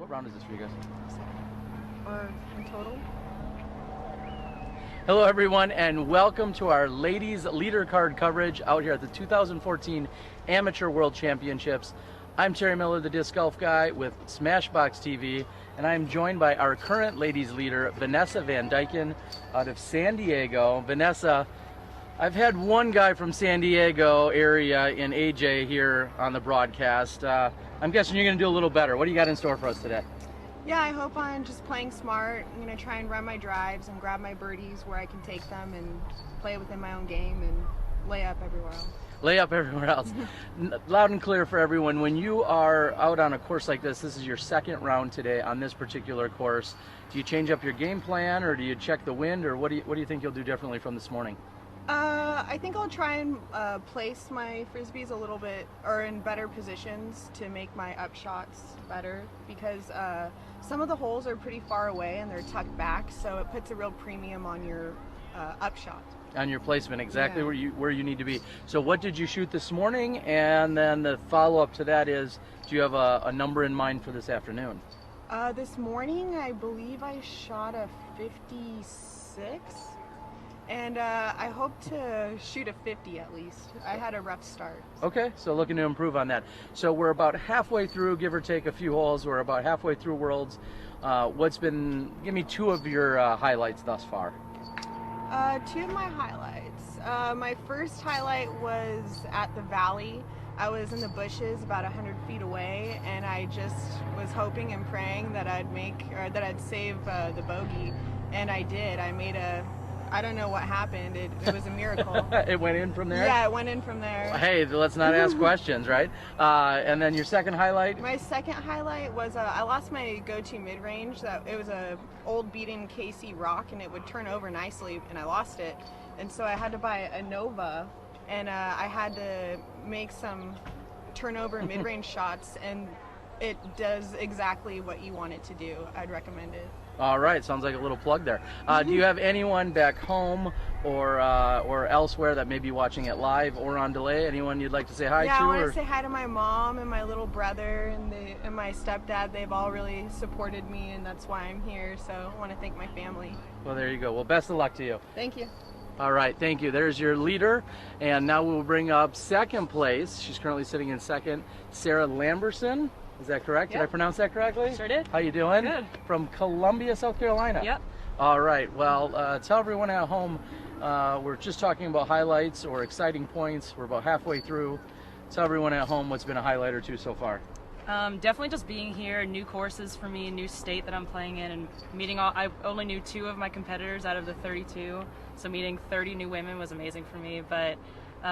What round is this for you guys? Or in total? Hello everyone, and welcome to our ladies leader card coverage out here at the 2014 Amateur World Championships. I'm Terry Miller, the disc golf guy with SmashBoxxTV, and I'm joined by our current ladies leader, Vanessa Van Dyken, out of San Diego. Vanessa, I've had one guy from San Diego area in AJ here on the broadcast. I'm guessing you're going to do a little better. What do you got in store for us today? Yeah, I hope I'm just playing smart. I'm going to try and run my drives and grab my birdies where I can take them and play within my own game and lay up everywhere else. Lay up everywhere else. Loud and clear for everyone, when you are out on a course like this is your second round today on this particular course. Do you change up your game plan, or do you check the wind, or what do you think you'll do differently from this morning? I think I'll try and place my frisbees a little bit or in better positions to make my up shots better, because some of the holes are pretty far away and they're tucked back, so it puts a real premium on your up shot. On your placement, exactly. Yeah. where you need to be. So what did you shoot this morning? And then the follow-up to that is, do you have a number in mind for this afternoon? This morning, I believe I shot a 56. And I hope to shoot a 50 at least. I had a rough start. Okay, so looking to improve on that. So we're about halfway through, give or take a few holes. We're about halfway through Worlds. Give me two of your highlights thus far. Two of my highlights. My first highlight was at the Valley. I was in the bushes about 100 feet away, and I just was hoping and praying that I'd save the bogey, and I did. I don't know what happened. It was a miracle. It went in from there? Yeah, it went in from there. Hey, let's not ask questions, right? And then your second highlight? My second highlight was I lost my go-to mid-range. It was a old beaten KC rock, and it would turn over nicely, and I lost it. And so I had to buy a Nova, and I had to make some turnover mid-range shots, and it does exactly what you want it to do. I'd recommend it. All right, sounds like a little plug there. Do you have anyone back home or elsewhere that may be watching it live or on delay? Anyone you'd like to say hi to? Yeah, I want to say hi to my mom and my little brother and my stepdad. They've all really supported me, and that's why I'm here. So I want to thank my family. Well, there you go. Well, best of luck to you. Thank you. All right, thank you. There's your leader, and now we'll bring up second place. She's currently sitting in second, Sarah Lamberson. Is that correct? Yep. Did I pronounce that correctly? Sure did. How you doing? Good. From Columbia, South Carolina? Yep. All right. Well, tell everyone at home, we're just talking about highlights or exciting points. We're about halfway through. Tell everyone at home what's been a highlight or two so far. Definitely just being here, new courses for me, new state that I'm playing in, and meeting I only knew 2 of my competitors out of the 32, so meeting 30 new women was amazing for me. But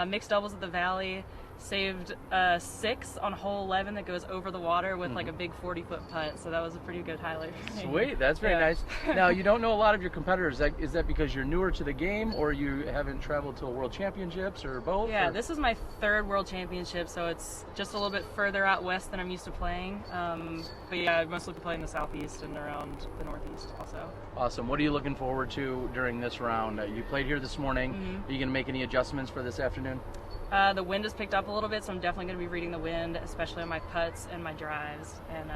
mixed doubles at the Valley, saved 6 on hole 11 that goes over the water with like a big 40-foot putt, so that was a pretty good highlight for me. Sweet, that's very nice. Now, you don't know a lot of your competitors. Is that because you're newer to the game, or you haven't traveled to a World Championships, or both? Yeah, this is my 3rd World Championship, so it's just a little bit further out west than I'm used to playing. But yeah, I've mostly been playing the Southeast and around the Northeast also. Awesome. What are you looking forward to during this round? You played here this morning. Are you going to make any adjustments for this afternoon? The wind has picked up a little bit, so I'm definitely going to be reading the wind, especially on my putts and my drives. And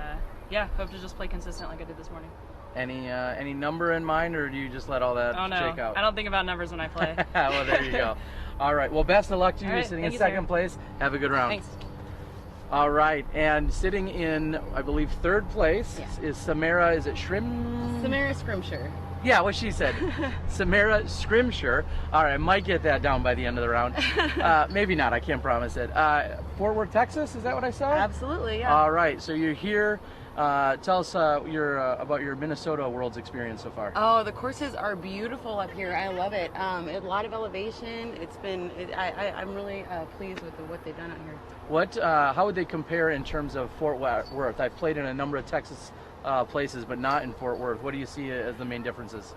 yeah, hope to just play consistent like I did this morning. Any number in mind, or do you just let all that shake out? I don't think about numbers when I play. Well, there you go. All right. Well, best of luck to you. You're sitting in second place. Have a good round. Thanks. All right, and sitting in, I believe, 3rd place is Samara. Is it Samara Scrimshire. Yeah, what she said. Samara Scrimshire. All right, I might get that down by the end of the round. Maybe not, I can't promise it. Fort Worth, Texas, is that what I saw? Absolutely, yeah. All right, so you're here. Tell us about your Minnesota Worlds experience so far. Oh, the courses are beautiful up here. I love it. A lot of elevation. I'm really pleased with what they've done out here. How would they compare in terms of Fort Worth? I've played in a number of Texas places, but not in Fort Worth. What do you see as the main differences?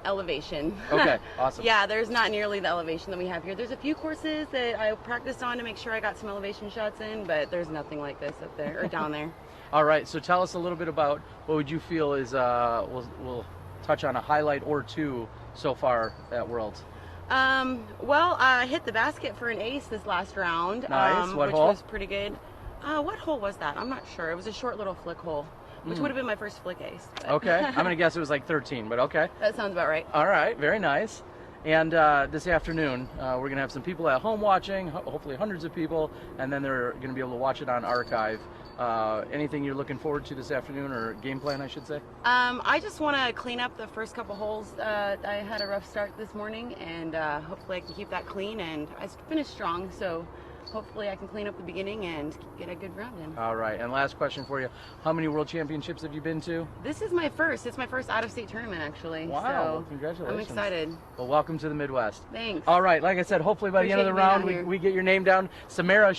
Elevation. Okay, awesome. Yeah, there's not nearly the elevation that we have here. There's a few courses that I practiced on to make sure I got some elevation shots in, but there's nothing like this up there or down there. All right, so tell us a little bit about what would you feel is, we'll touch on a highlight or two so far at Worlds. Well, I hit the basket for an ace this last round. Nice. What which hole? Was pretty good. What hole was that? I'm not sure. It was a short little flick hole. which would have been my first flick ace. But. Okay, I'm going to guess it was like 13, but okay. That sounds about right. All right, very nice. And this afternoon, we're going to have some people at home watching, hopefully hundreds of people, and then they're going to be able to watch it on archive. Anything you're looking forward to this afternoon, or game plan, I should say? I just want to clean up the first couple holes. I had a rough start this morning, and hopefully I can keep that clean, and I finished strong, so hopefully I can clean up the beginning and get a good round in. All right, and last question for you. How many World Championships have you been to? This is my first. It's my first out-of-state tournament, actually. Wow, so well, congratulations. I'm excited. Well, welcome to the Midwest. Thanks. All right, like I said, hopefully by the end of the round, we get your name down. Samara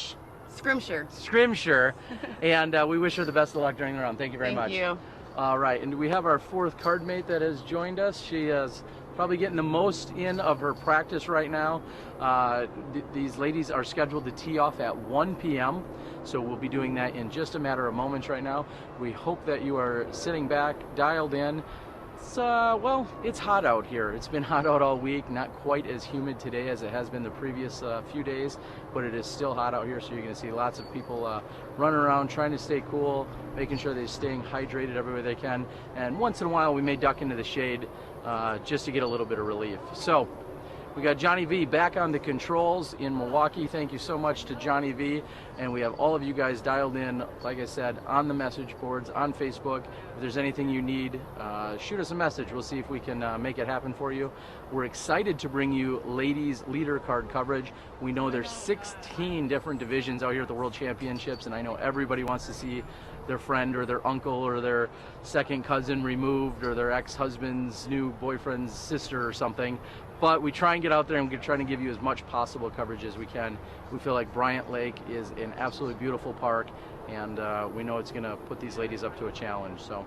Scrimshire. And we wish her the best of luck during the round. Thank you very much. Thank you. All right, and we have our fourth card mate that has joined us. She is probably getting the most in of her practice right now. These ladies are scheduled to tee off at 1 p.m., so we'll be doing that in just a matter of moments right now. We hope that you are sitting back, dialed in. Well, it's hot out here. It's been hot out all week, not quite as humid today as it has been the previous few days, but it is still hot out here, so you're going to see lots of people running around trying to stay cool, making sure they're staying hydrated every way they can, and once in a while we may duck into the shade just to get a little bit of relief. So we got Johnny V back on the controls in Milwaukee. Thank you so much to Johnny V. And we have all of you guys dialed in, like I said, on the message boards, on Facebook. If there's anything you need, shoot us a message. We'll see if we can make it happen for you. We're excited to bring you ladies leader card coverage. We know there's 16 different divisions out here at the World Championships, and I know everybody wants to see their friend or their uncle or their second cousin removed or their ex-husband's new boyfriend's sister or something. But we try and get out there and we're trying to give you as much possible coverage as we can. We feel like Bryant Lake is an absolutely beautiful park, and we know it's going to put these ladies up to a challenge. So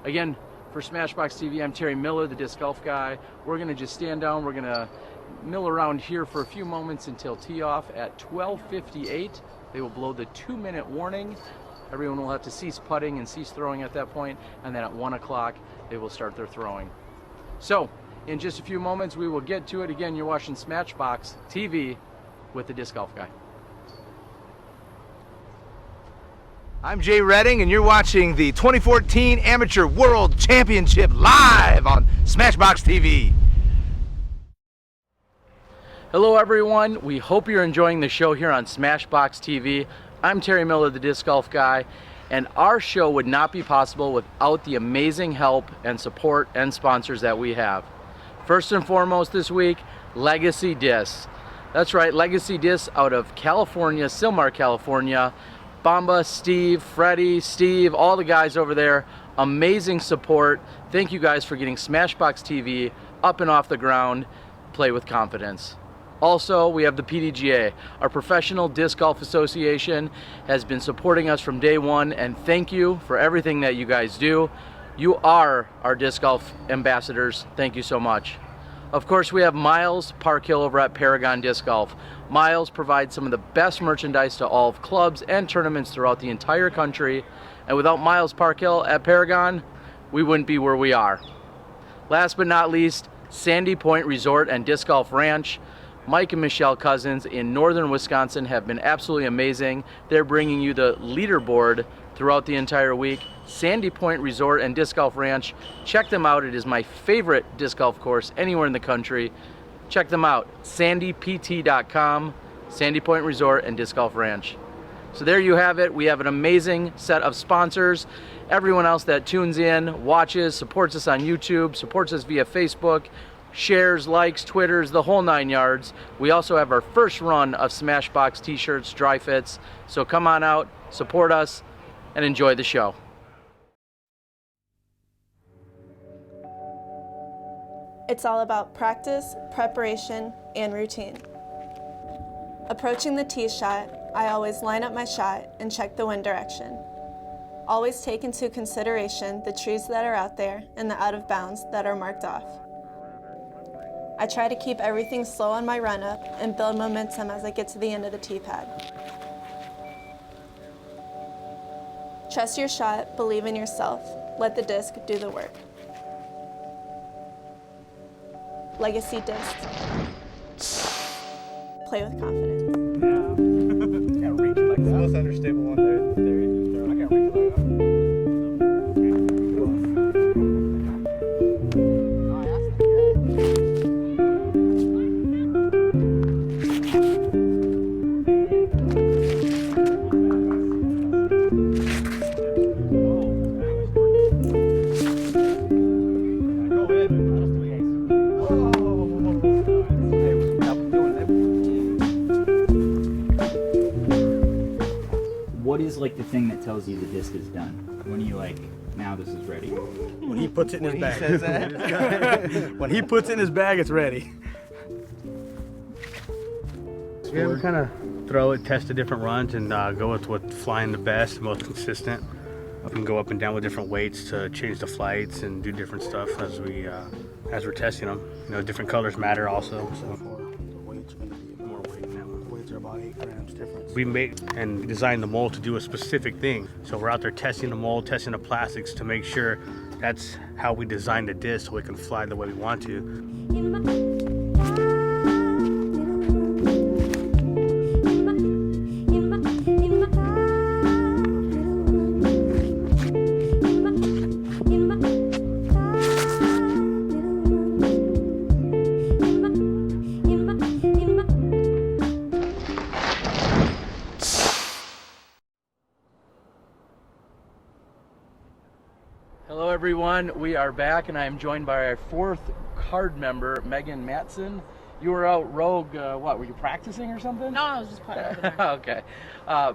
again, for SmashBoxxTV, I'm Terry Miller, the disc golf guy. We're going to just stand down. We're going to mill around here for a few moments until tee off at 12:58. They will blow the 2-minute warning. Everyone will have to cease putting and cease throwing at that point, and then at 1 o'clock they will start their throwing. So in just a few moments we will get to it. Again, you're watching SmashBoxxTV with the disc golf guy. I'm Jay Redding, and you're watching the 2014 Amateur World Championship live on SmashBoxxTV. Hello everyone, we hope you're enjoying the show here on SmashBoxxTV. I'm Terry Miller, the disc golf guy, and our show would not be possible without the amazing help and support and sponsors that we have. First and foremost this week, Legacy Discs. That's right, Legacy Discs out of California, Silmar, California. Bamba, Steve, Freddie, Steve, all the guys over there, amazing support. Thank you guys for getting SmashBoxxTV up and off the ground. Play with confidence. Also, we have the PDGA. Our Professional Disc Golf Association has been supporting us from day one, and thank you for everything that you guys do. You are our disc golf ambassadors. Thank you so much. Of course, we have Miles Parkhill over at Paragon Disc Golf. Miles provides some of the best merchandise to all of clubs and tournaments throughout the entire country, and without Miles Parkhill at Paragon, we wouldn't be where we are. Last but not least, Sandy Point Resort and Disc Golf Ranch. Mike and Michelle Cousins in northern Wisconsin have been absolutely amazing. They're bringing you the leaderboard throughout the entire week. Sandy Point Resort and Disc Golf Ranch. Check them out. It is my favorite disc golf course anywhere in the country. Check them out. sandypt.com, Sandy Point Resort and Disc Golf Ranch. So there you have it. We have an amazing set of sponsors. Everyone else that tunes in, watches, supports us on YouTube, supports us via Facebook, shares, likes, Twitters, the whole 9 yards. We also have our first run of SmashBoxx t-shirts, dry fits. So come on out, support us, and enjoy the show. It's all about practice, preparation, and routine. Approaching the tee shot, I always line up my shot and check the wind direction. Always take into consideration the trees that are out there and the out of bounds that are marked off. I try to keep everything slow on my run up and build momentum as I get to the end of the tee pad. Trust your shot, believe in yourself. Let the disc do the work. Legacy Discs. Play with confidence. It's the most understable one there. I can't reach that. what is like the thing that tells you the disc is done? When are you like, now this is ready? When he puts it in his bag. says that? When he puts it in his bag, it's ready. Yeah, we kind of throw it, test the different runs, and go with what's flying the best, most consistent. We can go up and down with different weights to change the flights and do different stuff as we're testing them. You know, different colors matter also. So the weight's going to be more weight now. The weights are about 8 grams difference. We made and designed the mold to do a specific thing. So we're out there testing the mold, testing the plastics to make sure that's how we design the disc so we can fly the way we want to. Hello everyone, we are back and I am joined by our 4th card member, Megan Matson. You were out rogue, what, were you practicing or something? No, I was just putting over there. Okay,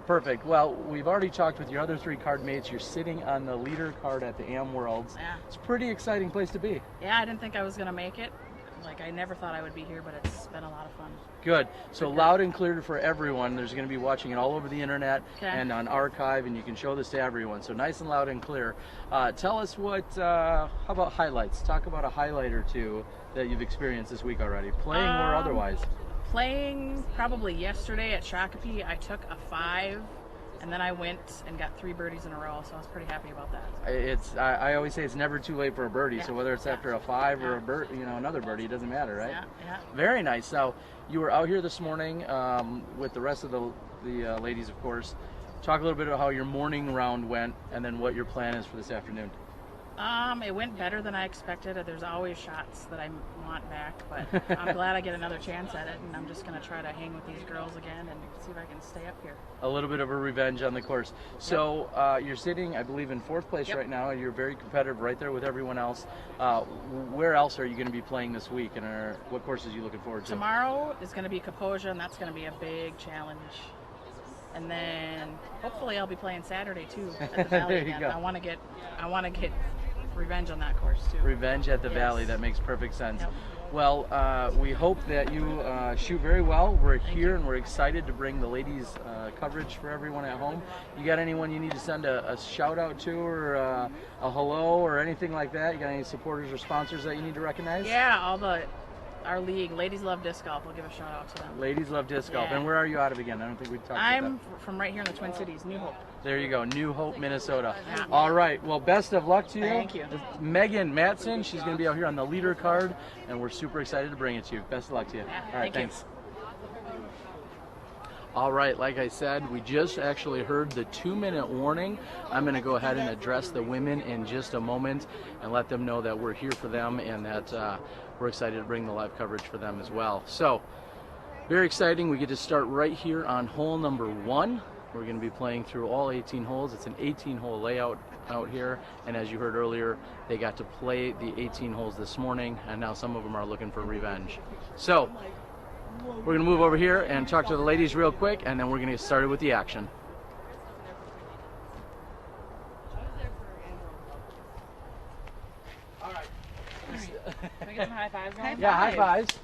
perfect. Well, we've already talked with your other 3 card mates. You're sitting on the leader card at the Am Worlds. Yeah. It's a pretty exciting place to be. Yeah, I didn't think I was going to make it. Like, I never thought I would be here, but it's been a lot of fun. Good. So loud and clear for everyone. There's going to be watching it all over the internet Okay. and on archive, and you can show this to everyone. So nice and loud and clear. Tell us how about highlights? Talk about a highlight or two that you've experienced this week already, playing or otherwise. Playing probably yesterday at Shakopee, I took a 5, and then I went and got 3 birdies in a row, so I was pretty happy about that. I always say it's never too late for a birdie. Yeah. So whether it's after a 5 or another birdie, it doesn't matter, right? Yeah. Very nice. So you were out here this morning with the rest of the ladies, of course. Talk a little bit about how your morning round went, and then what your plan is for this afternoon. It went better than I expected. There's always shots that I want back, but I'm glad I get another chance at it, and I'm just going to try to hang with these girls again and see if I can stay up here. A little bit of a revenge on the course. So you're sitting, I believe, in 4th place right now, and you're very competitive right there with everyone else. Where else are you going to be playing this week, and what courses are you looking forward to? Tomorrow is going to be Kaposia, and that's going to be a big challenge. And then hopefully I'll be playing Saturday too at the Valley There you again. go. I want to get revenge on that course too. Revenge at the Yes. Valley. That makes perfect sense. Yep. Well, we hope that you shoot very well. We're here and we're excited to bring the ladies coverage for everyone at home. You got anyone you need to send a shout out to, or a hello, or anything like that? You got any supporters or sponsors that you need to recognize? Yeah, our league, Ladies Love Disc Golf. We'll give a shout out to them. Ladies Love Disc Golf. Yeah. And where are you out of again? I don't think we talked about that. I'm from right here in the Twin Cities, New Hope. There you go, New Hope, Minnesota. Yeah. All right, well, best of luck to you. Thank you. Megan Matson, she's going to be out here on the leader card, and we're super excited to bring it to you. Best of luck to you. Yeah, All right, thank you. thanks. All right, like I said, we just actually heard the 2-minute warning. I'm going to go ahead and address the women in just a moment and let them know that we're here for them and that we're excited to bring the live coverage for them as well. So, very exciting. We get to start right here on hole number 1. We're going to be playing through all 18 holes. It's an 18-hole layout out here, and as you heard earlier, they got to play the 18 holes this morning, and now some of them are looking for revenge. So, we're going to move over here and talk to the ladies real quick, and then we're going to get started with the action. All right. Can we get some high fives going? Yeah, high fives.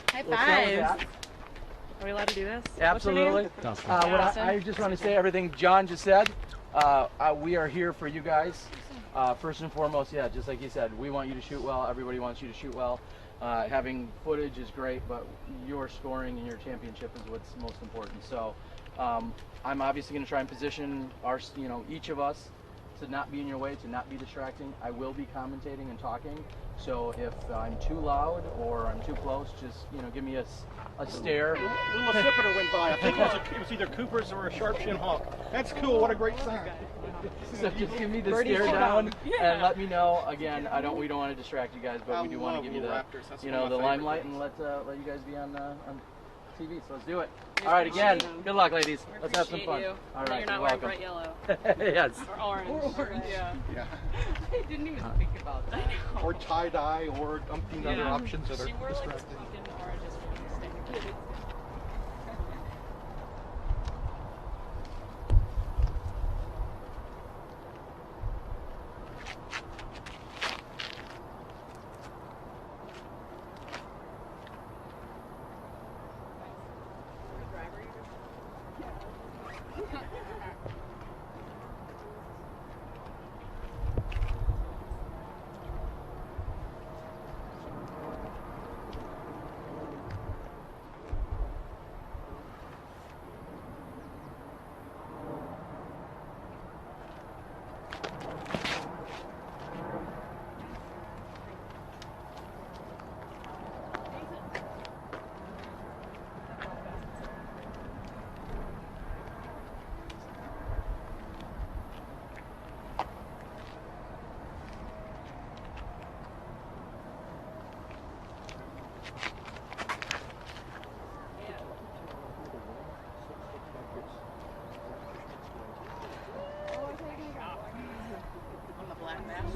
High We'll start with fives. that. Are we allowed to do this? Absolutely. What's your What name? Austin. I just want to say everything John just said. We are here for you guys. First and foremost, yeah, just like you said, we want you to shoot well. Everybody wants you to shoot well. Having footage is great, but your scoring and your championship is what's most important. So I'm obviously going to try and position each of us to not be in your way, to not be distracting. I will be commentating and talking. So if I'm too loud or I'm too close, just give me a stare. A little sippeter went by. I think it was either Cooper's or a Sharpshin Hawk. That's cool. What a great sign. So just give me the stare down and let me know. Again, we don't want to distract you guys, but we do want to give you the Raptors. That's one of my the limelight and let you guys be on TV. So let's do it. All right, again, good luck, ladies. Let's have some fun. All right, You're not wearing bright yellow yes. or orange. Yeah. I didn't even think about that. Or tie-dye or umpteen other options that are She wore like distracting. fucking oranges for mistake. Can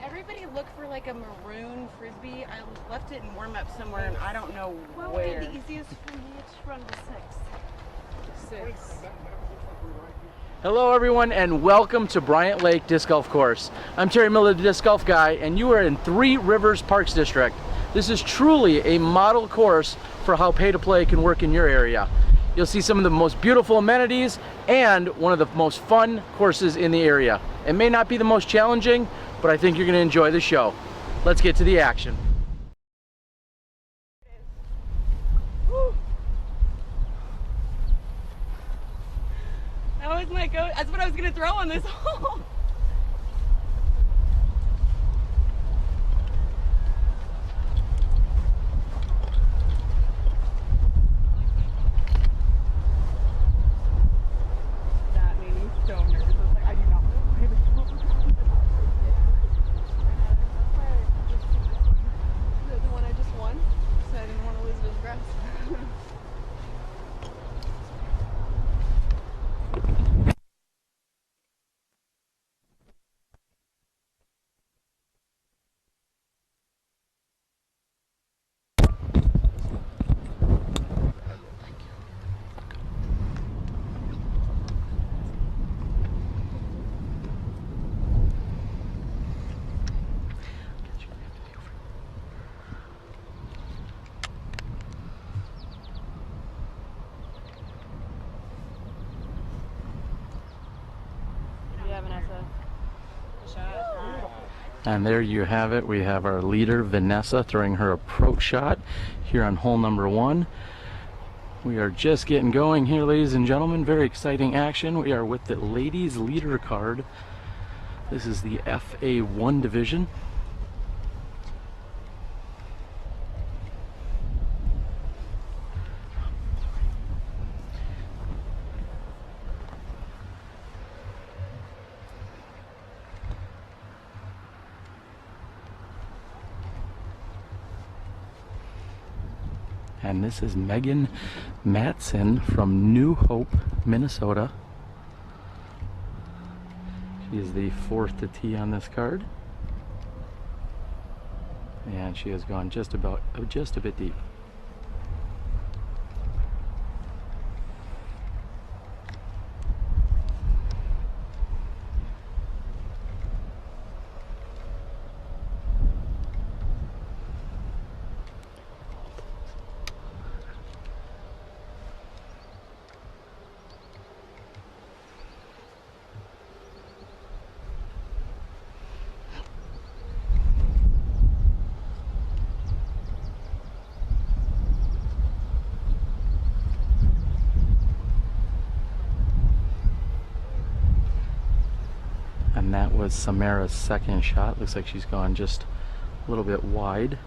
everybody look for like a maroon frisbee? I left it in warm up somewhere and I don't know where. The easiest for me to run to 6. Hello everyone and welcome to Bryant Lake Disc Golf Course. I'm Terry Miller, the Disc Golf Guy, and you are in Three Rivers Parks District. This is truly a model course for how pay to play can work in your area. You'll see some of the most beautiful amenities and one of the most fun courses in the area. It may not be the most challenging, but I think you're going to enjoy the show. Let's get to the action. That was my go. That's what I was gonna throw on this hole. That made me so nervous. I was like, I do not want to play this hole. The one I just won, so I didn't want to lose it in grass. Yeah, Vanessa. Shot. And there you have it. We have our leader, Vanessa, throwing her approach shot here on hole number 1. We are just getting going here, ladies and gentlemen. Very exciting action. We are with the ladies leader card. This is the FA1 division. And this is Megan Matson from New Hope, Minnesota. She is the 4th to tee on this card. And she has gone just a bit deep. And that was Samara's second shot. Looks like she's gone just a little bit wide.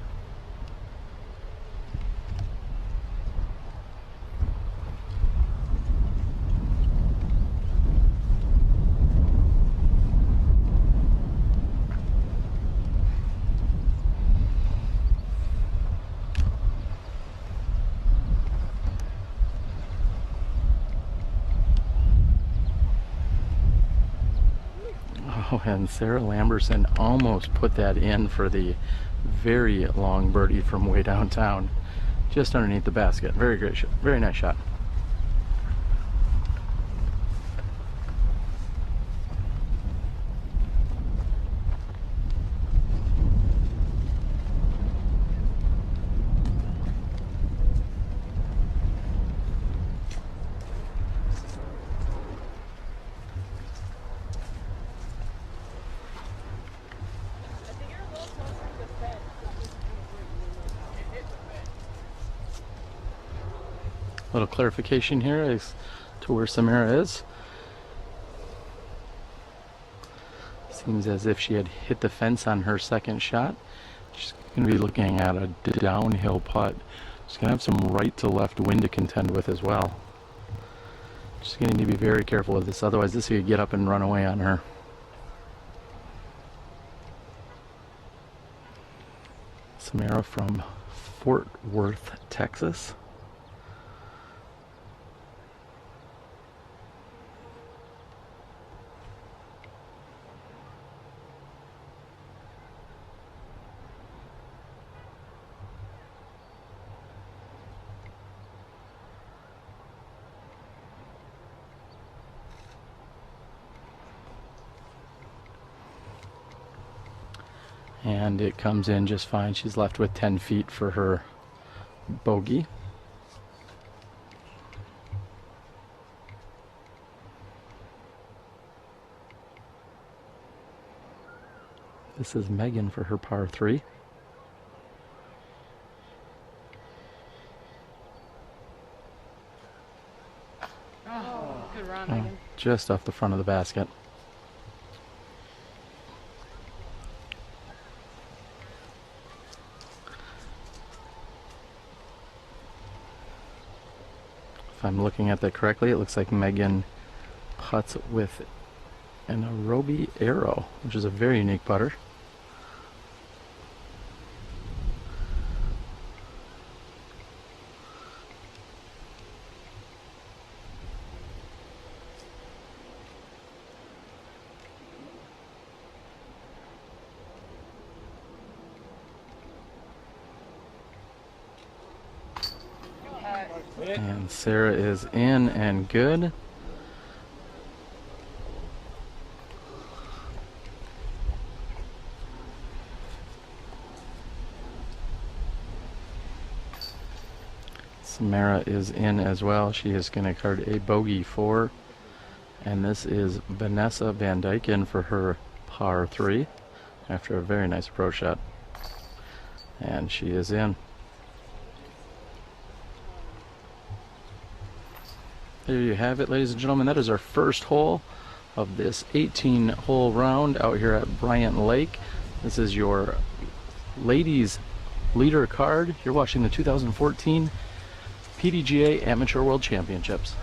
Oh, and Sarah Lamberson almost put that in for the very long birdie from way downtown, just underneath the basket. Very great shot, very nice shot. Little clarification here as to where Samara is. Seems as if she had hit the fence on her second shot. She's going to be looking at a downhill putt. She's going to have some right to left wind to contend with as well. She's going to need to be very careful of this, otherwise this could get up and run away on her. Samara from Fort Worth, Texas. And it comes in just fine. She's left with 10 feet for her bogey. This is Megan for her par 3. Oh, good run, Megan. Just off the front of the basket. If I'm looking at that correctly, it looks like Megan putts with an Arobi Arrow, which is a very unique putter. And Sarah is in and good. Samara is in as well. She is going to card a bogey 4. And this is Vanessa Van Dyken for her par 3 after a very nice approach shot. And she is in. There you have it, ladies and gentlemen. That is our first hole of this 18-hole round out here at Bryant Lake. This is your ladies leader card. You're watching the 2014 PDGA Amateur World Championships.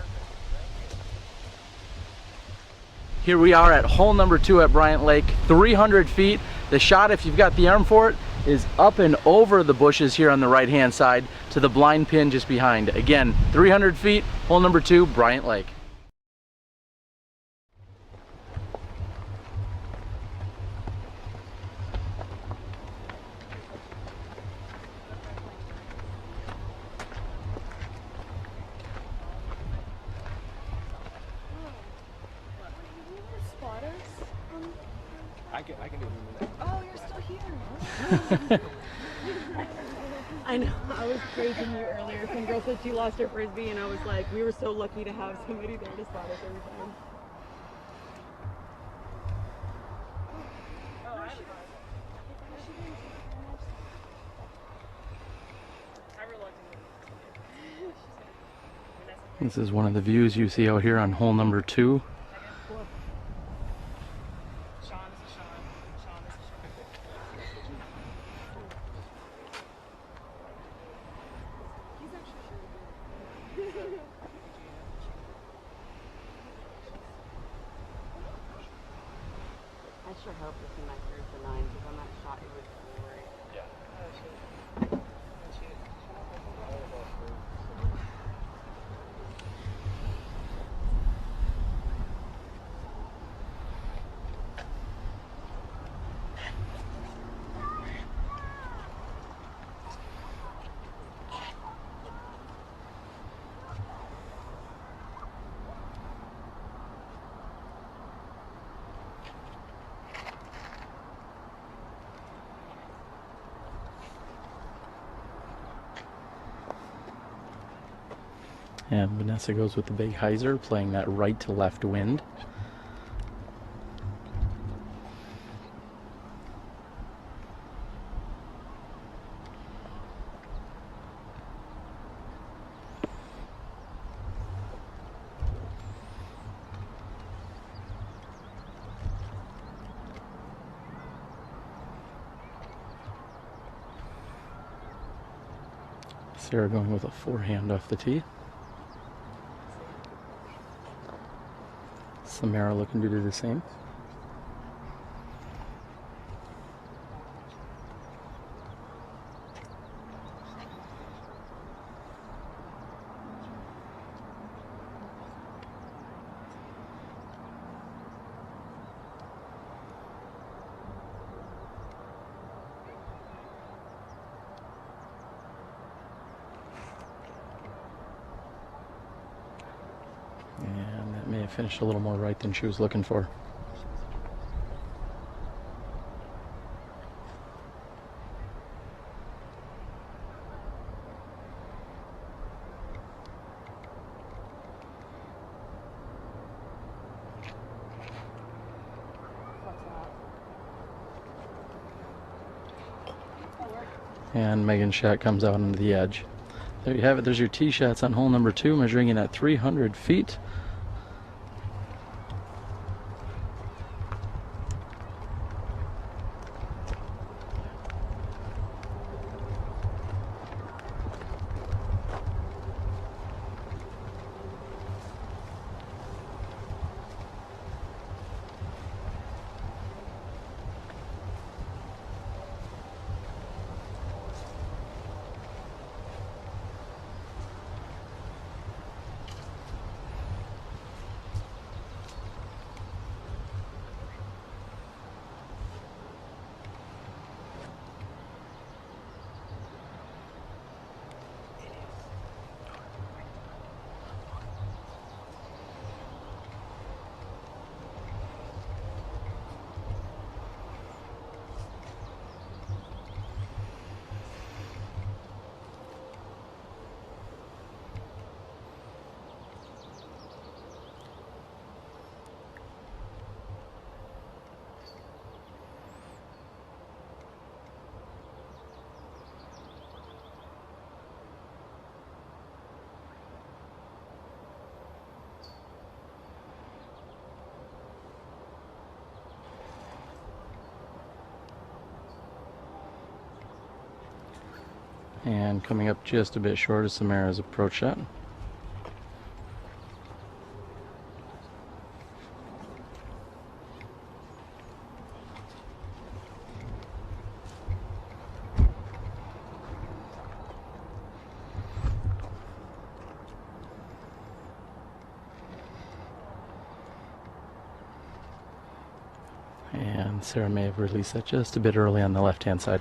Here we are at hole number 2 at Bryant Lake, 300 feet. The shot, if you've got the arm for it, is up and over the bushes here on the right hand side to the blind pin just behind. Again, 300 feet, hole number 2, Bryant Lake. I can do it. Oh, you're still here. I know. I was praising you earlier. Some girl said she lost her frisbee, and I was like, we were so lucky to have somebody there to spot us every time. This is one of the views you see out here on hole number 2. I sure hope this is my career for 9, because on that shot it was great. And Vanessa goes with the big hyzer, playing that right to left wind. Sarah going with a forehand off the tee. Samara looking to do the same. And that may have finished a little more right than she was looking for. And Megan's shot comes out into the edge. There you have it. There's your tee shots on hole number 2, measuring in at 300 feet. And coming up just a bit short is Samara's approach shot. And Sarah may have released that just a bit early on the left-hand side.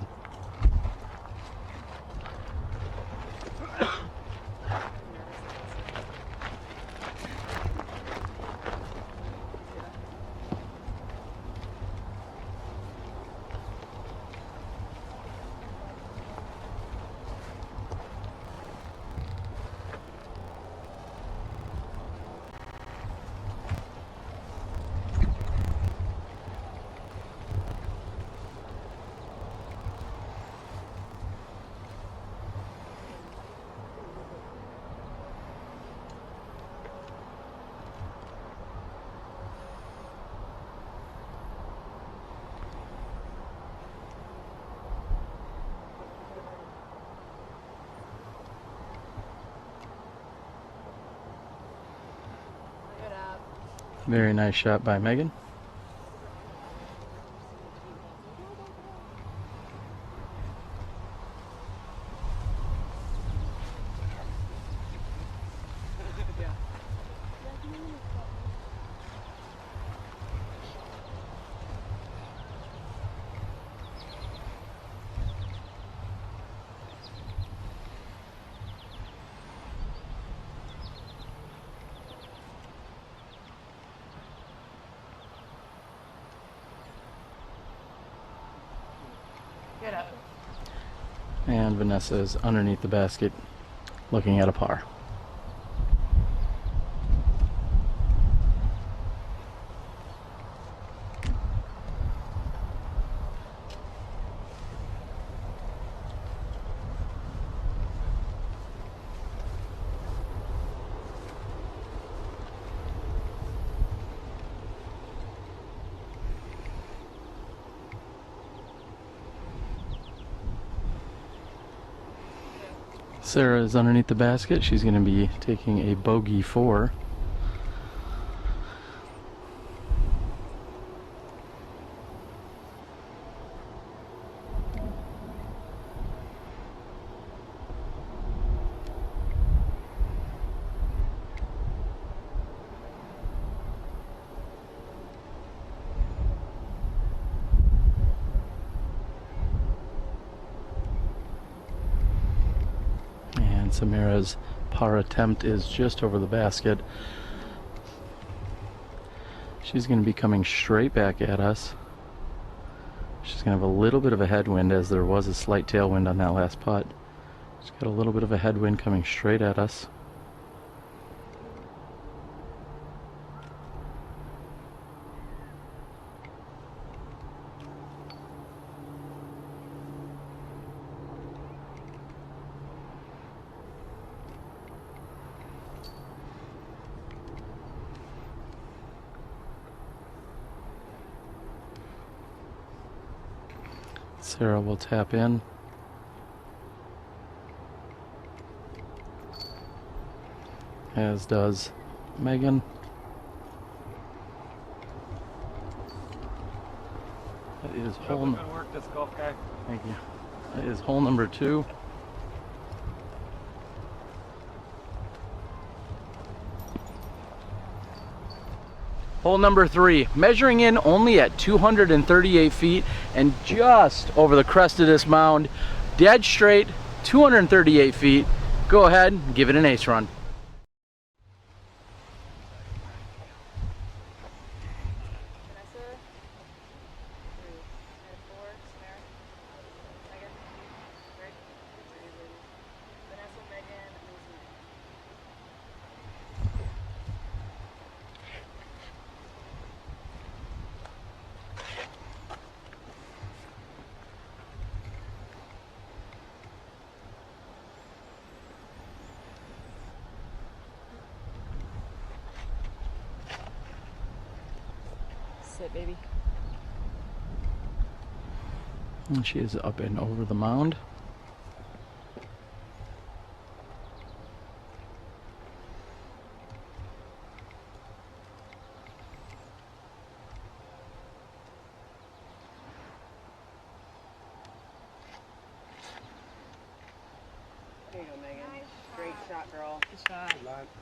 Very nice shot by Megan. And Vanessa is underneath the basket looking at a par. Sarah is underneath the basket. She's going to be taking a bogey 4. Samara's par attempt is just over the basket. She's going to be coming straight back at us. She's going to have a little bit of a headwind, as there was a slight tailwind on that last putt. She's got a little bit of a headwind coming straight at us. Sarah will tap in. As does Megan. That is hole. Good work, this golf guy. Thank you. That is hole number 2. Hole number 3, measuring in only at 238 feet and just over the crest of this mound, dead straight, 238 feet. Go ahead and give it an ace run. Sit, baby. And she is up and over the mound. There you go, Megan. Great shot, girl. Good shot.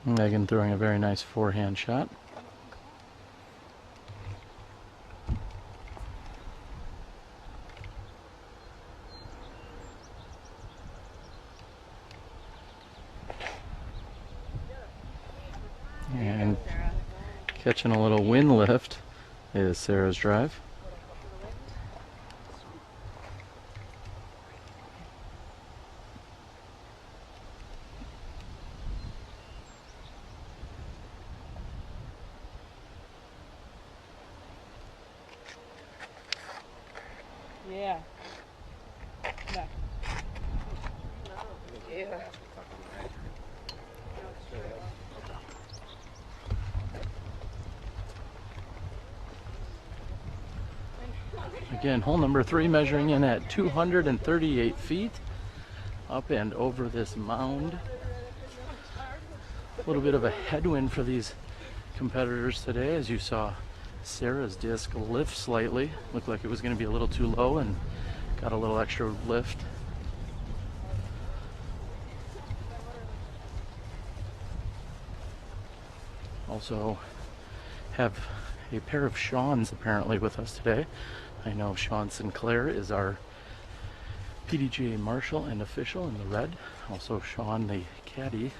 Megan throwing a very nice forehand shot. And catching a little wind lift is Sarah's drive. Yeah. Yeah. Yeah. Again, hole number 3, measuring in at 238 feet, up and over this mound. A little bit of a headwind for these competitors today, as you saw Sarah's disc lift slightly. Looked like it was going to be a little too low and got a little extra lift. Also have a pair of Sean's apparently with us today. I know Sean Sinclair is our PDGA marshal and official in the red. Also Sean the caddy.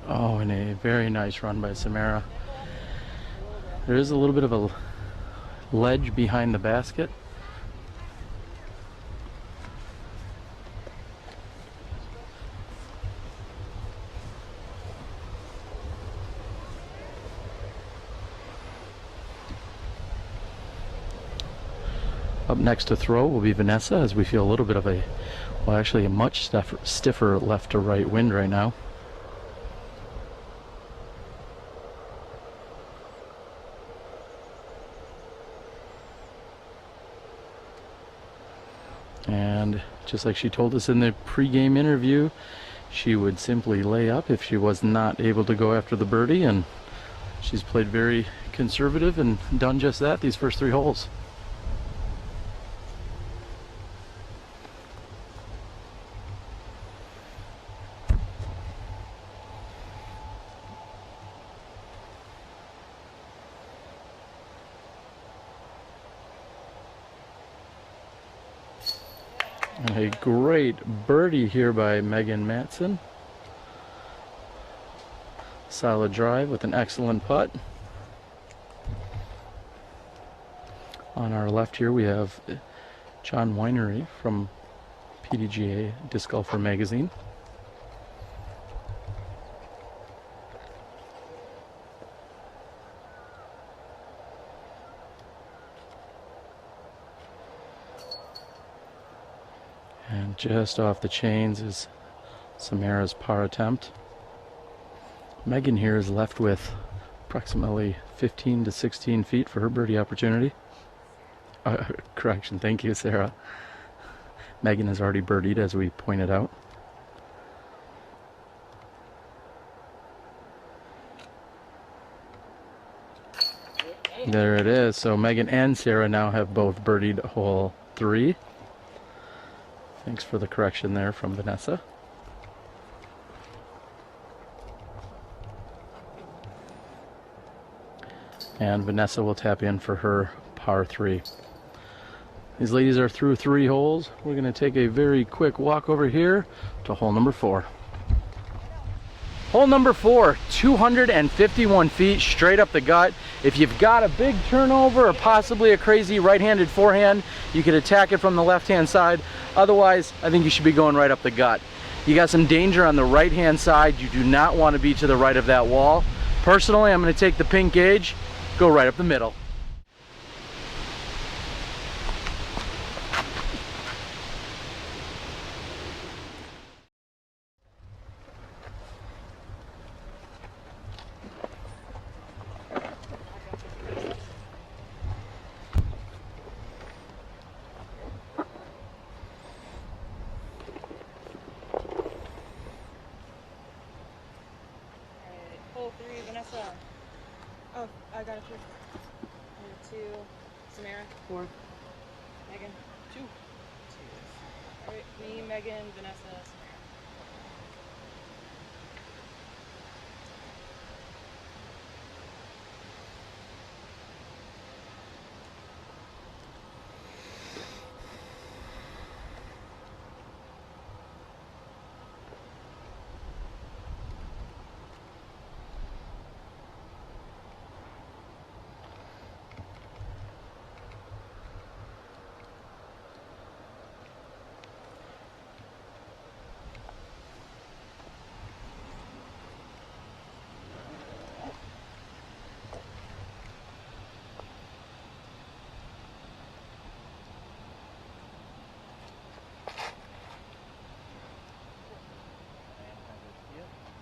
Oh, and a very nice run by Samara. There is a little bit of a ledge behind the basket. Up next to throw will be Vanessa, as we feel a little bit of a, well, actually a much stiffer left to right wind right now. And just like she told us in the pre-game interview, she would simply lay up if she was not able to go after the birdie, and she's played very conservative and done just that these first 3 holes. And a great birdie here by Megan Matson. Solid drive with an excellent putt. On our left here we have John Winery from PDGA Disc Golfer Magazine. And just off the chains is Samara's par attempt. Megan here is left with approximately 15 to 16 feet for her birdie opportunity. Correction, thank you, Sarah. Megan has already birdied, as we pointed out. There it is. So Megan and Sarah now have both birdied hole 3. Thanks for the correction there from Vanessa. And Vanessa will tap in for her par 3. These ladies are through 3 holes. We're going to take a very quick walk over here to hole number 4. Hole number 4, 251 feet straight up the gut. If you've got a big turnover or possibly a crazy right-handed forehand, you could attack it from the left-hand side. Otherwise, I think you should be going right up the gut. You got some danger on the right-hand side. You do not want to be to the right of that wall. Personally, I'm going to take the pink gauge, go right up the middle. Hole 3, Vanessa. Oh, I got it. Number 2, Samara. 4. Megan. 2. Alright, me, Megan, Vanessa, Samara.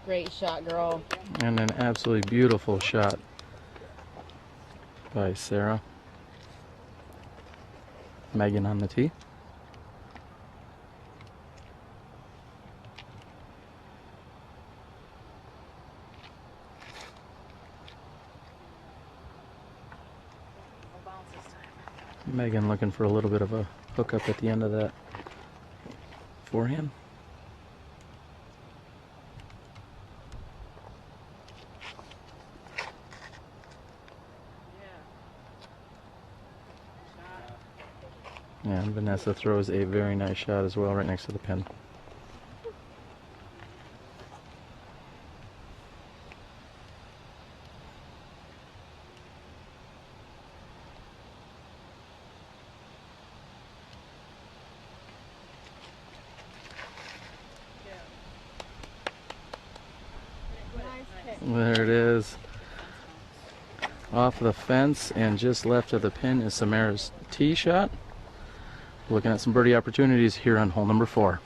Great shot, girl. And an absolutely beautiful shot by Sarah. Megan on the tee. Megan looking for a little bit of a hookup at the end of that forehand. And Vanessa throws a very nice shot as well right next to the pin. There it is. Off the fence and just left of the pin is Samara's tee shot. Looking at some birdie opportunities here on hole number 4.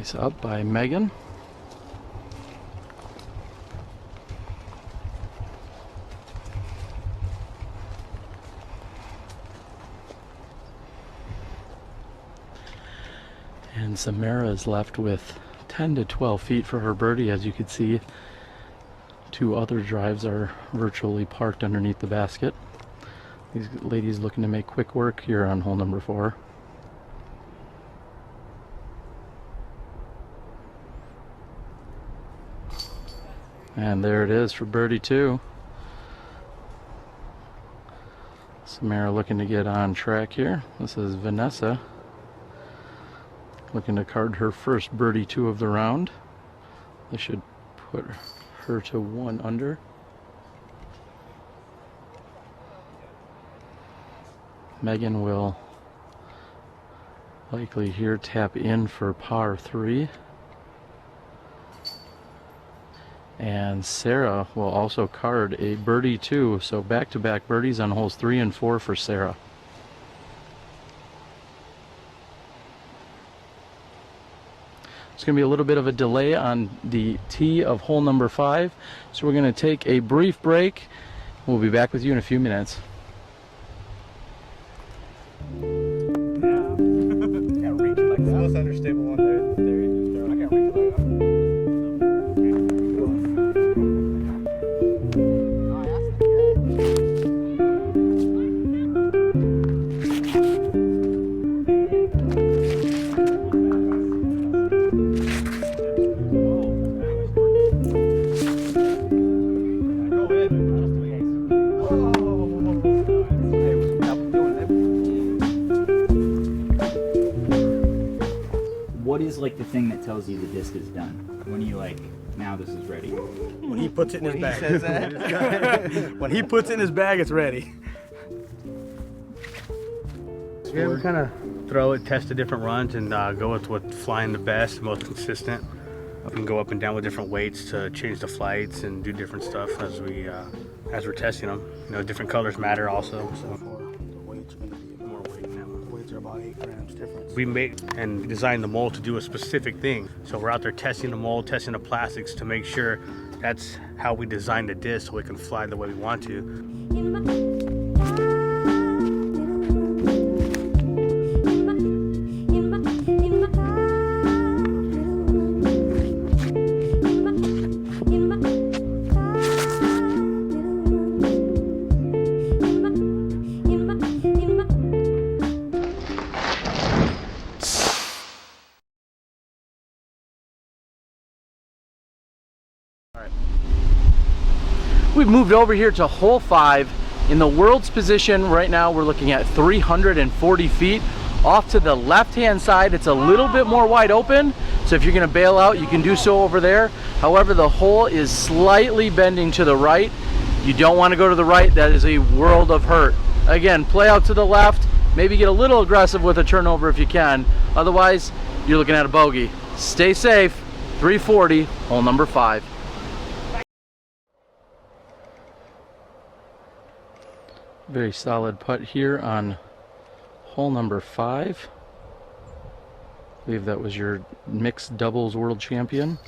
Nice up by Megan. And Samara is left with 10 to 12 feet for her birdie. As you can see, two other drives are virtually parked underneath the basket. These ladies looking to make quick work here on hole number 4. And there it is for birdie 2. Samara looking to get on track here. This is Vanessa looking to card her first birdie 2 of the round. They should put her to 1 under. Megan will likely here tap in for par 3. And Sarah will also card a birdie 2, so back-to-back birdies on holes 3 and 4 for Sarah. It's going to be a little bit of a delay on the tee of hole number 5, so we're going to take a brief break. We'll be back with you in a few minutes. Can't reach it like the most unstable one there. I can't reach it like that. What is like the thing that tells you the disc is done? When you like, now this is ready? When he puts it in his bag. When he puts it in his bag, it's ready. Yeah, we kind of throw it, test the different runs, and go with what's flying the best, most consistent. We can go up and down with different weights to change the flights and do different stuff as we're testing them. You know, different colors matter also. So. The weights are going to be more weight now. The weights are about 8 grams difference. We made and designed the mold to do a specific thing. So we're out there testing the mold, testing the plastics to make sure that's how we design the disc so it can fly the way we want to. We've moved over here to hole 5. In the world's position right now, we're looking at 340 feet. Off to the left-hand side, it's a little bit more wide open, so if you're going to bail out, you can do so over there. However, the hole is slightly bending to the right. You don't want to go to the right. That is a world of hurt. Again, play out to the left. Maybe get a little aggressive with a turnover if you can. Otherwise, you're looking at a bogey. Stay safe. 340, hole number 5. Very solid putt here on hole number 5. I believe that was your mixed doubles world champion.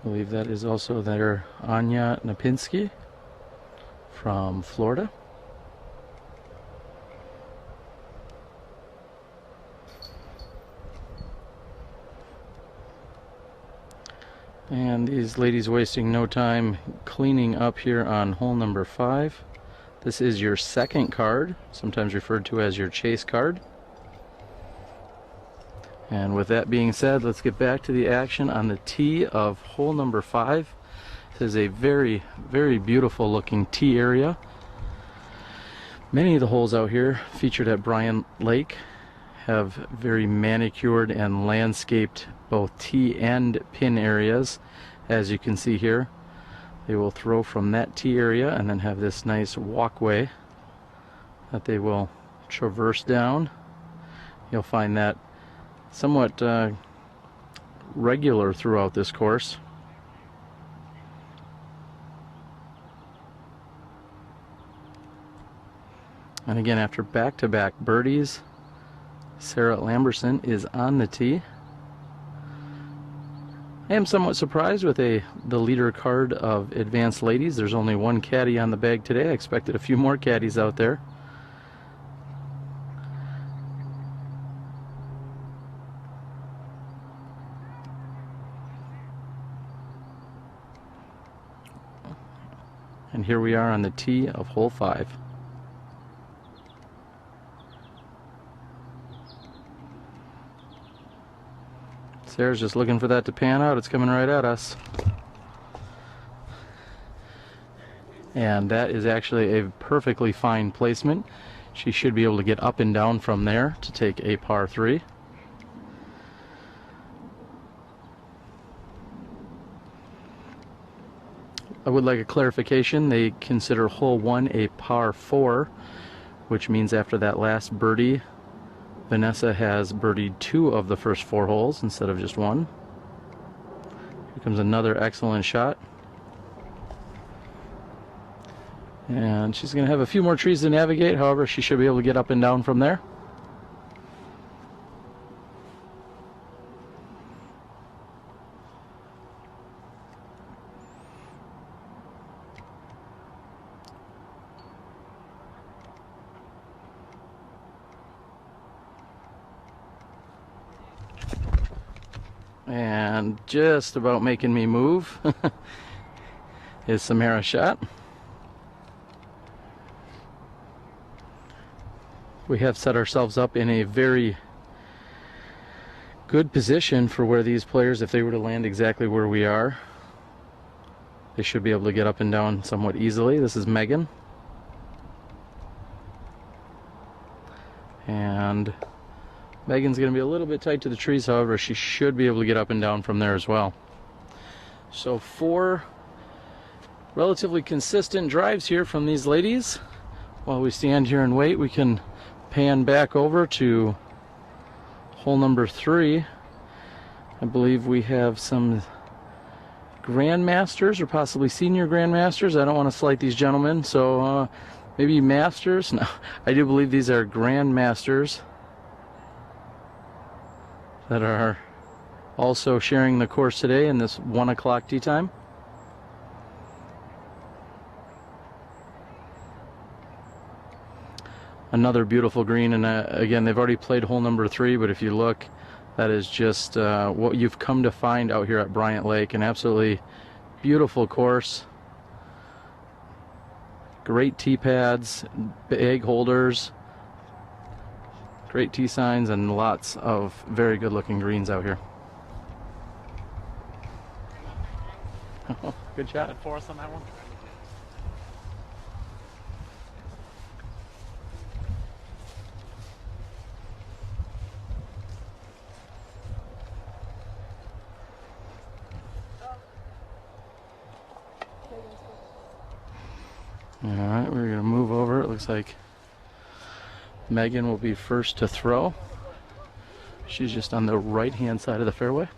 I believe that is also their Anya Napinski from Florida. And these ladies wasting no time cleaning up here on hole number 5. This is your second card, sometimes referred to as your chase card. And with that being said, let's get back to the action on the tee of hole number 5. This is a very, very beautiful looking tee area. Many of the holes out here featured at Bryant Lake have very manicured and landscaped both tee and pin areas. As you can see here, they will throw from that tee area and then have this nice walkway that they will traverse down. You'll find that somewhat regular throughout this course. And again, after back-to-back birdies, Sarah Lamberson is on the tee. I am somewhat surprised with the leader card of advanced ladies. There's only one caddy on the bag today. I expected a few more caddies out there. And here we are on the tee of hole 5. Sarah's just looking for that to pan out. It's coming right at us. And that is actually a perfectly fine placement. She should be able to get up and down from there to take a par 3. I would like a clarification. They consider hole 1 a par 4, which means after that last birdie, Vanessa has birdied 2 of the first 4 holes instead of just 1. Here comes another excellent shot. And she's going to have a few more trees to navigate. However, she should be able to get up and down from there. And just about making me move is Samara's shot. We have set ourselves up in a very good position for where these players, if they were to land exactly where we are, they should be able to get up and down somewhat easily. This is Megan. And Megan's going to be a little bit tight to the trees, however, she should be able to get up and down from there as well. So 4 relatively consistent drives here from these ladies. While we stand here and wait, we can pan back over to hole number 3. I believe we have some grandmasters or possibly senior grandmasters. I don't want to slight these gentlemen, so maybe masters. No, I do believe these are grandmasters that are also sharing the course today in this 1 o'clock tee time. Another beautiful green, and again, they've already played hole number 3, but if you look, that is just what you've come to find out here at Bryant Lake. An absolutely beautiful course. Great tee pads, bag holders, great tee signs, and lots of very good looking greens out here. Good shot. For us on that one. Alright, we're going to move over. It looks like Megan will be first to throw. She's just on the right hand side of the fairway.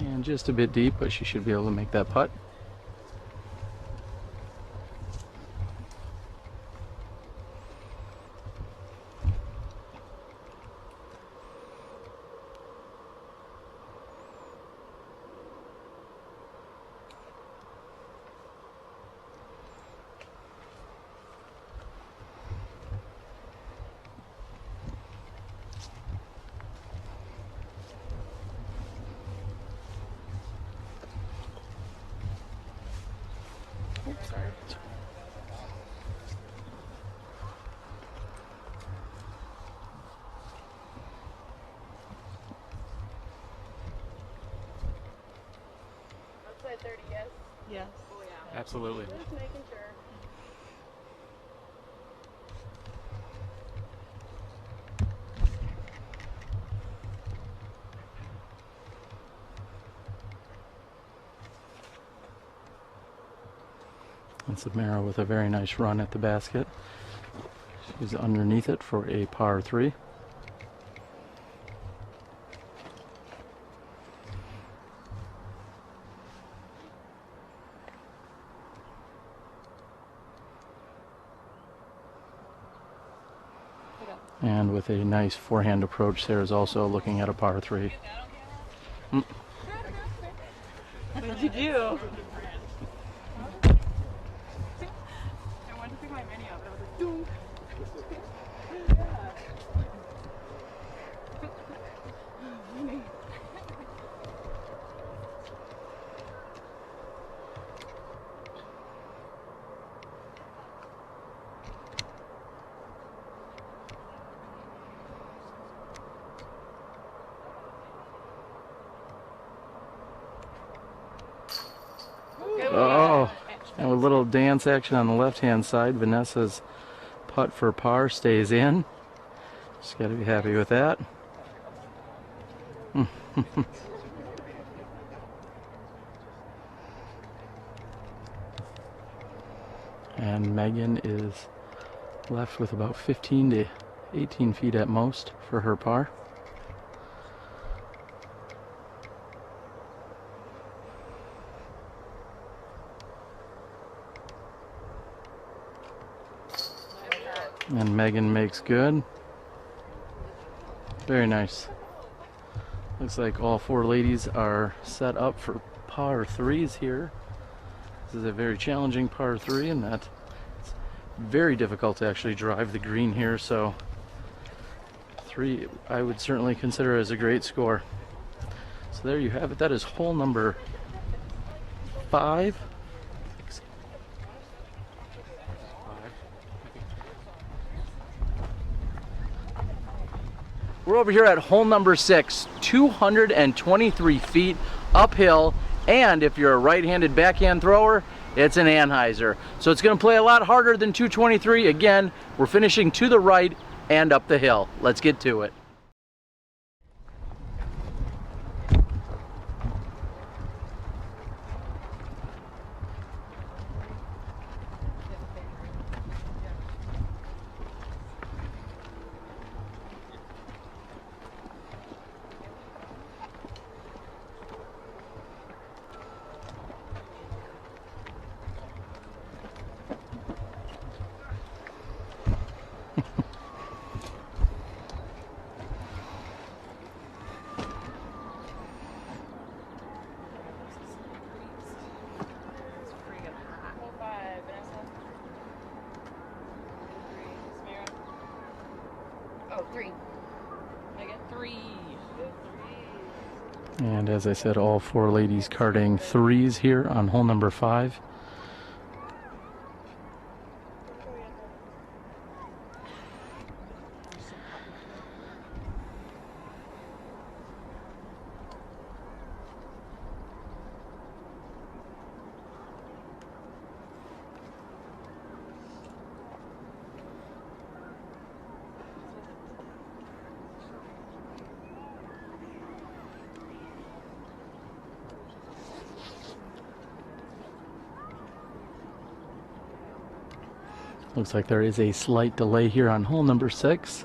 And just a bit deep, but she should be able to make that putt. Sorry. Outside 30, yes? Yes. Oh, yeah. Absolutely. Just making sure. And Samara with a very nice run at the basket. She's underneath it for a par 3. And with a nice forehand approach, Sarah's also looking at a par 3. What did you do? I wanted to pick my menu up, but I was like, doom. Oh, and with a little dance action on the left-hand side, Vanessa's putt for par stays in. Just got to be happy with that. And Megan is left with about 15 to 18 feet at most for her par. And Megan makes good. Very nice. Looks like all 4 ladies are set up for par 3s here. This is a very challenging par 3 in that it's very difficult to actually drive the green here, so 3 I would certainly consider as a great score. So there you have it. That is hole number 5. We're over here at hole number 6, 223 feet uphill, and if you're a right-handed backhand thrower, it's an anhyzer. So it's going to play a lot harder than 223. Again, we're finishing to the right and up the hill. Let's get to it. Oh, 3. Megan, 3. And as I said, all 4 ladies carding 3s here on hole number 5. Looks like there is a slight delay here on hole number 6.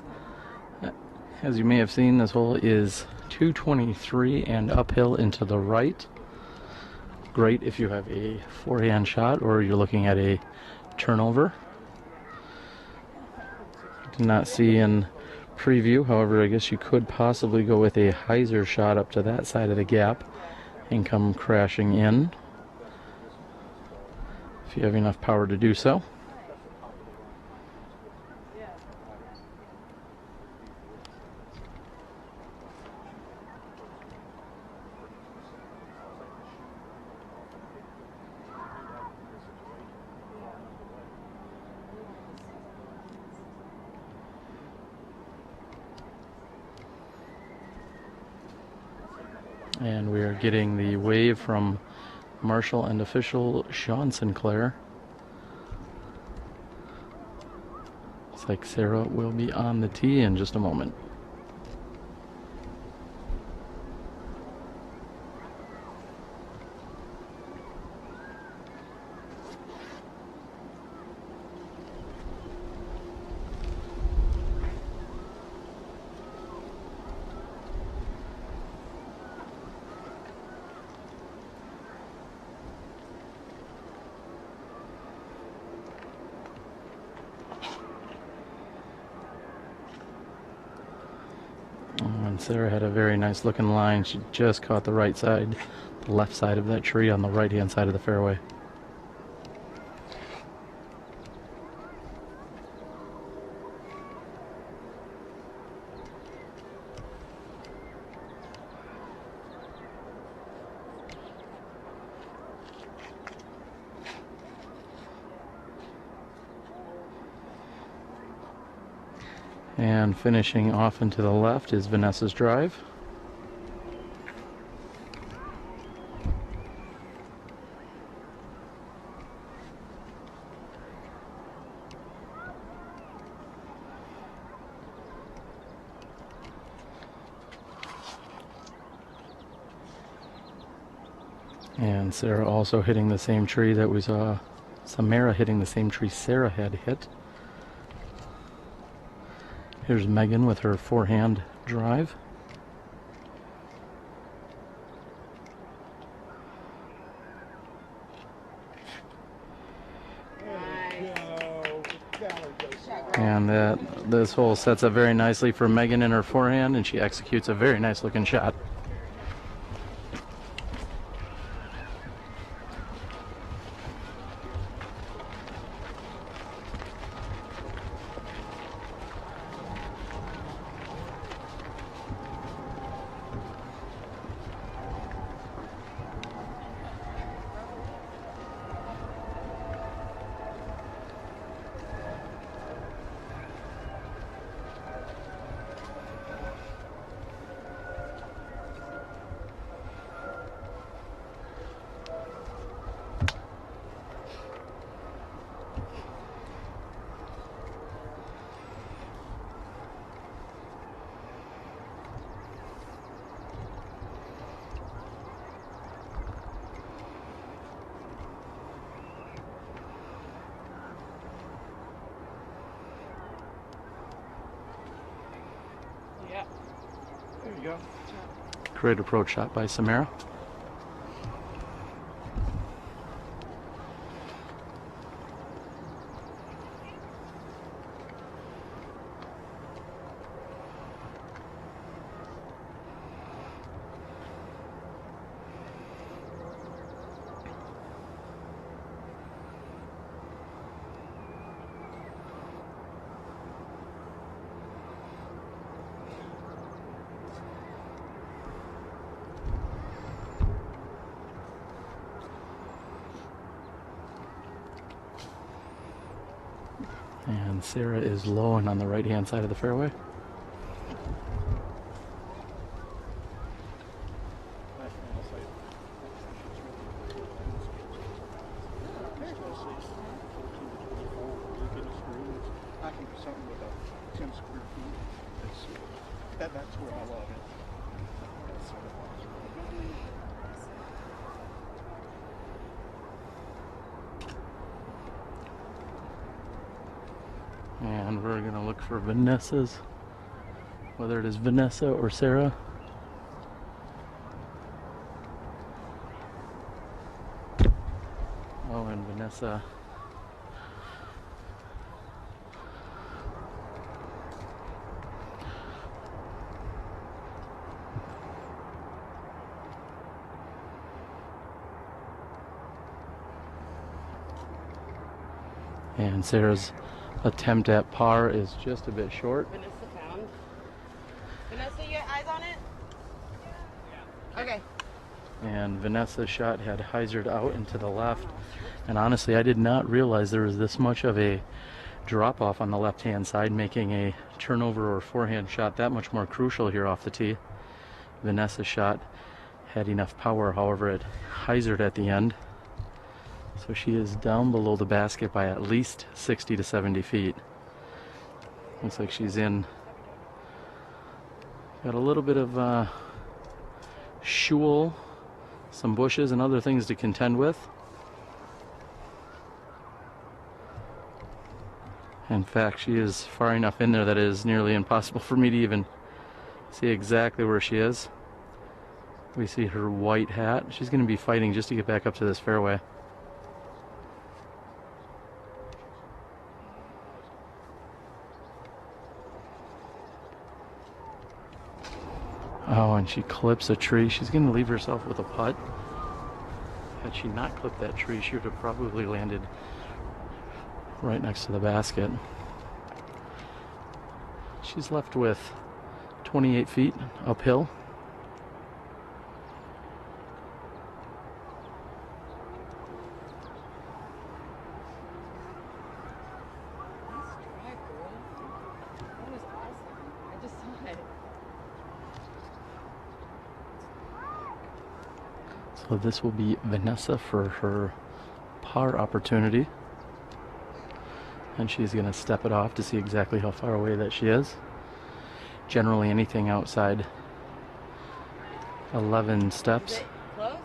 As you may have seen, this hole is 223 and uphill into the right. Great if you have a forehand shot or you're looking at a turnover. Did not see in preview, however, I guess you could possibly go with a hyzer shot up to that side of the gap and come crashing in if you have enough power to do so. And we are getting the wave from Marshall and official Sean Sinclair. Looks like Sarah will be on the tee in just a moment. Sarah had a very nice looking line. She just caught the right side, the left side of that tree on the right hand side of the fairway. And finishing off and to the left is Vanessa's drive. And Sarah also hitting the same tree that we saw Samara hitting, the same tree Sarah had hit. Here's Megan with her forehand drive. And this hole sets up very nicely for Megan in her forehand, and she executes a very nice looking shot. There you go. Great approach shot by Samara. And Sarah is low and on the right hand side of the fairway. I can do something with a 10 square feet. That's where I love it. And we're going to look for Vanessa's, whether it is Vanessa or Sarah. Oh, and Vanessa. And Sarah's attempt at par is just a bit short. Vanessa found. Vanessa, you got eyes on it? Yeah. Okay. And Vanessa's shot had hyzered out and to the left. And honestly, I did not realize there was this much of a drop off on the left hand side, making a turnover or forehand shot that much more crucial here off the tee. Vanessa's shot had enough power, however, it hyzered at the end. So she is down below the basket by at least 60 to 70 feet. Looks like she's in, got a little bit of shoal, some bushes and other things to contend with. In fact, she is far enough in there that it is nearly impossible for me to even see exactly where she is. We see her white hat. She's going to be fighting just to get back up to this fairway. Oh, and she clips a tree. She's going to leave herself with a putt. Had she not clipped that tree, she would have probably landed right next to the basket. She's left with 28 feet uphill. So this will be Vanessa for her par opportunity. And she's going to step it off to see exactly how far away that she is. Generally anything outside 11 steps. Close?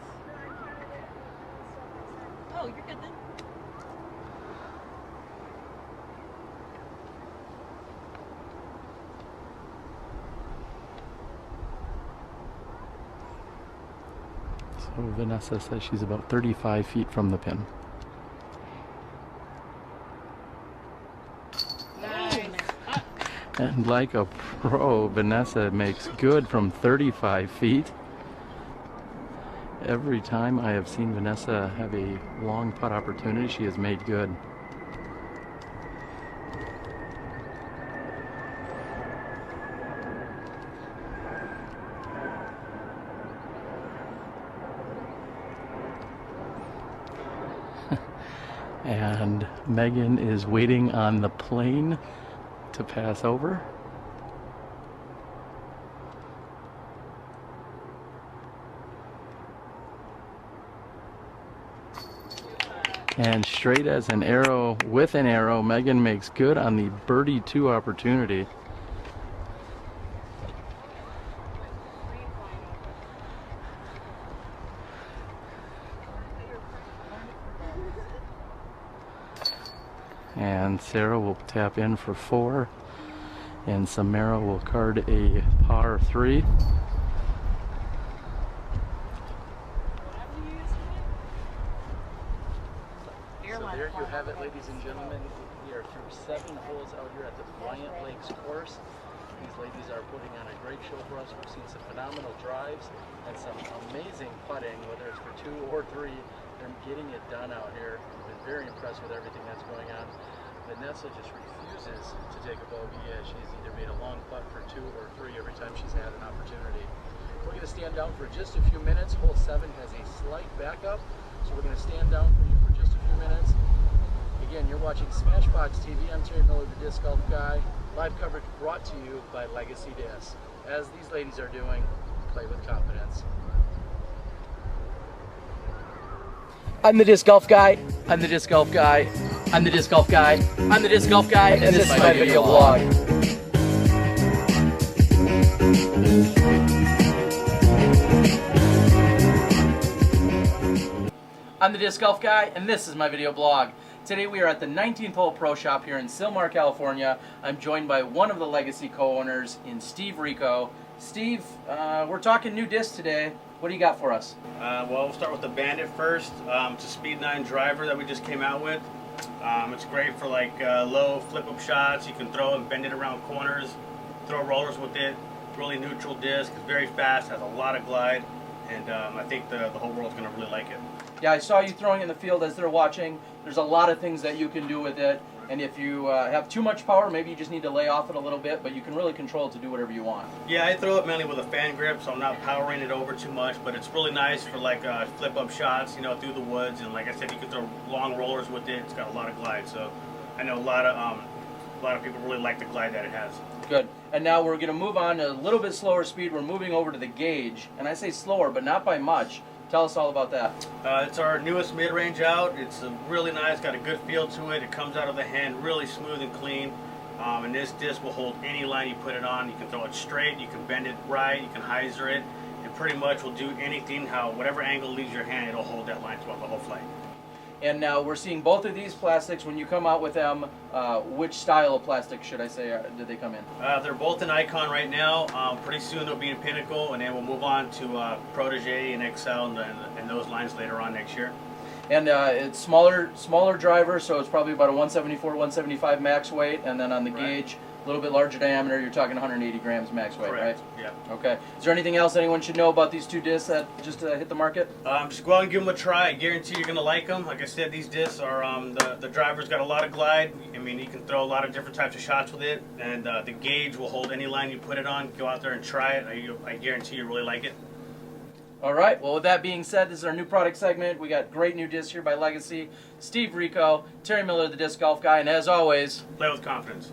Oh, you're good then. So Vanessa says she's about 35 feet from the pin. And like a pro, Vanessa makes good from 35 feet. Every time I have seen Vanessa have a long putt opportunity, she has made good. And Megan is waiting on the plane to pass over. And straight as an arrow, with an arrow, Megan makes good on the birdie 2 opportunity. And Sarah will tap in for 4, and Samara will card a par 3. So there you have it, ladies and gentlemen. We are through 7 holes out here at the Bryant Lake course. These ladies are putting on a great show for us. We've seen some phenomenal drives and some amazing putting, whether it's for 2 or 3. They're getting it done out here. I've been very impressed with everything that's going on. Vanessa just refuses to take a bogey. She's either made a long putt for 2 or 3 every time she's had an opportunity. We're going to stand down for just a few minutes. Hole 7 has a slight backup, so we're going to stand down for you for just a few minutes. Again, you're watching SmashBoxx TV. I'm Terry Miller, the Disc Golf Guy. Live coverage brought to you by Legacy Disc. As these ladies are doing, play with confidence. I'm the Disc Golf Guy. I'm the Disc Golf Guy. I'm the Disc Golf Guy. I'm the Disc Golf Guy, and this is my video blog. I'm the Disc Golf Guy, and this is my video blog. Today we are at the 19th hole pro shop here in Sylmar, California. I'm joined by one of the Legacy co-owners in Steve Rico. Steve, we're talking new discs today. What do you got for us? Well, we'll start with the Bandit first. It's a Speed 9 driver that we just came out with. It's great for like low flip-up shots. You can throw and bend it around corners, throw rollers with it. Really neutral disc. It's very fast, has a lot of glide, and I think the whole world's going to really like it. Yeah, I saw you throwing in the field as they're watching. There's a lot of things that you can do with it. And if you have too much power, maybe you just need to lay off it a little bit, but you can really control it to do whatever you want. Yeah, I throw it mainly with a fan grip, so I'm not powering it over too much, but it's really nice for like flip-up shots, you know, through the woods. And like I said, you can throw long rollers with it. It's got a lot of glide, so I know a lot of people really like the glide that it has. Good. And now we're going to move on to a little bit slower speed. We're moving over to the gauge, and I say slower, but not by much. Tell us all about that. It's our newest mid-range out. It's really nice, got a good feel to it. It comes out of the hand really smooth and clean. And this disc will hold any line you put it on. You can throw it straight, you can bend it right, you can hyzer it. It pretty much will do anything, whatever angle leaves your hand, it'll hold that line throughout the whole flight. And now we're seeing both of these plastics. When you come out with them, which style of plastic should I say did they come in? They're both in Icon right now. Pretty soon they'll be in Pinnacle, and then we'll move on to Protege and XL and those lines later on next year. And it's smaller driver, so it's probably about a 174, 175 max weight, and then on the gauge, a little bit larger diameter. You're talking 180 grams max weight, Correct. right? Yeah. Okay. Is there anything else anyone should know about these two discs that just hit the market? Just go out and give them a try. I guarantee you're gonna like them. Like I said, these discs are the driver's got a lot of glide. I mean, you can throw a lot of different types of shots with it, and the gauge will hold any line you put it on. Go out there and try it. I guarantee you really like it. All right. Well, with that being said, this is our new product segment. We got great new discs here by Legacy. Steve Rico, Terry Miller, the disc golf guy, and as always, Play with confidence.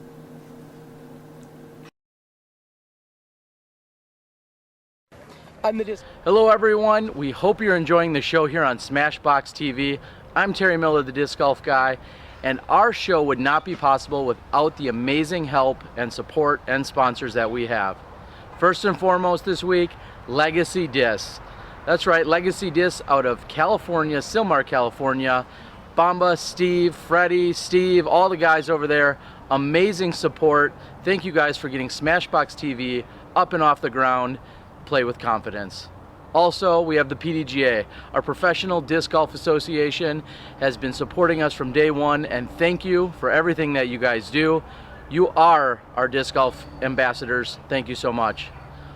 Hello everyone, we hope you're enjoying the show here on SmashBoxxTV. I'm Terry Miller, the disc golf guy, and our show would not be possible without the amazing help and support and sponsors that we have. First and foremost this week, Legacy Discs. That's right, Legacy Discs out of California, Silmar, California. Bamba, Steve, Freddie, Steve, all the guys over there, amazing support. Thank you guys for getting SmashBoxxTV up and off the ground. Play with confidence. Also, we have the PDGA. Our Professional Disc Golf Association has been supporting us from day one, and thank you for everything that you guys do. You are our disc golf ambassadors. Thank you so much.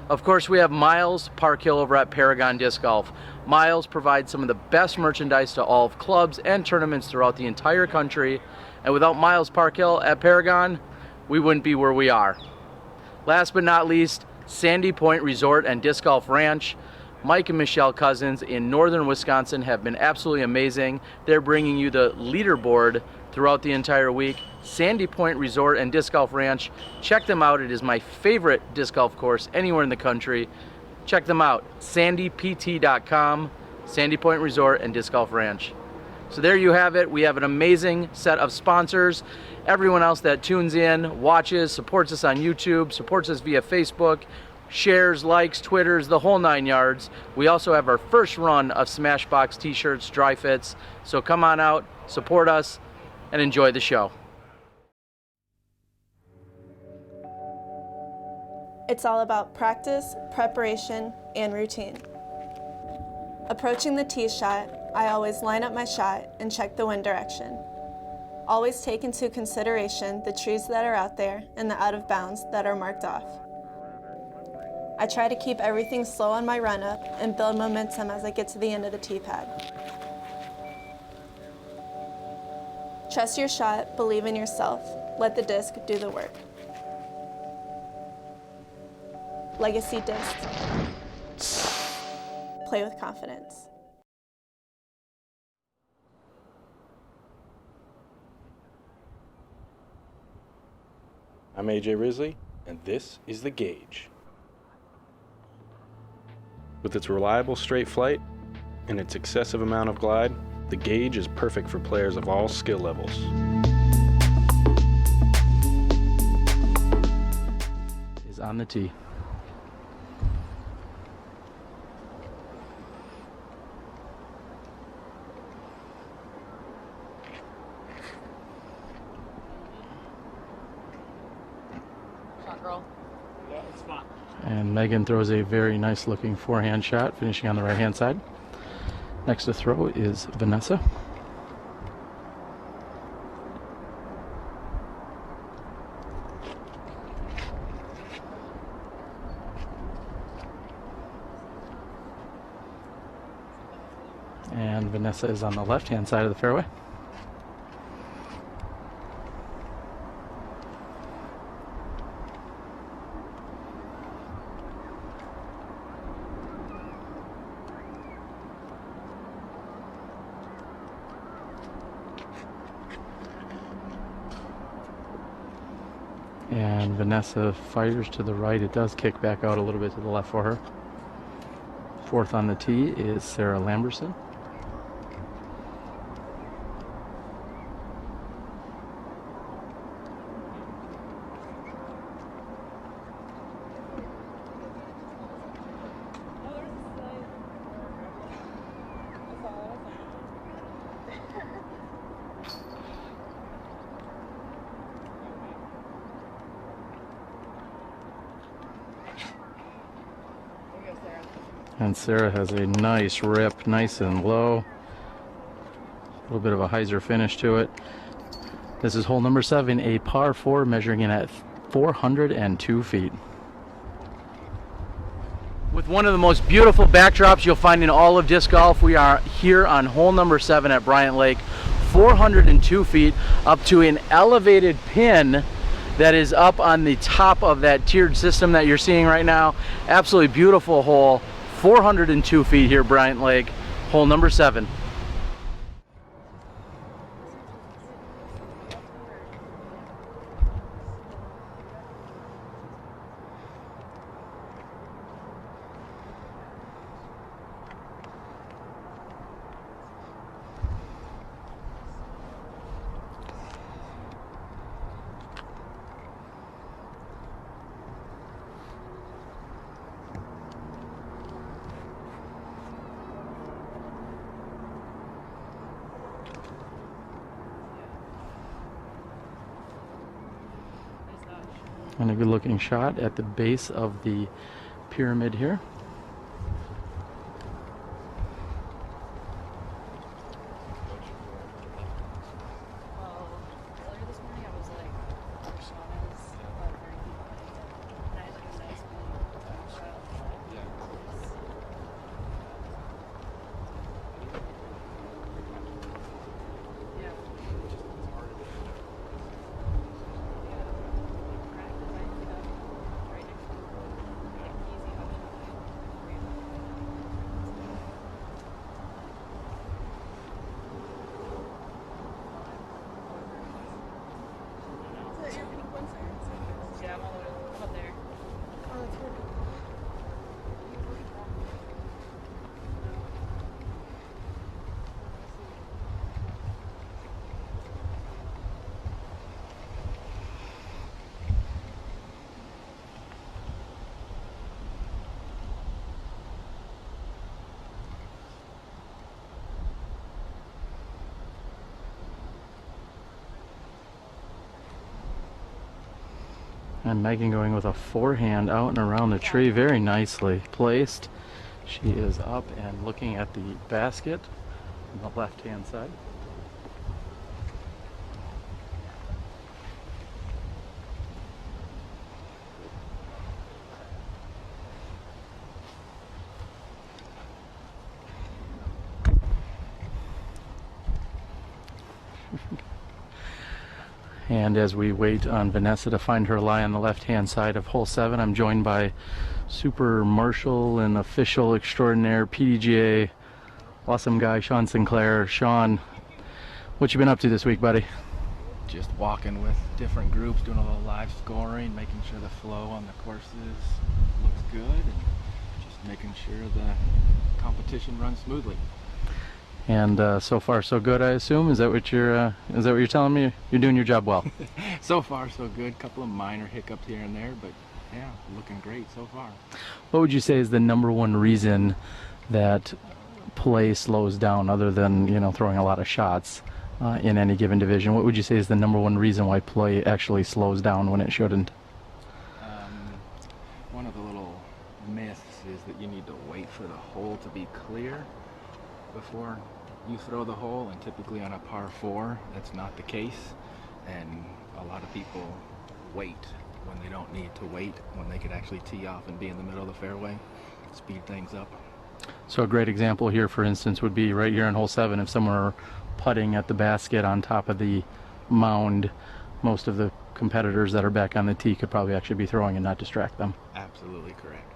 Of course, we have Miles Parkhill over at Paragon Disc Golf. Miles provides some of the best merchandise to all of clubs and tournaments throughout the entire country, and without Miles Parkhill at Paragon, we wouldn't be where we are. Last but not least, Sandy Point Resort and Disc Golf Ranch. Mike and Michelle Cousins in northern Wisconsin have been absolutely amazing. They're bringing you the leaderboard throughout the entire week. Sandy Point Resort and Disc Golf Ranch. Check them out. It is my favorite disc golf course anywhere in the country. Check them out. sandypt.com, Sandy Point Resort and Disc Golf Ranch. So there you have it. We have an amazing set of sponsors. Everyone else that tunes in, watches, supports us on YouTube, supports us via Facebook, shares, likes, Twitters, the whole 9 yards. We also have our first run of SmashBoxx t-shirts, dry fits. So come on out, support us, and enjoy the show. It's all about practice, preparation, and routine. Approaching the tee shot, I always line up my shot and check the wind direction. Always take into consideration the trees that are out there and the out of bounds that are marked off. I try to keep everything slow on my run up and build momentum as I get to the end of the tee pad. Trust your shot, believe in yourself, let the disc do the work. Legacy Discs. Play with confidence. I'm AJ Risley, and this is The Gauge. With its reliable straight flight and its excessive amount of glide, the Gauge is perfect for players of all skill levels. Is on the tee. And Megan throws a very nice looking forehand shot, finishing on the right hand side. Next to throw is Vanessa. And Vanessa is on the left hand side of the fairway. And Vanessa fires to the right. It does kick back out a little bit to the left for her. Fourth on the tee is Sarah Lamberson. And Sarah has a nice rip, nice and low. A little bit of a hyzer finish to it. This is hole number 7, a par 4 measuring in at 402 feet. With one of the most beautiful backdrops you'll find in all of disc golf, we are here on hole number 7 at Bryant Lake. 402 feet up to an elevated pin that is up on the top of that tiered system that you're seeing right now. Absolutely beautiful hole. 402 feet here, Bryant Lake, hole number 7. And a good looking shot at the base of the pyramid here. And Megan going with a forehand out and around the tree, very nicely placed. She is up and looking at the basket on the left hand side. And as we wait on Vanessa to find her lie on the left-hand side of hole 7, I'm joined by Super Marshal and official extraordinaire PDGA, awesome guy, Sean Sinclair. Sean, what you been up to this week, buddy? Just walking with different groups, doing a little live scoring, making sure the flow on the courses looks good, and just making sure the competition runs smoothly. And so far so good, I assume. Is that what you're telling me? You're doing your job well. So far so good. Couple of minor hiccups here and there, but yeah, looking great so far. What would you say is the number one reason that play slows down, other than, you know, throwing a lot of shots in any given division? What would you say is the number one reason why play actually slows down when it shouldn't? One of the little myths is that you need to wait for the hole to be clear before you throw the hole, and typically on a par 4 that's not the case, and a lot of people wait when they don't need to wait, when they could actually tee off and be in the middle of the fairway, speed things up. So a great example here, for instance, would be right here in hole 7. If someone were putting at the basket on top of the mound, most of the competitors that are back on the tee could probably actually be throwing and not distract them. Absolutely correct.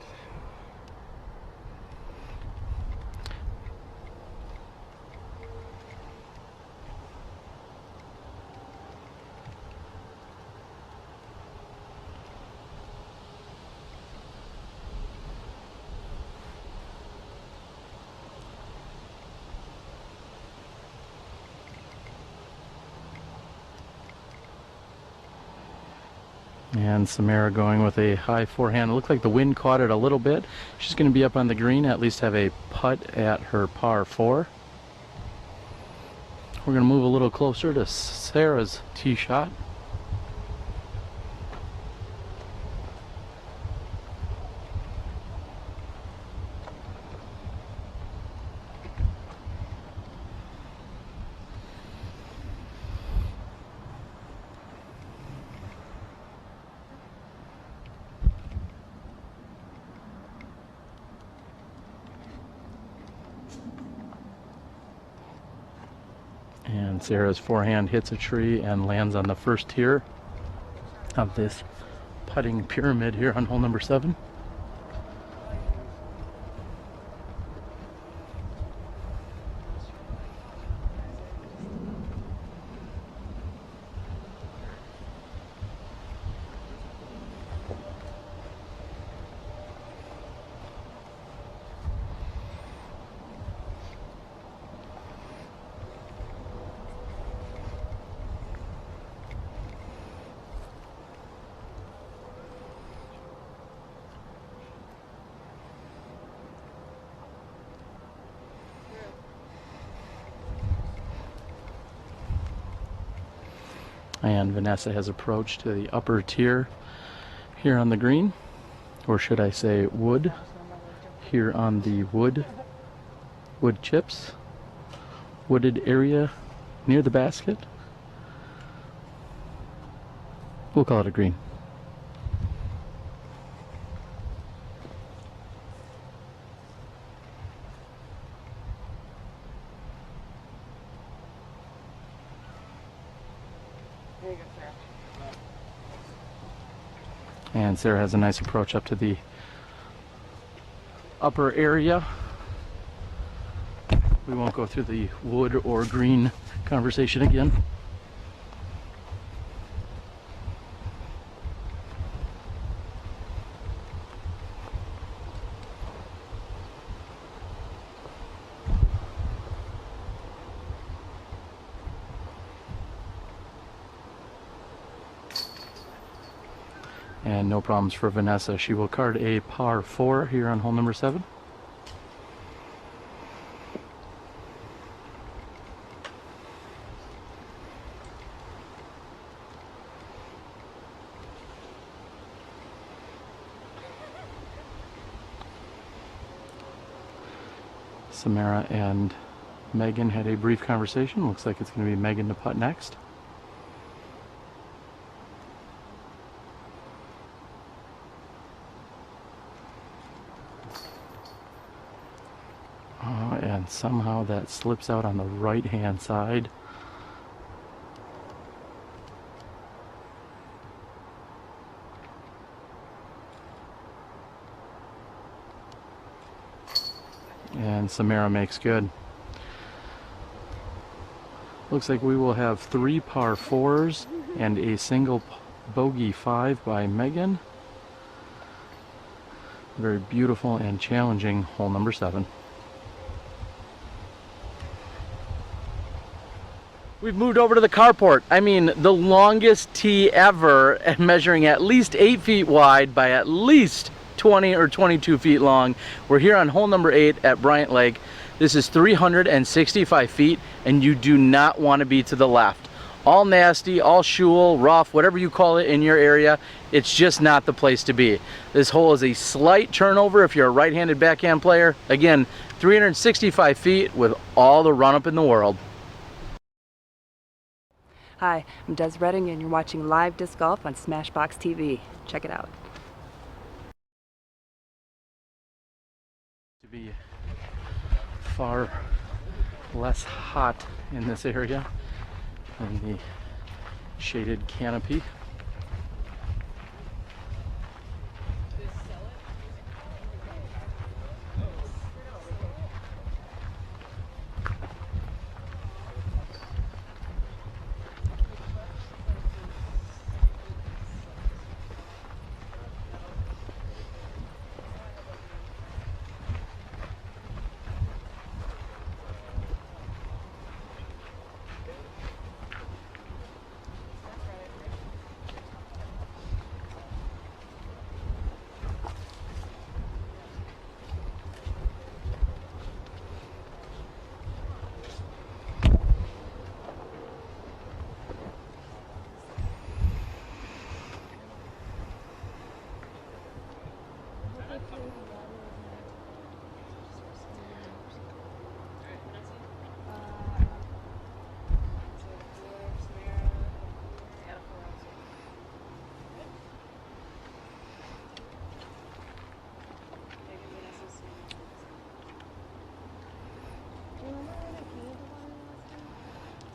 And Samara going with a high forehand. It looked like the wind caught it a little bit. She's going to be up on the green, at least have a putt at her par 4. We're going to move a little closer to Sarah's tee shot. And Sarah's forehand hits a tree and lands on the first tier of this putting pyramid here on hole number 7. And Vanessa has approached to the upper tier here on the green, or should I say wood, here on the wood chips, wooded area near the basket. We'll call it a green. And Sarah has a nice approach up to the upper area. We won't go through the wood or green conversation again. And no problems for Vanessa. She will card a par 4 here on hole number 7. Samara and Megan had a brief conversation. Looks like it's going to be Megan to putt next. And somehow that slips out on the right hand side. And Samara makes good. Looks like we will have 3 par 4s and a single bogey 5 by Megan. Very beautiful and challenging hole number 7. We've moved over to the carport. I mean, the longest tee ever, measuring at least 8 feet wide by at least 20 or 22 feet long. We're here on hole number 8 at Bryant Lake. This is 365 feet, and you do not want to be to the left. All nasty, all shul, rough, whatever you call it in your area, it's just not the place to be. This hole is a slight turnover if you're a right-handed backhand player. Again, 365 feet with all the run-up in the world. Hi, I'm Des Redding, and you're watching live disc golf on SmashBoxxTV. Check it out. To be far less hot in this area than the shaded canopy.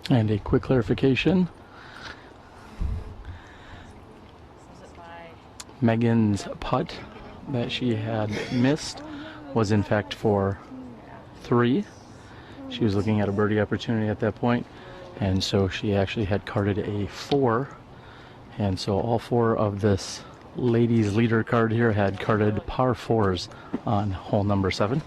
And a quick clarification. Megan's putt that she had missed was in fact for 3. She was looking at a birdie opportunity at that point, and so she actually had carded a 4. And so all 4 of this ladies leader card here had carded par 4s on hole number 7.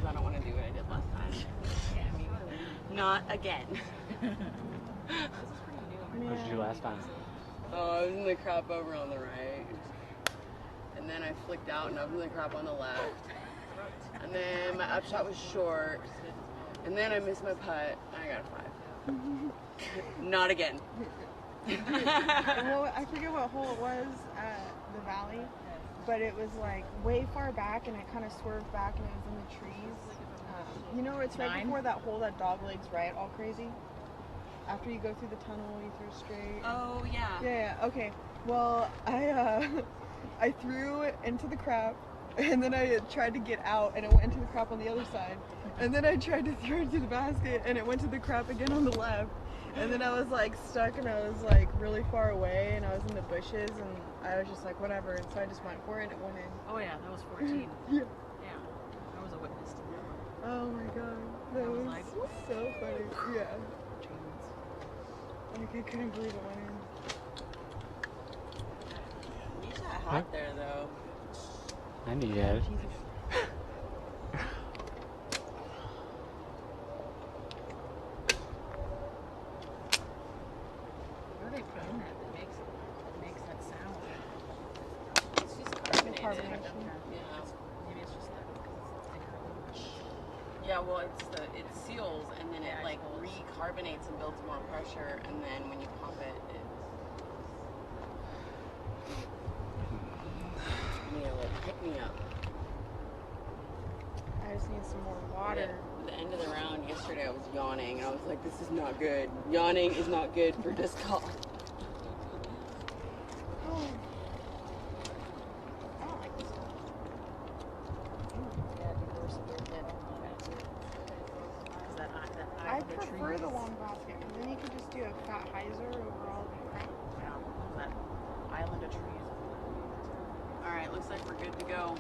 I don't want to do what I did last time. Not again. What did you do last time? Oh, I was in the crop over on the right. And then I flicked out and I was in the crop on the left. And then my upshot was short. And then I missed my putt and I got a 5. Not again. Well, I forget what hole it was at the valley, but it was like way far back and it kind of swerved back and it was in the trees. You know, it's right before that hole that dog legs right all crazy. After you go through the tunnel, you throw straight. Oh, yeah. Yeah, okay. Well, I threw it into the crap, and then I tried to get out, and it went into the crap on the other side. And then I tried to throw it to the basket, and it went to the crap again on the left. And then I was like stuck, and I was like really far away, and I was in the bushes, and I was just like, whatever. And so I just went for it, and it went in. Oh yeah, that was 14. Yeah. Yeah, I was a witness to that. Oh my god, that was like, so funny. Yeah. Like, I couldn't believe it went in. You got hot there, though. I knew you had it. What do they put in that makes that sound? It's just carbonated. Yeah. Maybe it's just that because it's thicker. Yeah, well, it seals and then it like recarbonates and builds more pressure, and then when you pop it, like pick me up. I just need some more water. At the end of the round yesterday, I was yawning, and I was like, "This is not good. Yawning is not good for disc golf." Oh. I don't like this one. I prefer the long basket, because then you could just do a fat hyzer over all of the crap. Yeah, that island of trees. All right, looks like we're good to go.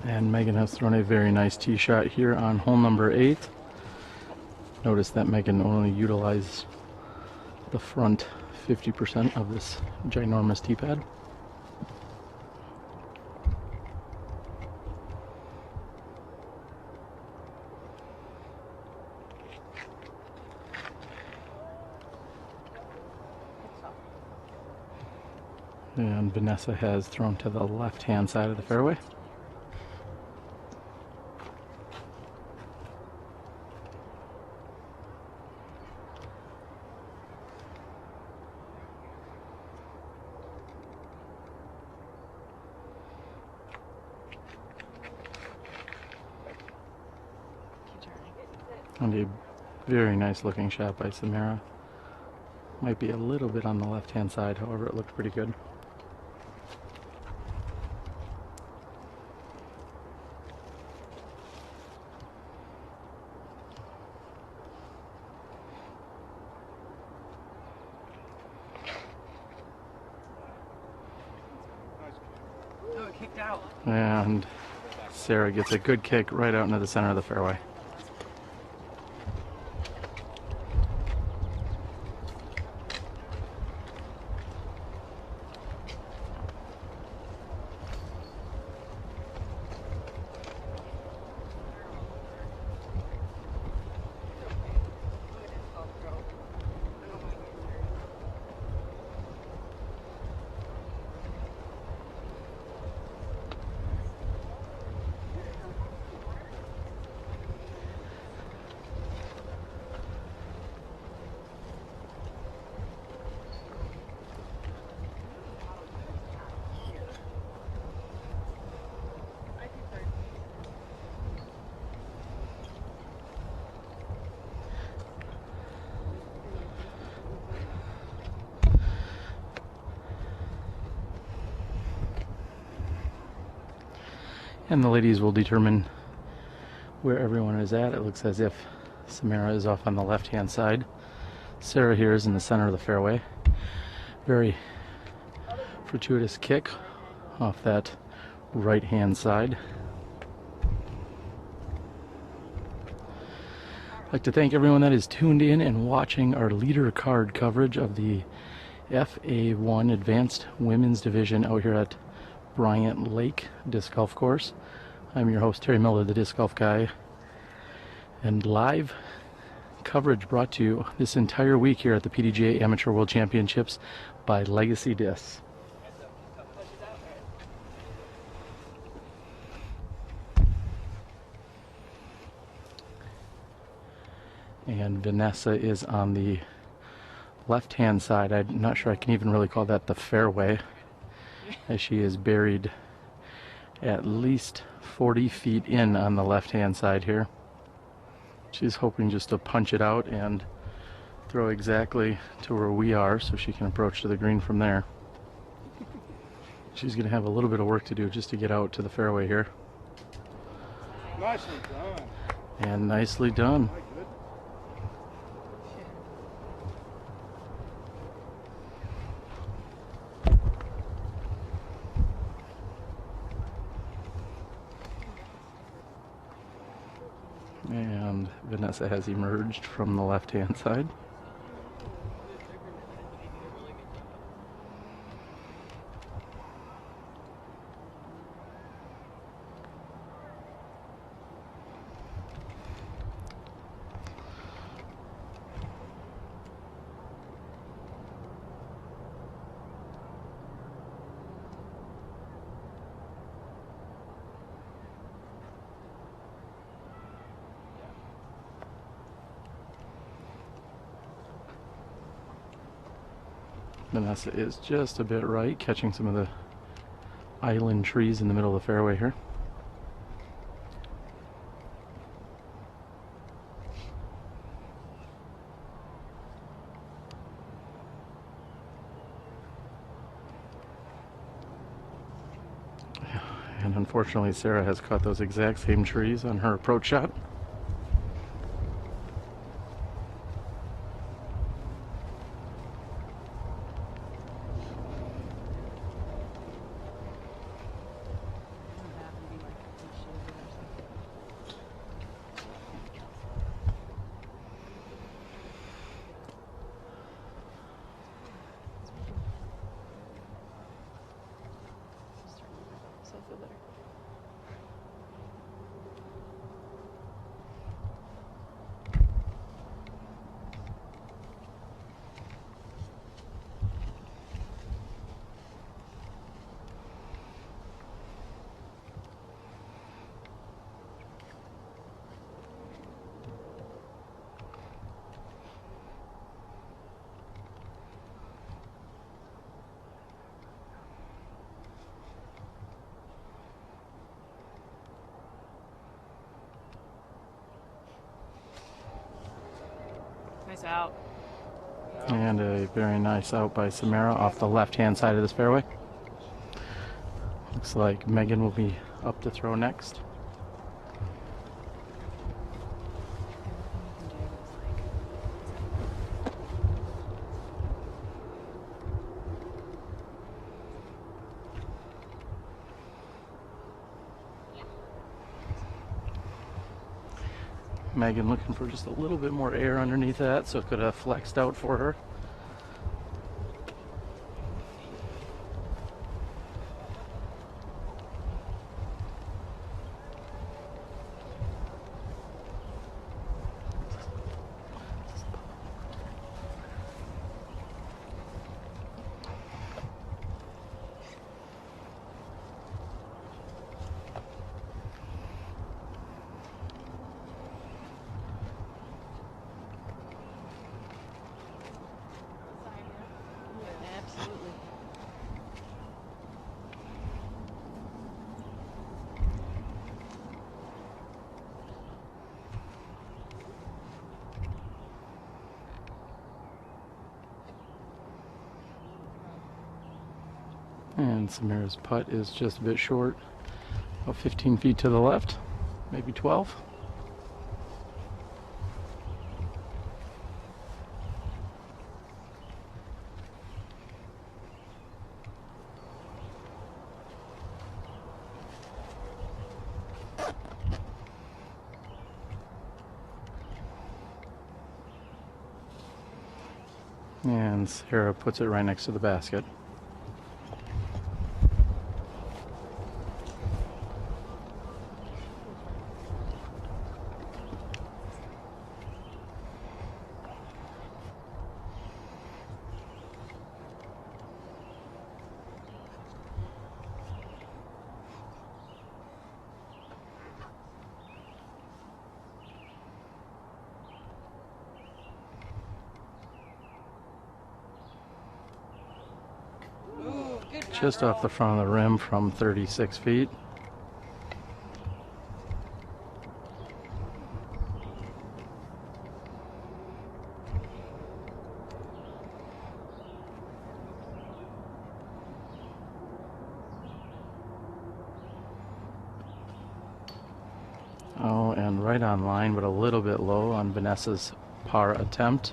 And Megan has thrown a very nice tee shot here on hole number 8. Notice that Megan only utilized the front 50% of this ginormous tee pad. And Vanessa has thrown to the left-hand side of the fairway. And a very nice looking shot by Samara. Might be a little bit on the left hand side, however it looked pretty good. Oh, it kicked out. And Sarah gets a good kick right out into the center of the fairway. And the ladies will determine where everyone is at. It looks as if Samara is off on the left-hand side. Sarah here is in the center of the fairway. Very fortuitous kick off that right-hand side. I'd like to thank everyone that is tuned in and watching our leader card coverage of the FA1 Advanced Women's Division out here at Bryant Lake Disc Golf Course. I'm your host, Terry Miller, the Disc Golf Guy, and live coverage brought to you this entire week here at the PDGA Amateur World Championships by Legacy Discs. And Vanessa is on the left-hand side. I'm not sure I can even really call that the fairway, as she is buried at least 40 feet in on the left-hand side here. She's hoping just to punch it out and throw exactly to where we are so she can approach to the green from there. She's going to have a little bit of work to do just to get out to the fairway here. Nicely done. And nicely done. And Vanessa has emerged from the left-hand side. Vanessa is just a bit right, catching some of the island trees in the middle of the fairway here. And unfortunately, Sarah has caught those exact same trees on her approach shot. Nice out. And a very nice out by Samara off the left-hand side of this fairway. Looks like Megan will be up to throw next. Megan looking for just a little bit more air underneath that, so it could have flexed out for her. And Samara's putt is just a bit short. About 15 feet to the left, maybe 12. And Sarah puts it right next to the basket. Just off the front of the rim from 36 feet. Oh, and right on line, but a little bit low on Vanessa's par attempt.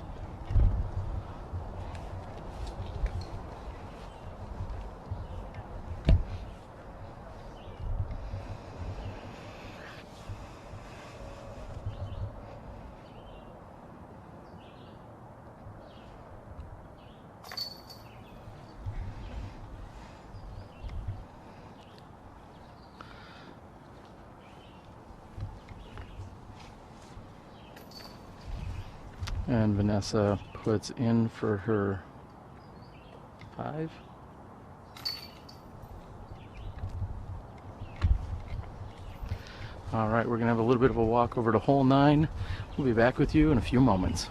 And Vanessa puts in for her 5. All right, we're gonna have a little bit of a walk over to hole 9. We'll be back with you in a few moments.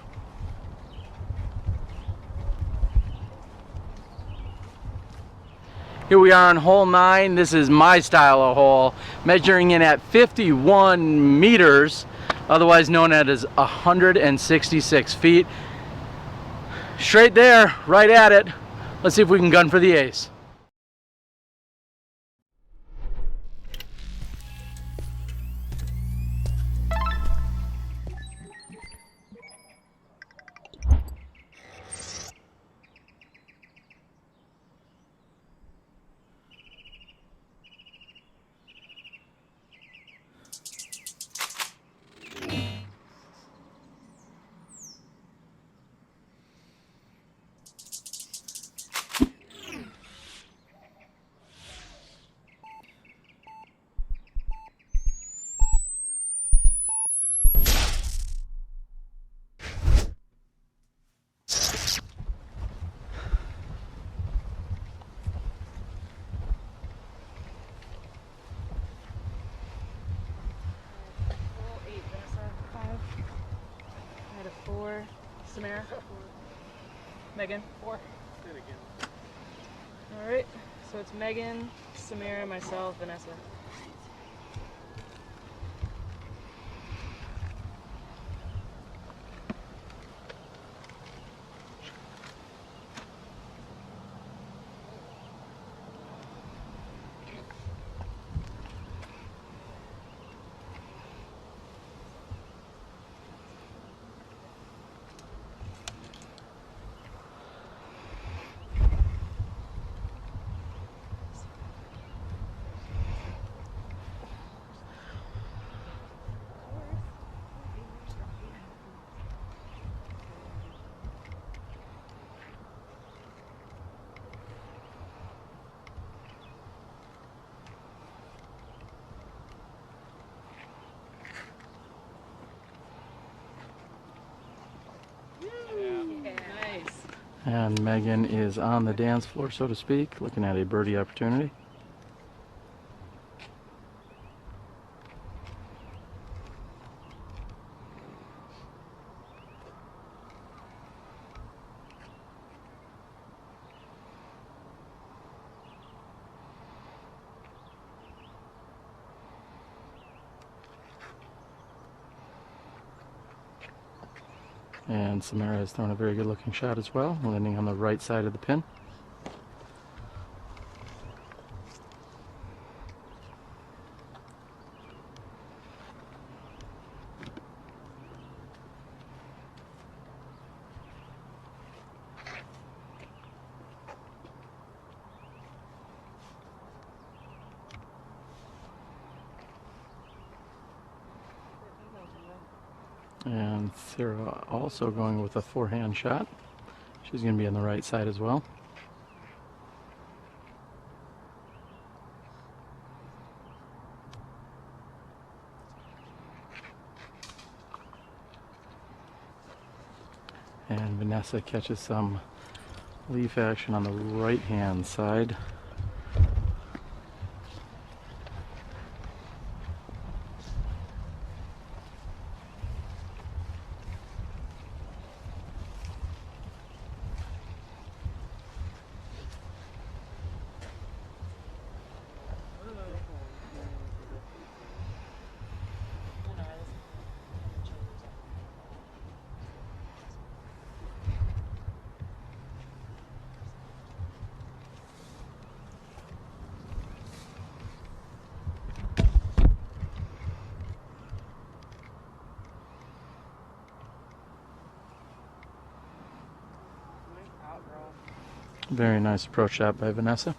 Here we are on hole 9. This is my style of hole, measuring in at 51 meters. Otherwise known as 166 feet. Straight there, right at it. Let's see if we can gun for the ace. I had a 4. Samara? 4. Megan? 4. Say it again. Alright, so it's Megan, Samara, myself, Vanessa. And Megan is on the dance floor, so to speak, looking at a birdie opportunity. And Samara has thrown a very good looking shot as well, landing on the right side of the pin. And Sarah also going with a forehand shot. She's going to be on the right side as well. And Vanessa catches some leaf action on the right hand side. Very nice approach shot by Vanessa.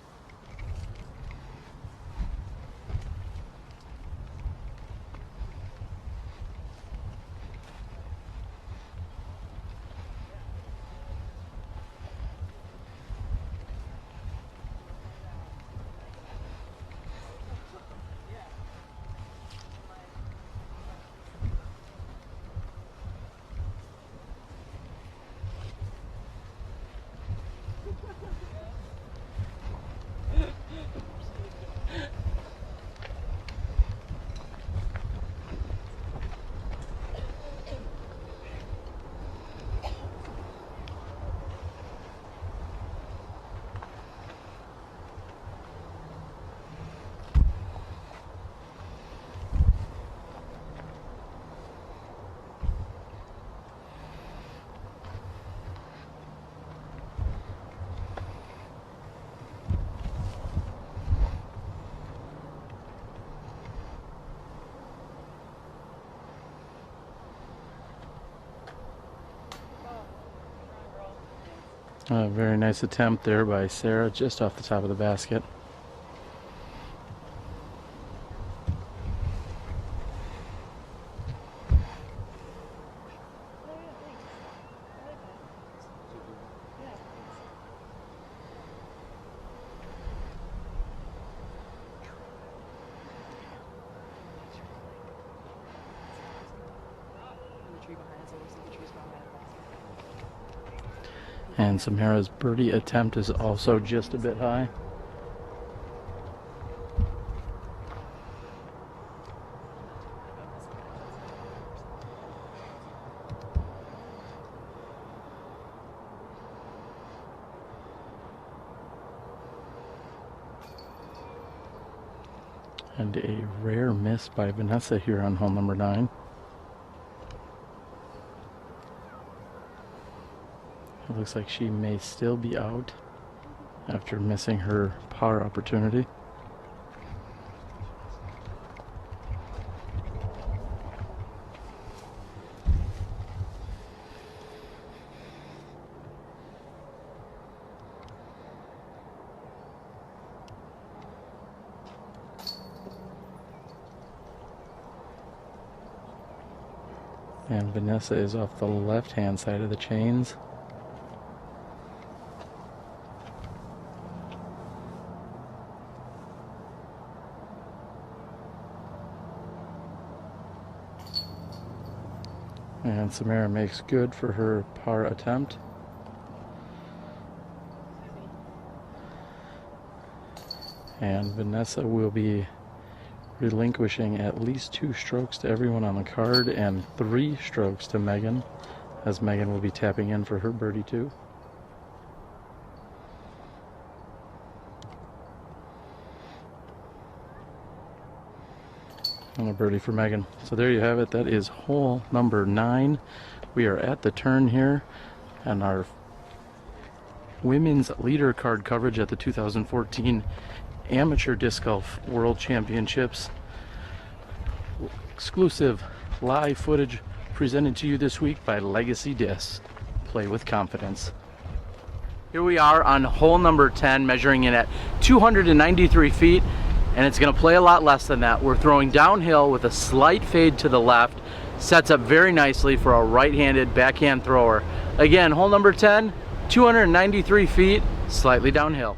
A very nice attempt there by Sarah, just off the top of the basket. And Samara's birdie attempt is also just a bit high. And a rare miss by Vanessa here on hole number 9. It looks like she may still be out after missing her par opportunity. And Vanessa is off the left-hand side of the chains. And Samara makes good for her par attempt. And Vanessa will be relinquishing at least 2 strokes to everyone on the card and 3 strokes to Megan, as Megan will be tapping in for her birdie too. And a birdie for Megan. So there you have it. That is hole number 9. We are at the turn here, and our women's leader card coverage at the 2014 Amateur Disc Golf World Championships. Exclusive live footage presented to you this week by Legacy Discs. Play with confidence. Here we are on hole number 10, measuring in at 293 feet. and it's going to play a lot less than that. We're throwing downhill with a slight fade to the left. Sets up very nicely for a right-handed backhand thrower. Again, hole number 10, 293 feet, slightly downhill.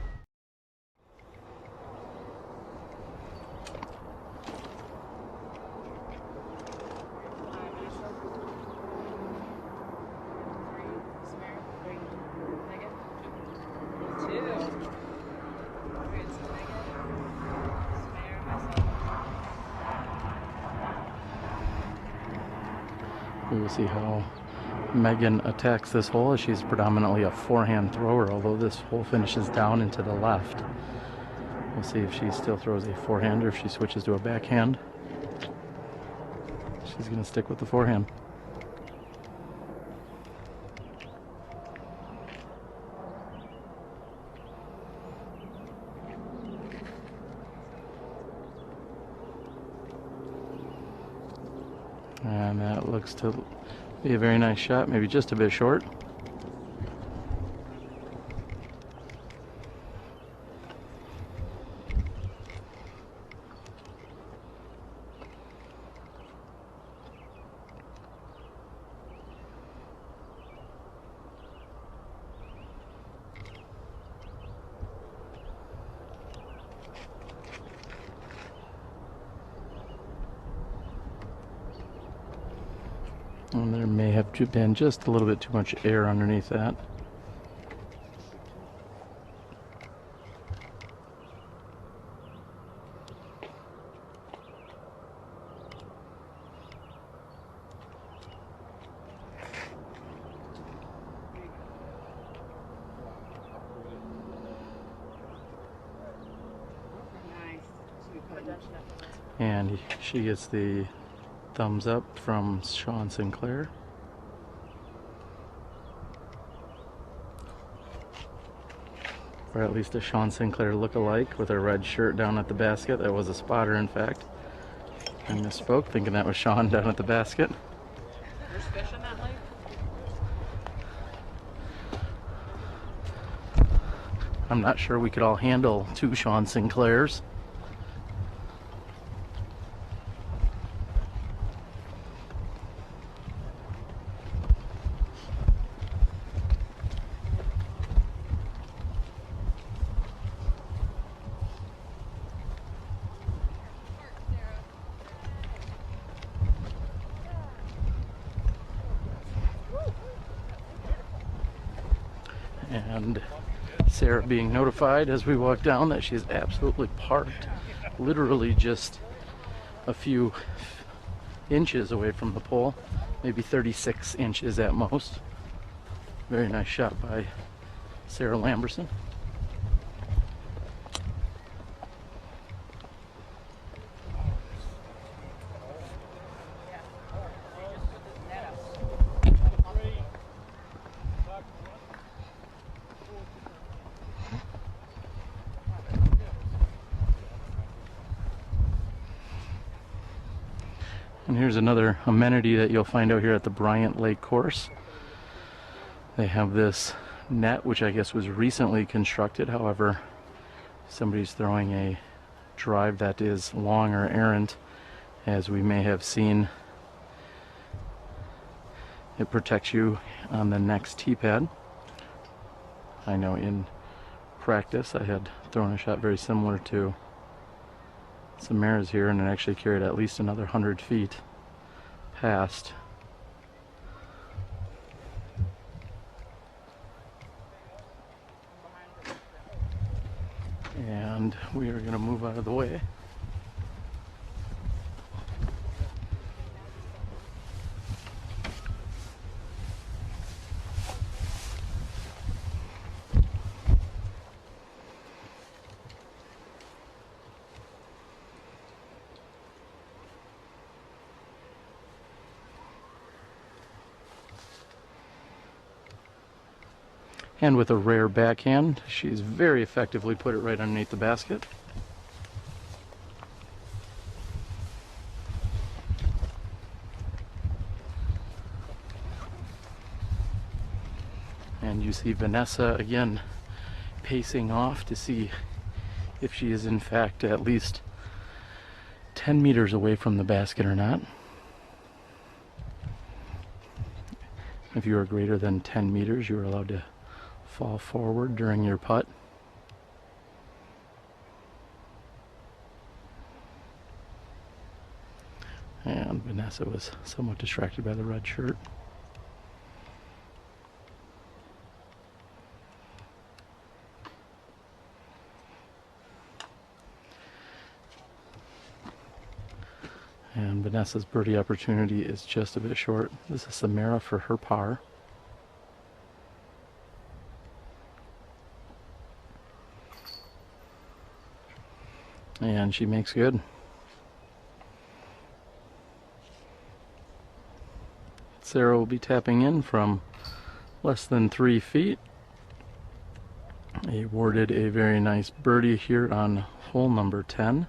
We will see how Megan attacks this hole, as she's predominantly a forehand thrower, although this hole finishes down and to the left. We'll see if she still throws a forehand or if she switches to a backhand. She's going to stick with the forehand. And that looks to be a very nice shot, maybe just a bit short. And there may have been just a little bit too much air underneath that. And she gets the thumbs up from Sean Sinclair. Or at least a Sean Sinclair look-alike with a red shirt down at the basket. That was a spotter, in fact. I misspoke, thinking that was Sean down at the basket. There's fish in that lake? I'm not sure we could all handle two Sean Sinclairs. And Sarah being notified as we walk down that she's absolutely parked, literally just a few inches away from the pole, maybe 36 inches at most. Very nice shot by Sarah Lamberson. And here's another amenity that you'll find out here at the Bryant Lake course. They have this net, which I guess was recently constructed. However, somebody's throwing a drive that is long or errant, as we may have seen. It protects you on the next tee pad. I know in practice I had thrown a shot very similar to Samara's here, and it actually carried at least another 100 feet past. And we are going to move out of the way. And with a rare backhand, she's very effectively put it right underneath the basket. And you see Vanessa again pacing off to see if she is in fact at least 10 meters away from the basket or not. If you are greater than 10 meters, you are allowed to fall forward during your putt. And Vanessa was somewhat distracted by the red shirt. And Vanessa's birdie opportunity is just a bit short. This is Samara for her par. And she makes good. Sarah will be tapping in from less than 3 feet. Awarded a very nice birdie here on hole number 10.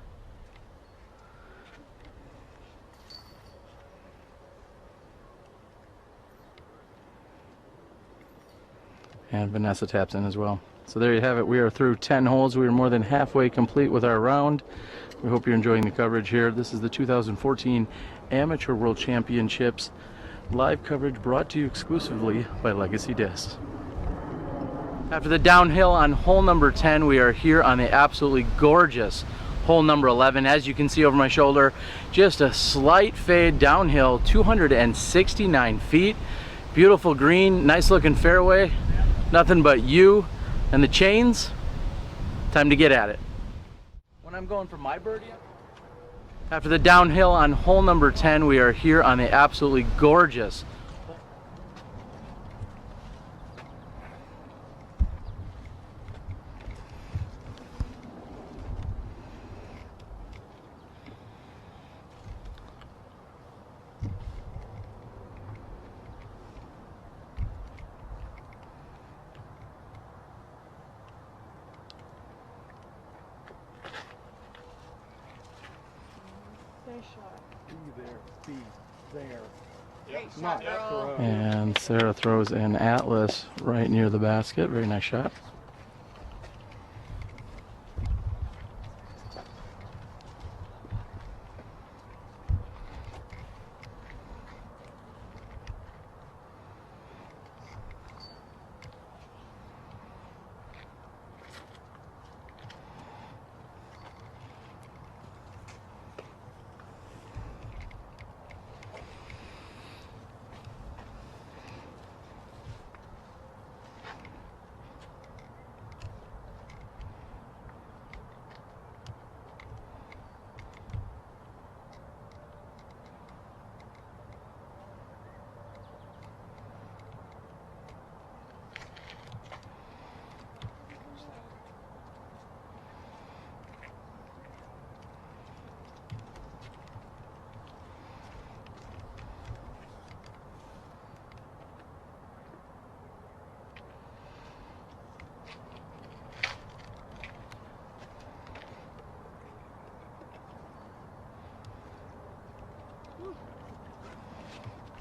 And Vanessa taps in as well. So there you have it. We are through 10 holes. We are more than halfway complete with our round. We hope you're enjoying the coverage here. This is the 2014 Amateur World Championships. Live coverage brought to you exclusively by Legacy Discs. After the downhill on hole number 10, we are here on the absolutely gorgeous hole number 11. As you can see over my shoulder, just a slight fade downhill, 269 feet. Beautiful green, nice looking fairway. Nothing but you and the chains. Time to get at it. When I'm going for my birdie, after the downhill on hole number 10, we are here on the absolutely gorgeous and Sarah throws an Atlas right near the basket. Very nice shot.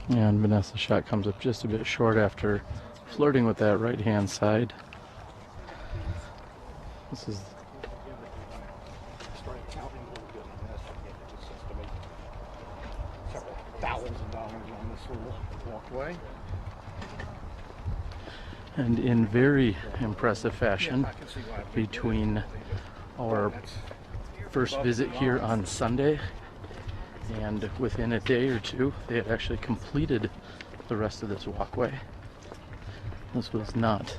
And Vanessa's shot comes up just a bit short after flirting with that right-hand side. This is thousands of dollars on this little walkway. and in very impressive fashion between our first visit here on Sunday and within a day or two they had actually completed the rest of this walkway. This was not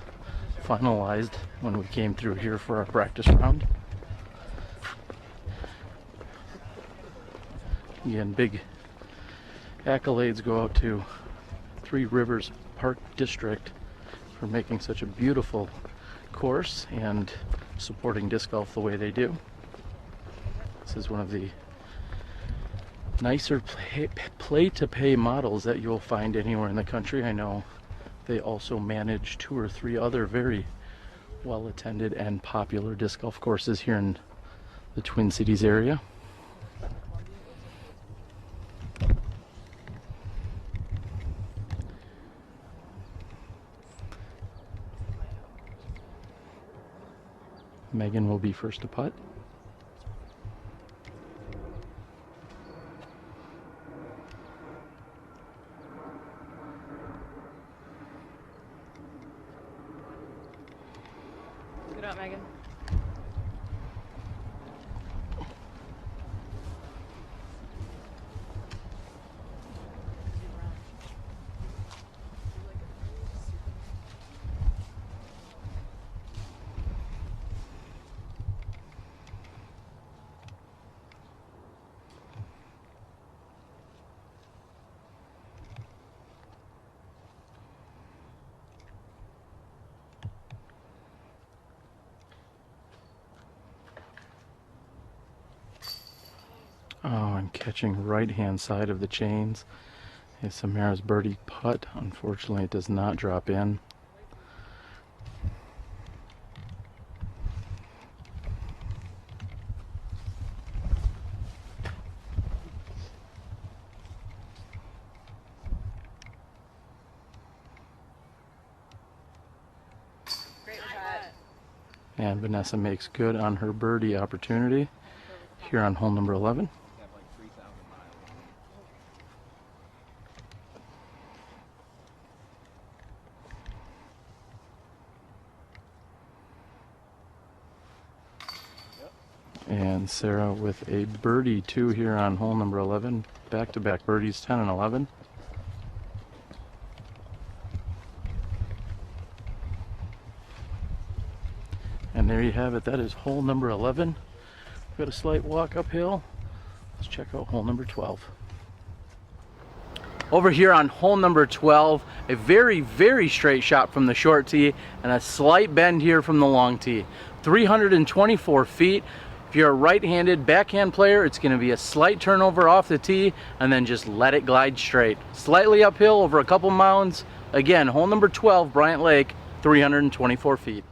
finalized when we came through here for our practice round. Again, big accolades go out to Three Rivers Park District for making such a beautiful course and supporting disc golf the way they do. This is one of the nicer play-to-pay models that you'll find anywhere in the country. I know they also manage 2 or 3 other very well-attended and popular disc golf courses here in the Twin Cities area. Megan will be first to putt. shot, Megan. Oh, I'm catching right-hand side of the chains. It's Samara's birdie putt. Unfortunately, it does not drop in. And Vanessa makes good on her birdie opportunity here on hole number 11. And Sarah with a birdie too here on hole number 11. Back-to-back birdies, 10 and 11. And there you have it. That is hole number 11. We've got a slight walk uphill. Let's check out hole number 12. Over here on hole number 12, a very, very straight shot from the short tee and a slight bend here from the long tee. 324 feet. If you're a right-handed backhand player, it's going to be a slight turnover off the tee and then just let it glide straight. Slightly uphill over a couple mounds. Again, hole number 12, Bryant Lake, 324 feet.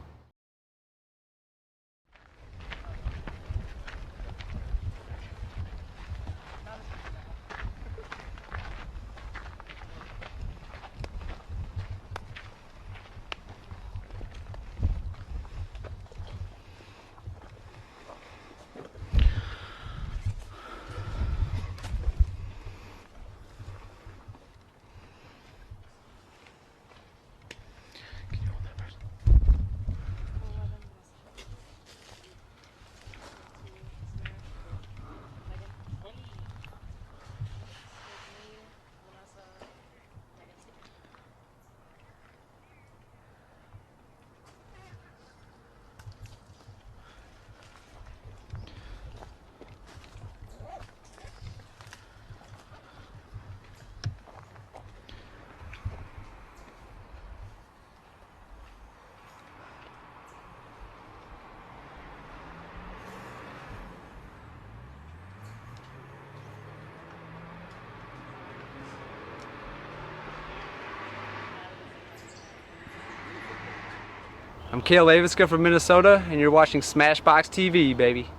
I'm Cale Aviska from Minnesota, and you're watching SmashBoxxTV, baby.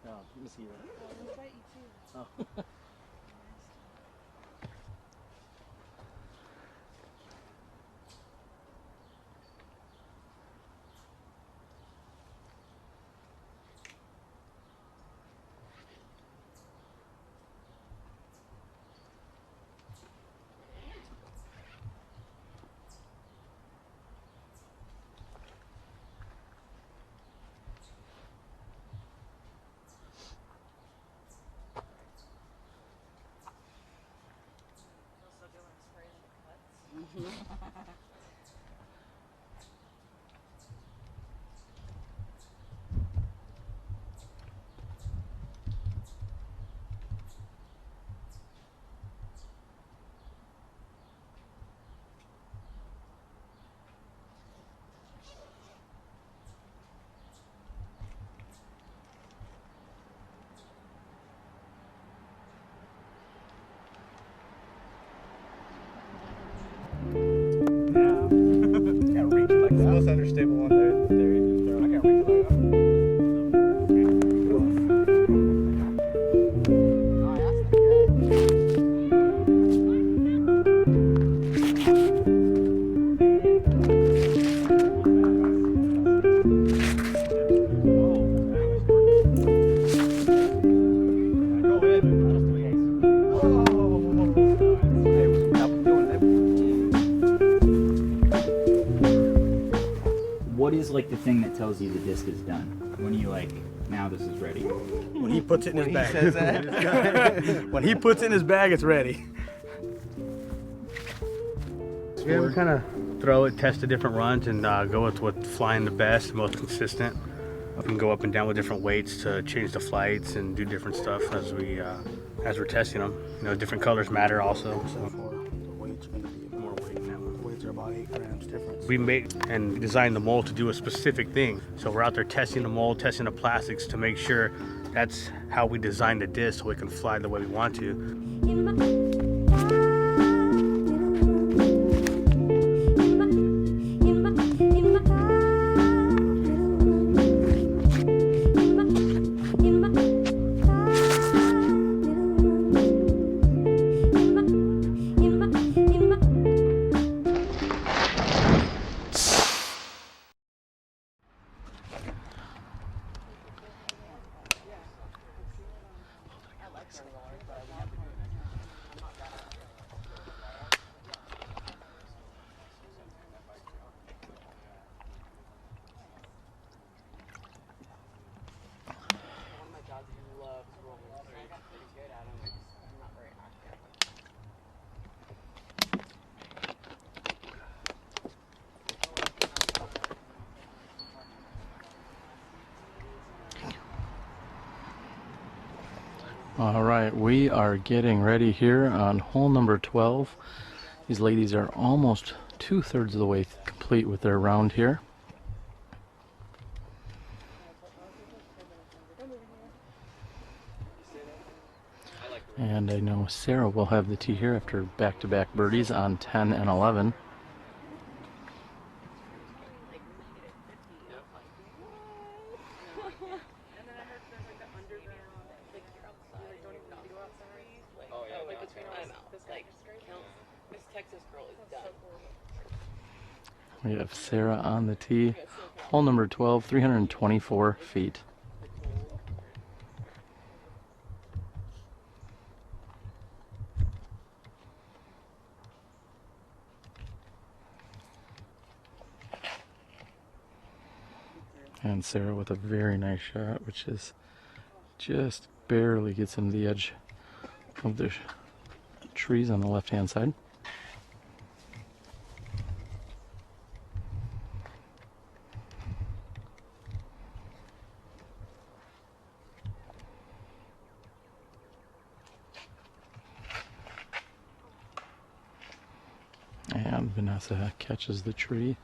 No, let me see that. Oh. they're stable on there. I got replay. What is like the thing that tells you the disc is done? When you like, now this is ready? When he puts it in his bag. When he puts it in his bag, it's ready. Yeah, we kind of throw it, test the different runs, and go with what's flying the best, most consistent. We can go up and down with different weights to change the flights and do different stuff as we're testing them. You know, different colors matter also. So the weight's going to be more weight now. The weights are about 8 grams difference. We made and designed the mold to do a specific thing. So we're out there testing the mold, testing the plastics to make sure that's how we design the disc so we can fly the way we want to. All right, we are getting ready here on hole number 12. These ladies are almost 2/3 of the way complete with their round here. And I know Sarah will have the tee here after back-to-back birdies on 10 and 11. We have Sarah on the tee. Hole number 12, 324 feet. And Sarah with a very nice shot, which is just barely gets into the edge of the trees on the left-hand side. And Vanessa catches the tree.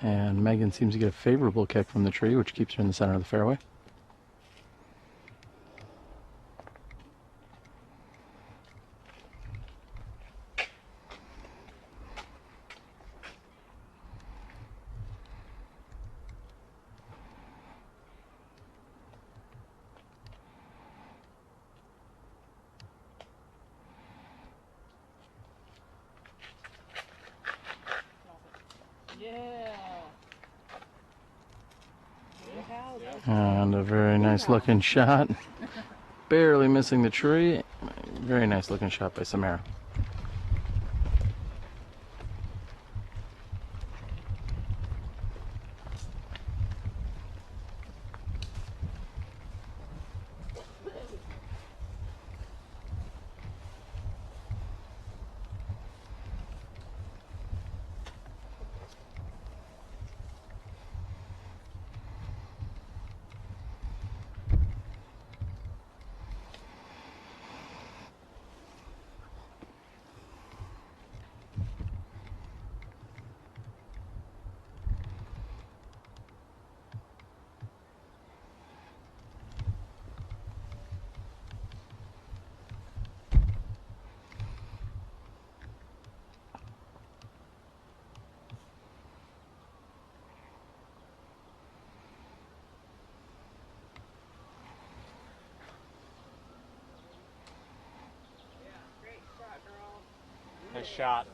And Megan seems to get a favorable kick from the tree, which keeps her in the center of the fairway. And a very nice looking shot. Barely missing the tree. Very nice looking shot by Samara. shot.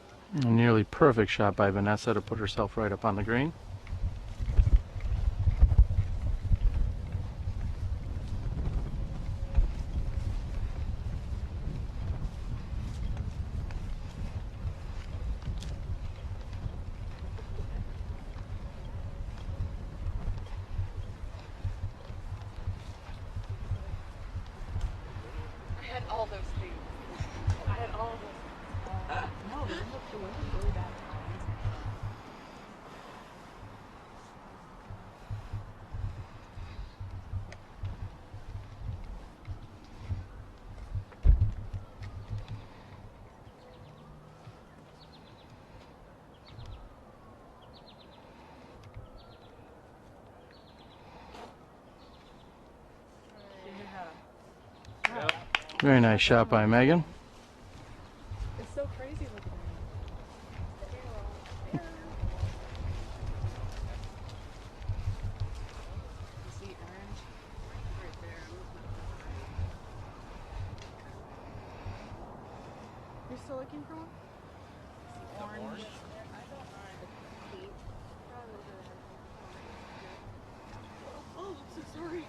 A nearly perfect shot by Vanessa to put herself right up on the green. I had all those things. I had all those things. No, the wind was really bad. Very nice shot by Megan. It's so crazy looking. See orange right there. You're still looking for one? Orange. Oh, I'm so sorry.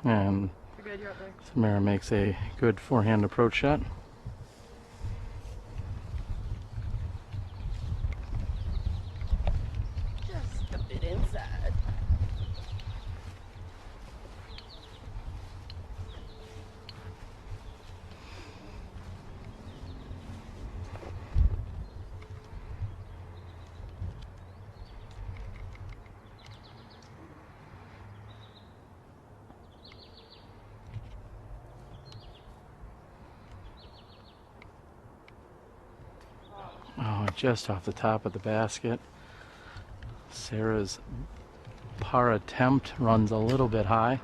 And You're good, you're up there. Samara makes a good forehand approach shot. Just a bit inside. Oh, just off the top of the basket. Sarah's par attempt runs a little bit high.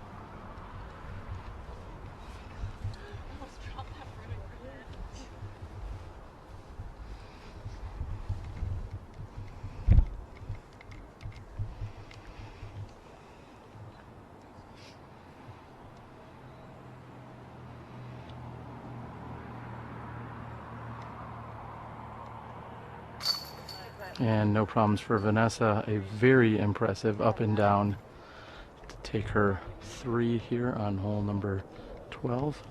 And no problems for Vanessa. A very impressive up and down to take her 3 here on hole number 12.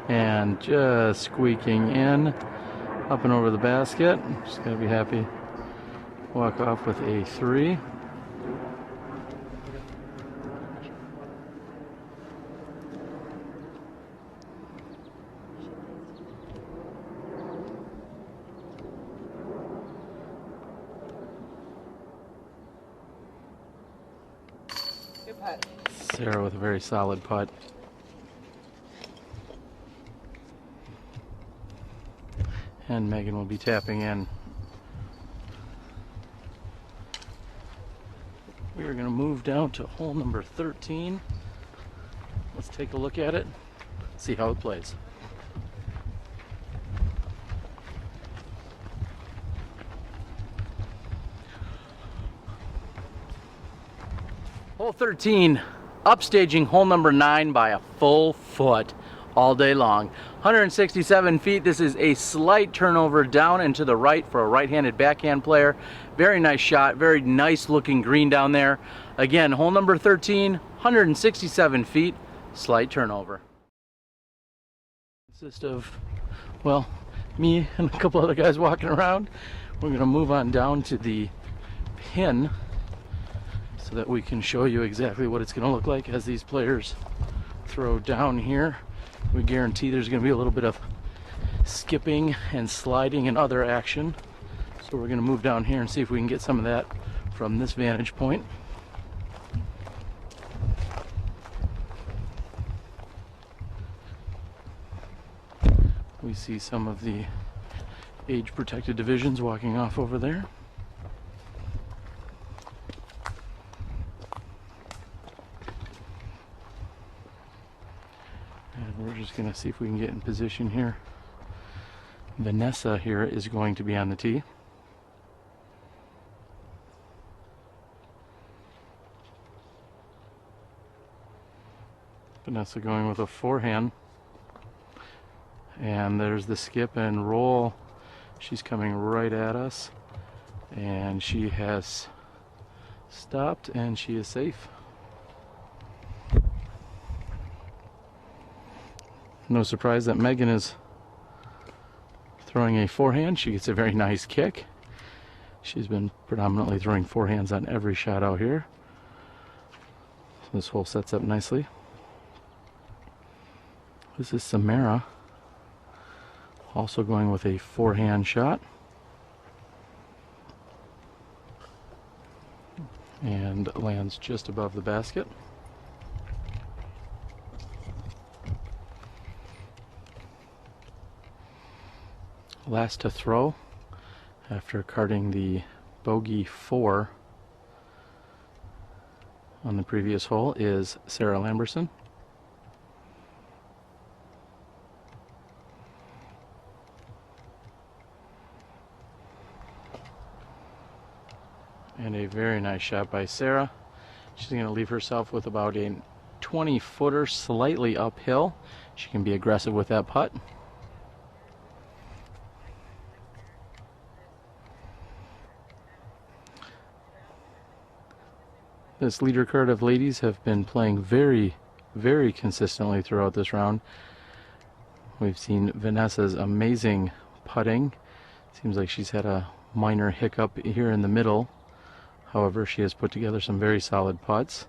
And just squeaking in, up and over the basket. Just gonna be happy. Walk off with a 3. Good putt. Sarah with a very solid putt. And Megan will be tapping in. We are going to move move down to hole number 13. Let's take a look at it, see how it plays. Hole 13, upstaging hole number 9 by a full foot all day long. 167 feet. This is a slight turnover down and to the right for a right-handed backhand player. Very nice shot, very nice looking green down there. Again, hole number 13, 167 feet, slight turnover. Consists of, well, me and a couple other guys walking around. We're gonna move on down to the pin so that we can show you exactly what it's gonna look like as these players throw down here. We guarantee there's going to be a little bit of skipping and sliding and other action. So we're going to move down here and see if we can get some of that from this vantage point. We see some of the age-protected divisions walking off over there. We're just going to see if we can get in position here. Vanessa here is going to be on the tee. Vanessa going with a forehand. And there's the skip and roll. She's coming right at us. And she has stopped and she is safe. No surprise that Megan is throwing a forehand. She gets a very nice kick. She's been predominantly throwing forehands on every shot out here. So this hole sets up nicely. This is Samara, also going with a forehand shot. And lands just above the basket. Last to throw after carding the bogey 4 on the previous hole is Sarah Lamberson. And a very nice shot by Sarah. She's going to leave herself with about a 20-footer slightly uphill. She can be aggressive with that putt. This leader card of ladies have been playing very, very consistently throughout this round. We've seen Vanessa's amazing putting. Seems like she's had a minor hiccup here in the middle. However, she has put together some very solid putts.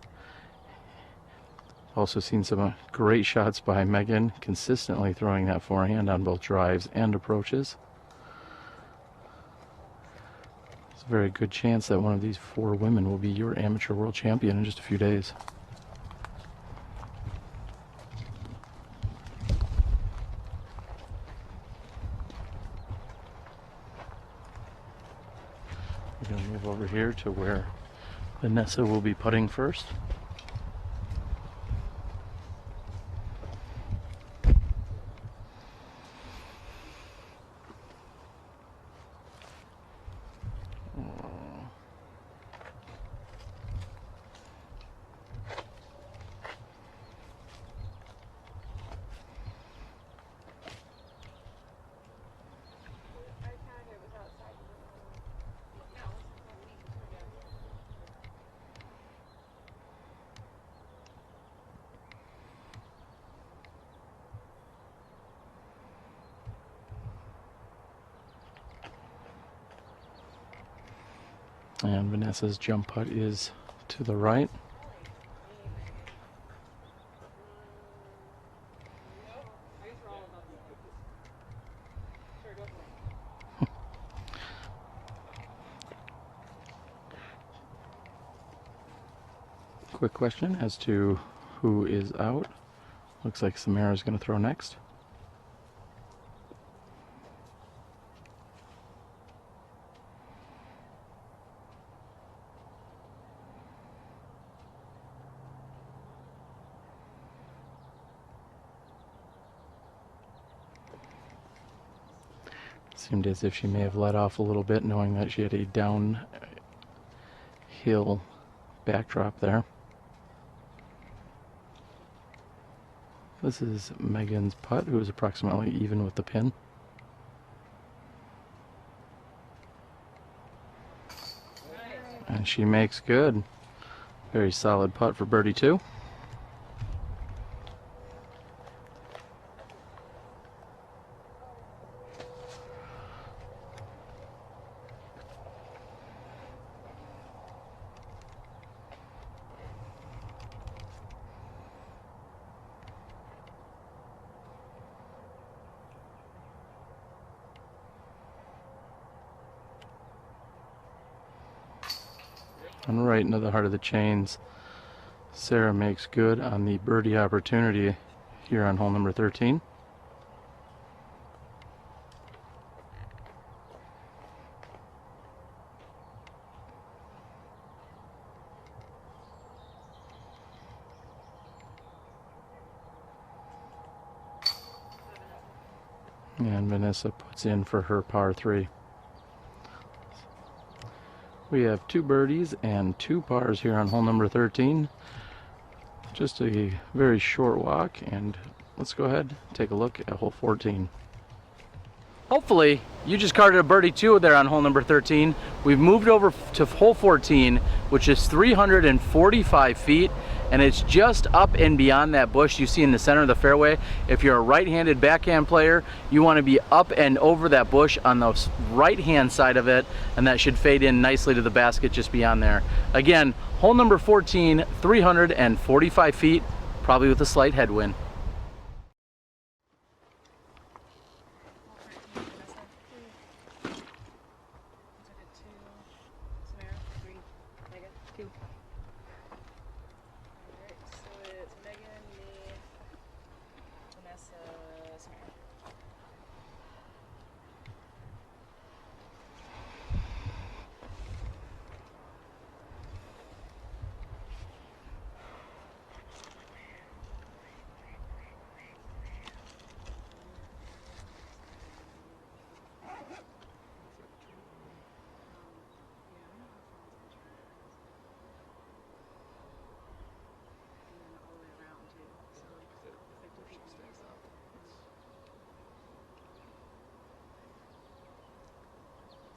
Also seen some great shots by Megan, consistently throwing that forehand on both drives and approaches. It's a very good chance that one of these 4 women will be your amateur world champion in just a few days. We're going to move over here to where Vanessa will be putting first. And Vanessa's jump putt is to the right. Quick question as to who is out. Looks like Samara is going to throw next. Seemed as if she may have let off a little bit, knowing that she had a downhill backdrop there. This is Megan's putt, who is approximately even with the pin. And she makes good. Very solid putt for birdie 2. And right into the heart of the chains, Sarah makes good on the birdie opportunity here on hole number 13. And Vanessa puts in for her par 3. We have 2 birdies and 2 pars here on hole number 13. Just a very short walk, and let's go ahead and take a look at hole 14. Hopefully, you just carded a birdie 2 there on hole number 13. We've moved over to hole 14, which is 345 feet, and it's just up and beyond that bush you see in the center of the fairway. If you're a right-handed backhand player, you want to be up and over that bush on the right-hand side of it, and that should fade in nicely to the basket just beyond there. Again, hole number 14, 345 feet, probably with a slight headwind.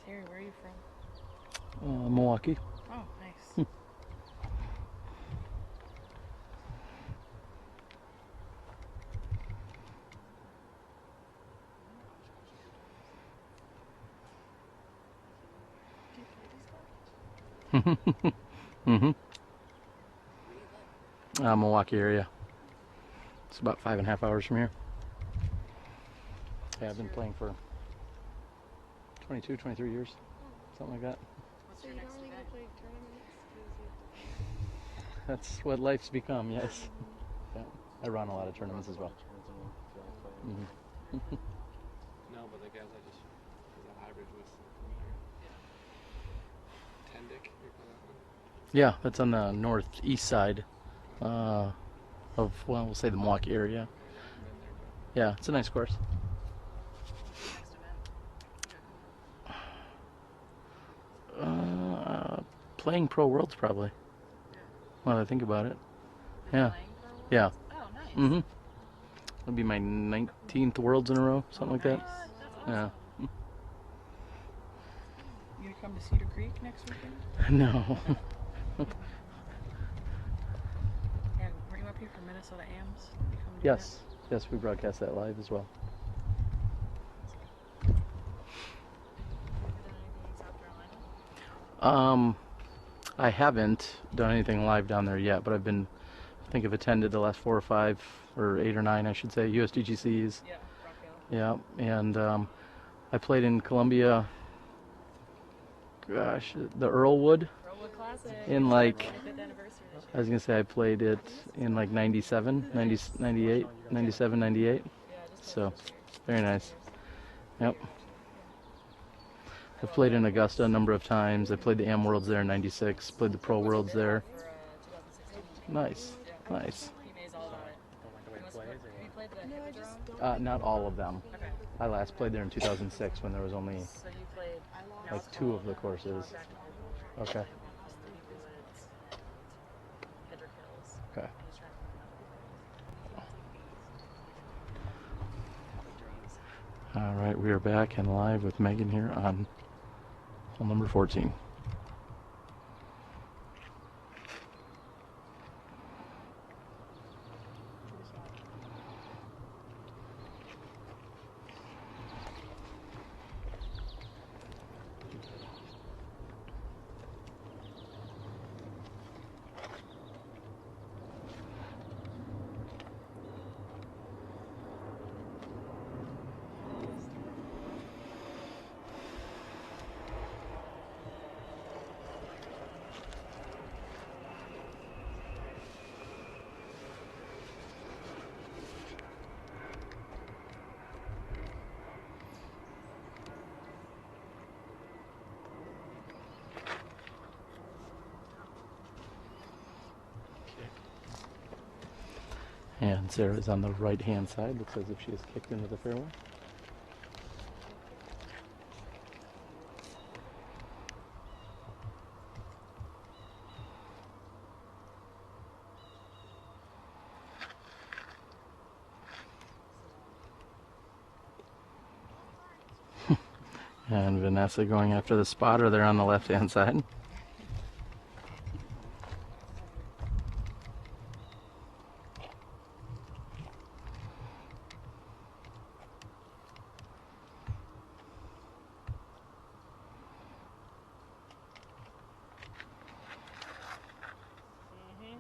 Terry, where are you from? Milwaukee. Oh, nice. Milwaukee area. It's about 5.5 hours from here. Yeah, I've been playing for 22, 23 years, something like that. What's your next event? That's what life's become, yes. Yeah, I run a lot of tournaments as well. No, but the guys I just hybrid with Tendick. Yeah, that's on the northeast side of, well, we'll say the Milwaukee area. Yeah, it's a nice course. Playing Pro Worlds probably. Now that I think about it. Yeah. Yeah. Oh, nice. Mm-hmm. It'll be my 19th Worlds in a row, something like that. Yeah. You gonna come to Cedar Creek next weekend? No. Yeah, were you up here for Minnesota AMs? Yes. Yes, we broadcast that live as well. I haven't done anything live down there yet, but I've been, I think I've attended the last 4 or 5 or 8 or 9, I should say, USDGCs. Yeah, and I played in Columbia. Gosh, the Earlwood. Classic. In like, I was gonna say I played it in like 97, 90, 98, 97, 98. So, very nice. Yep. I've played in Augusta a number of times. I played the Am Worlds there in 96, played the Pro Worlds there. Nice, nice. Not all of them. I last played there in 2006 when there was only So you played like 2 of the courses. Okay. Okay. All right, we are back and live with Megan here on hole number 14. And Sarah's on the right-hand side. Looks as if she has kicked into the fairway. And Vanessa going after the spotter there on the left-hand side.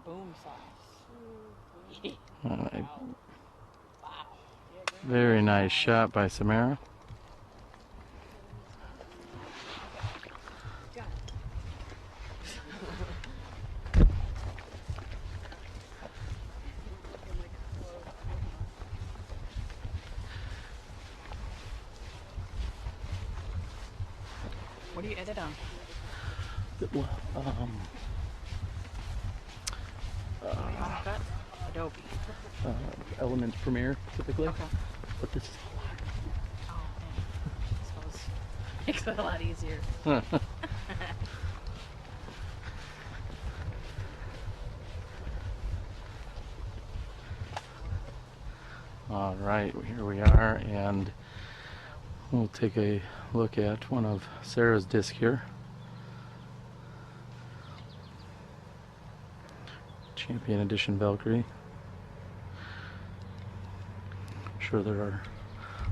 Boom sauce. All right. Very nice shot by Samara. What do you edit on? Adobe. Elements Premiere, typically. Okay. But this is Oh, man. I suppose makes it a lot easier. All right, here we are, and we'll take a look at one of Sarah's disc here. Champion Edition Valkyrie. I'm sure there are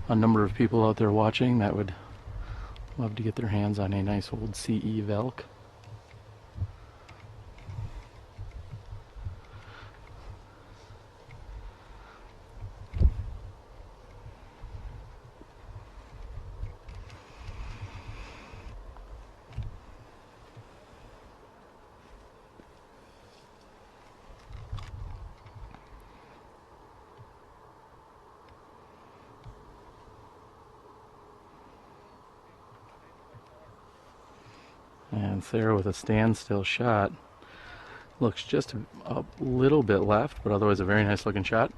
a number of people out there watching that would love to get their hands on a nice old CE Valk. And Sarah with a standstill shot. Looks just a little bit left, but otherwise a very nice looking shot.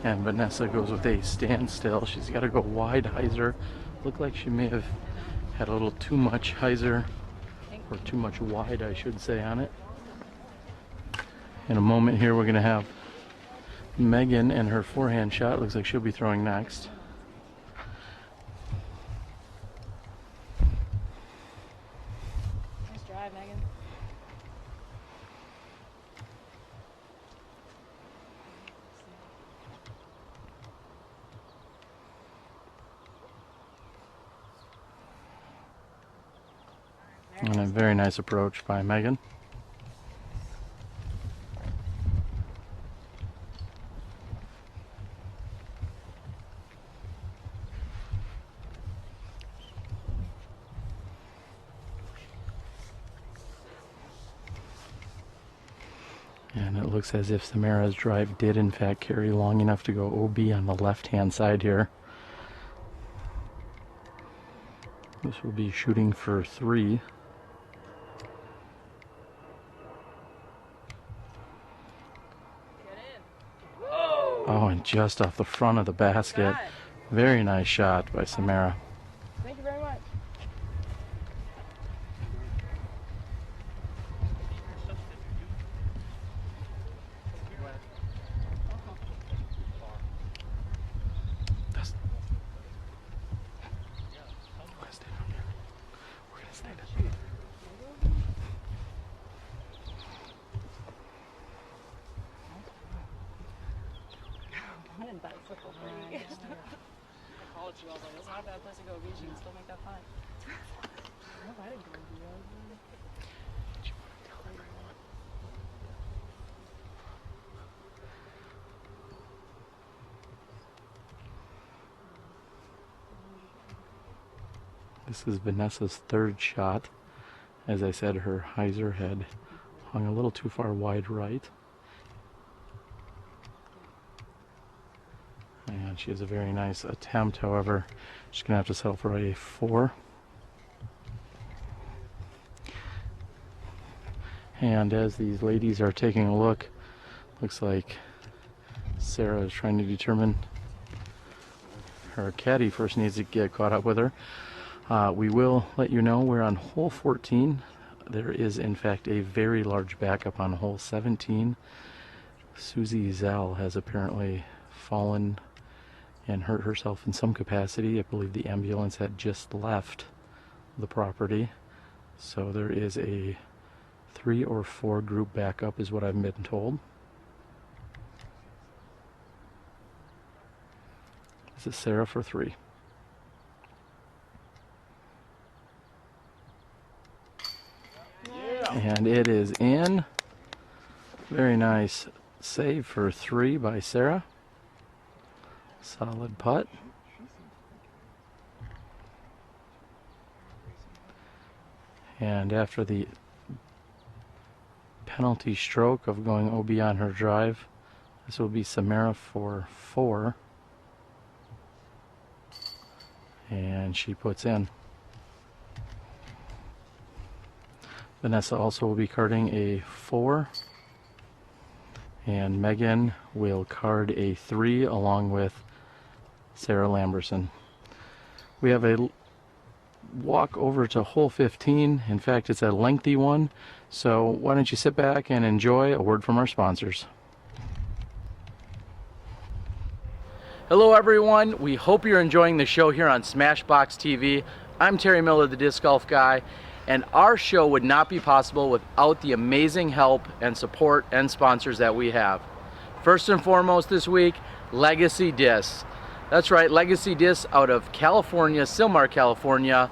And Vanessa goes with a standstill. She's got to go wide hyzer. Looked like she may have had a little too much hyzer, or too much wide, I should say, on it. In a moment here, we're going to have Megan and her forehand shot. Looks like she'll be throwing next. Nice drive, Megan. And a very nice approach by Megan. And it looks as if Samara's drive did in fact carry long enough to go OB on the left-hand side here. This will be shooting for 3. Oh, and just off the front of the basket. Very nice shot by Samara. Thank you very much. It's not a bad place to go beach. You can still make that fun. I didn't go to This is Vanessa's 3rd shot. As I said, her hyzer had hung a little too far wide right. And she has a very nice attempt, however, she's going to have to settle for a 4. And as these ladies are taking a look, looks like Sarah is trying to determine her caddy first needs to get caught up with her. We will let you know we're on hole 14. There is in fact a very large backup on hole 17. Susie Zell has apparently fallen and hurt herself in some capacity. I believe the ambulance had just left the property. So there is a 3 or 4 group backup is what I've been told. This is Sarah for 3. And it is in. Very nice save for 3 by Sarah. Solid putt. And after the penalty stroke of going OB on her drive, this will be Samara for 4. And she puts in. Vanessa also will be carding a 4. And Megan will card a 3 along with Sarah Lamberson. We have a walk over to hole 15. In fact, it's a lengthy one. So why don't you sit back and enjoy a word from our sponsors. Hello everyone, we hope you're enjoying the show here on SmashBoxxTV. I'm Terry Miller, the Disc Golf Guy, and our show would not be possible without the amazing help and support and sponsors that we have. First and foremost this week, Legacy Discs. That's right, Legacy Discs out of California, Silmar, California.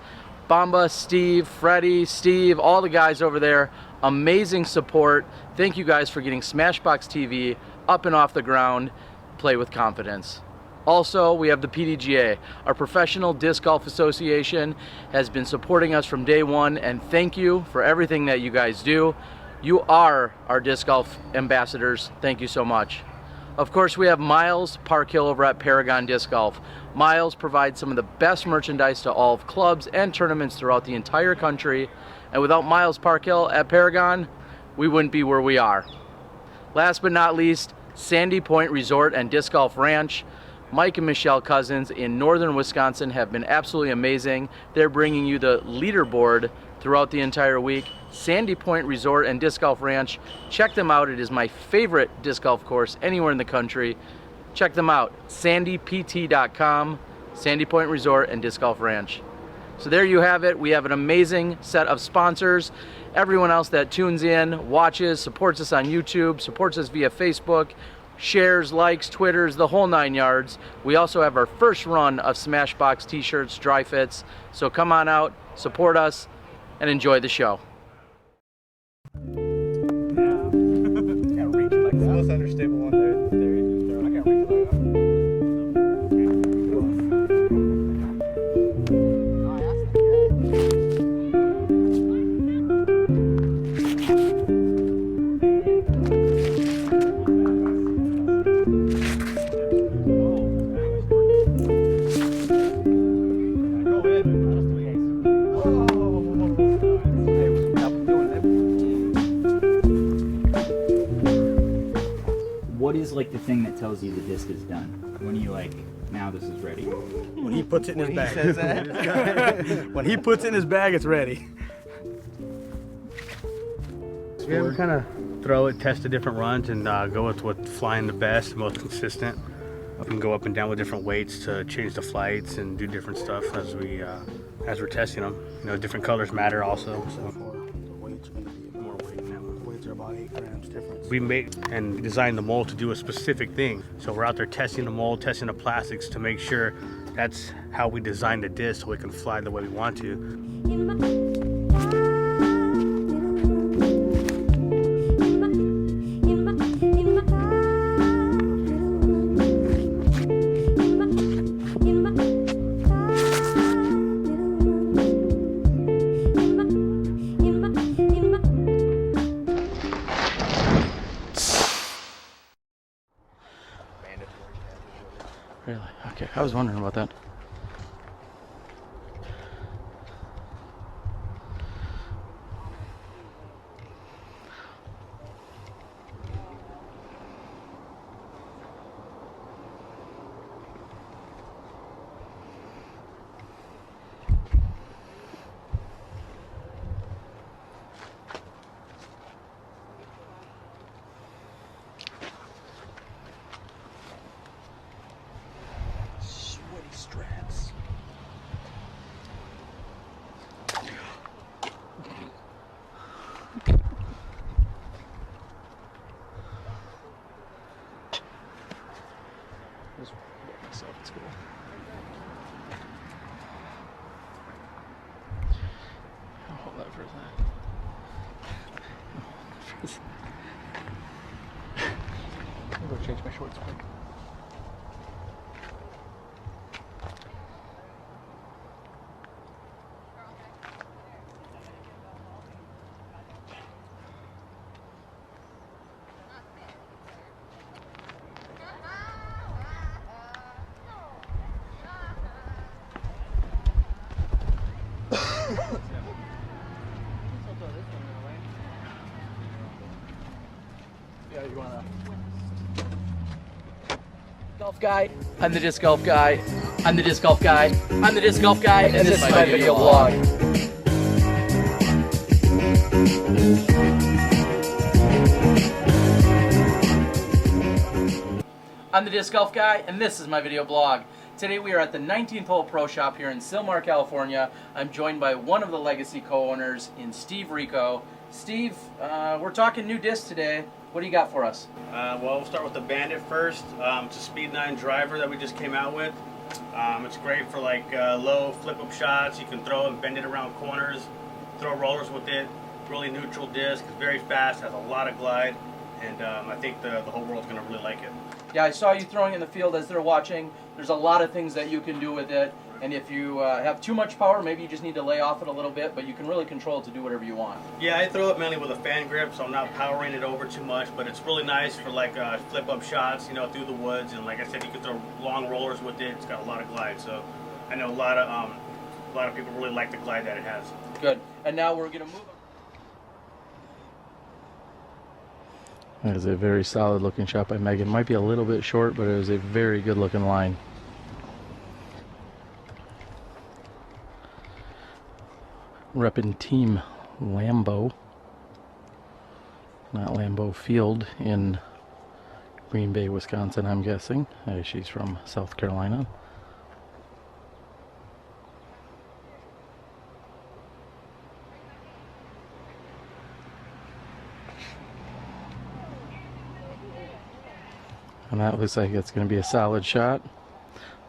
Bamba, Steve, Freddie, Steve, all the guys over there, amazing support. Thank you guys for getting SmashBoxxTV up and off the ground. Play with confidence. Also, we have the PDGA. Our Professional Disc Golf Association has been supporting us from day one, and thank you for everything that you guys do. You are our disc golf ambassadors. Thank you so much. Of course, we have Miles Park Hill over at Paragon Disc Golf. Miles provides some of the best merchandise to all of clubs and tournaments throughout the entire country. And without Miles Park Hill at Paragon, we wouldn't be where we are. Last but not least, Sandy Point Resort and Disc Golf Ranch. Mike and Michelle Cousins in northern Wisconsin have been absolutely amazing. They're bringing you the leaderboard throughout the entire week. Sandy Point Resort and Disc Golf Ranch. Check them out. It is my favorite disc golf course anywhere in the country. Check them out. sandypt.com, Sandy Point Resort and Disc Golf Ranch. So there you have it. We have an amazing set of sponsors. Everyone else that tunes in, watches, supports us on YouTube, supports us via Facebook, shares, likes, Twitters, the whole 9 yards. We also have our first run of SmashBoxx t-shirts, dry fits. So come on out, support us. and enjoy the show. Like the most understable one there. I can't reach like that. What is like the thing that tells you the disc is done? When you like, now this is ready? When he puts it in his bag. When he puts it in his bag, it's ready. Yeah, we kind of throw it, test the different runs, and go with what's flying the best, most consistent. We can go up and down with different weights to change the flights and do different stuff as we're testing them. You know, different colors matter also. So the weights are going to be more weight now. The weights are about 8 grams difference. We made and designed the mold to do a specific thing. So we're out there testing the mold, testing the plastics to make sure that's how we design the disc so we can fly the way we want to. Really? Okay, I was wondering about that. Straps. Just get myself at school. I'll hold that for a second. I'll go change my shorts quick. Yeah, you wanna golf guy? I'm the disc golf guy. I'm the disc golf guy. I'm the disc golf guy, and this is my video blog. I'm the disc golf guy, and this is my video blog. Today we are at the 19th Hole Pro Shop here in Sylmar, California. I'm joined by one of the Legacy co-owners in Steve Rico. Steve, we're talking new discs today. What do you got for us? Well, we'll start with the Bandit first. It's a Speed 9 driver that we just came out with. It's great for like low flip-up shots. You can throw and bend it around corners, throw rollers with it. Really neutral disc, very fast, has a lot of glide, and I think the whole world's going to really like it. Yeah, I saw you throwing in the field as they're watching. There's a lot of things that you can do with it, and if you have too much power, maybe you just need to lay off it a little bit, but you can really control it to do whatever you want. Yeah, I throw it mainly with a fan grip, so I'm not powering it over too much, but it's really nice for like flip-up shots, you know, through the woods, and like I said, you can throw long rollers with it. It's got a lot of glide, so I know a lot of people really like the glide that it has. Good, and now we're gonna move. That is a very solid looking shot by Megan. Might be a little bit short, but it was a very good looking line. Repping Team Lambeau, not Lambeau Field, in Green Bay, Wisconsin, I'm guessing. She's from South Carolina. And that looks like it's going to be a solid shot.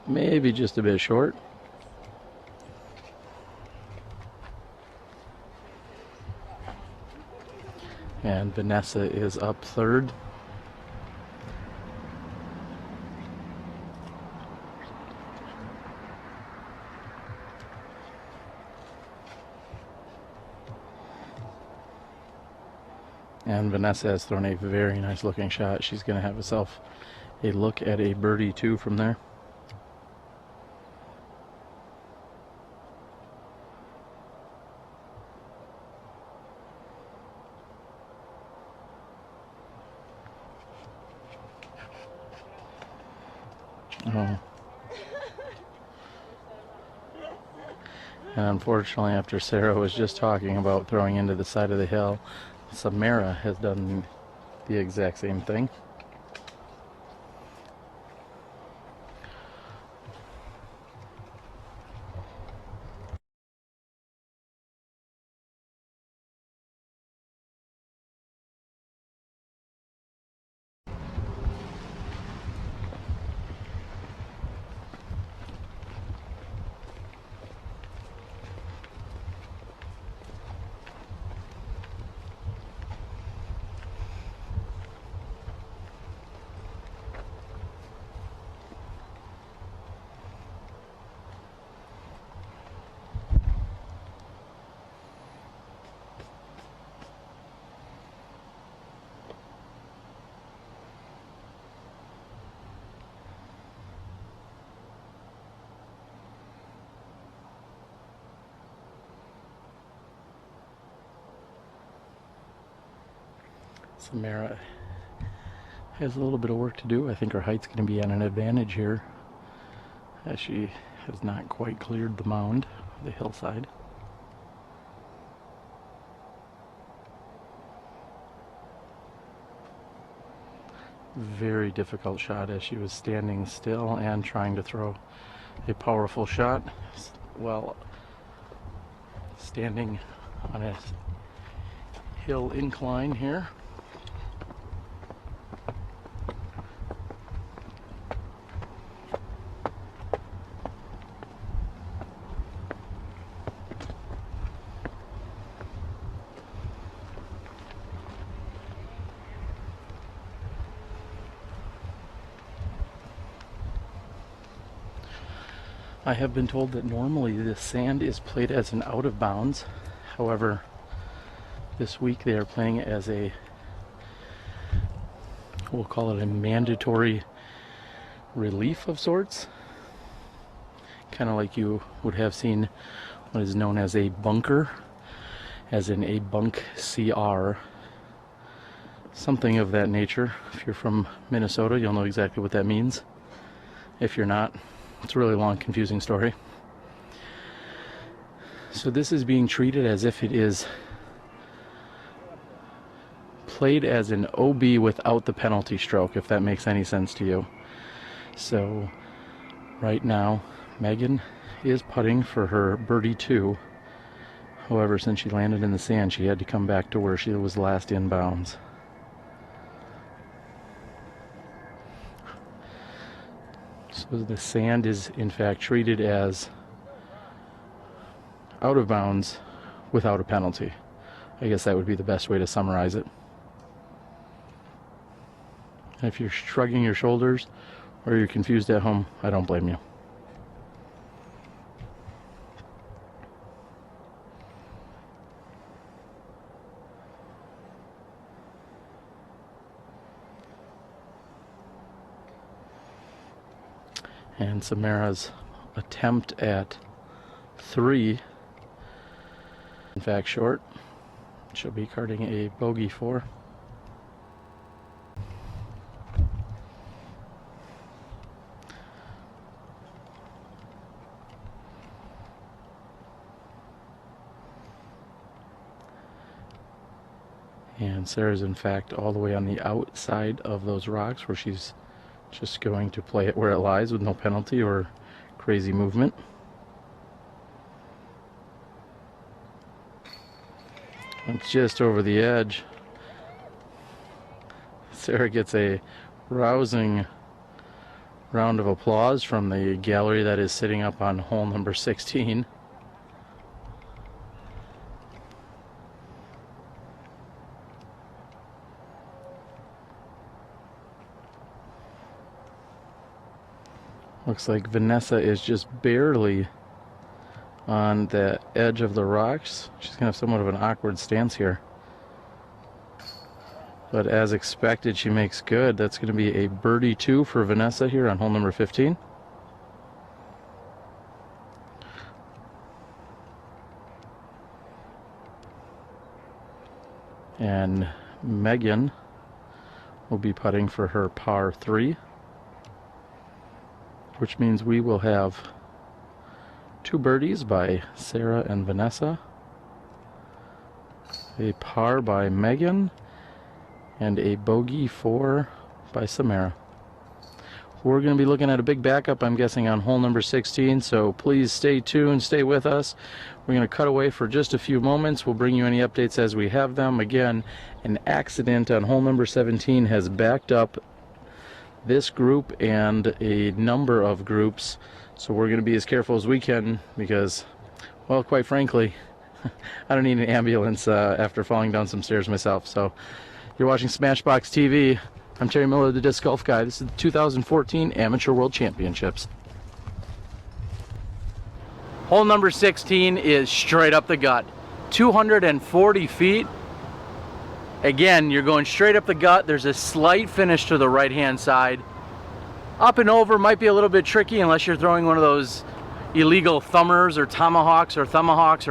Maybe just a bit short. And Vanessa is up third. And Vanessa has thrown a very nice looking shot. She's going to have herself a look at a birdie 2 from there. Oh. And unfortunately, after Sarah was just talking about throwing into the side of the hill, Samara has done the exact same thing. Samara has a little bit of work to do. I think her height's going to be at an advantage here, as she has not quite cleared the mound, the hillside. Very difficult shot as she was standing still and trying to throw a powerful shot while standing on a hill incline here. I have been told that normally this sand is played as an out of bounds. However, this week they are playing as a, we'll call it a mandatory relief of sorts. Kind of like you would have seen what is known as a bunker, as in a bunk CR. Something of that nature. If you're from Minnesota, you'll know exactly what that means. If you're not, it's a really long, confusing story. So this is being treated as if it is played as an OB without the penalty stroke, if that makes any sense to you. So right now, Megan is putting for her birdie 2. However, since she landed in the sand, she had to come back to where she was last in bounds. So the sand is in fact treated as out of bounds without a penalty. I guess that would be the best way to summarize it. And if you're shrugging your shoulders or you're confused at home, I don't blame you. And Samara's attempt at 3, in fact, short. She'll be carding a bogey 4. And Sarah's in fact all the way on the outside of those rocks, where she's just going to play it where it lies with no penalty or crazy movement. It's just over the edge. Sarah gets a rousing round of applause from the gallery that is sitting up on hole number 16. Looks like Vanessa is just barely on the edge of the rocks. She's going to have somewhat of an awkward stance here. But as expected, she makes good. That's going to be a birdie 2 for Vanessa here on hole number 15. And Megan will be putting for her par 3, which means we will have 2 birdies by Sarah and Vanessa, a par by Megan, and a bogey 4 by Samara. We're going to be looking at a big backup, I'm guessing, on hole number 16, so please stay tuned, stay with us. We're going to cut away for just a few moments. We'll bring you any updates as we have them. Again, an accident on hole number 17 has backed up this group and a number of groups, so we're going to be as careful as we can because, well, quite frankly, I don't need an ambulance after falling down some stairs myself. So you're watching SmashBox TV. I'm Terry Miller, the Disc Golf Guy. This is the 2014 Amateur World Championships. Hole number 16 is straight up the gut. 240 feet. Again, you're going straight up the gut. There's a slight finish to the right-hand side. Up and over might be a little bit tricky unless you're throwing one of those illegal thumbers or tomahawks or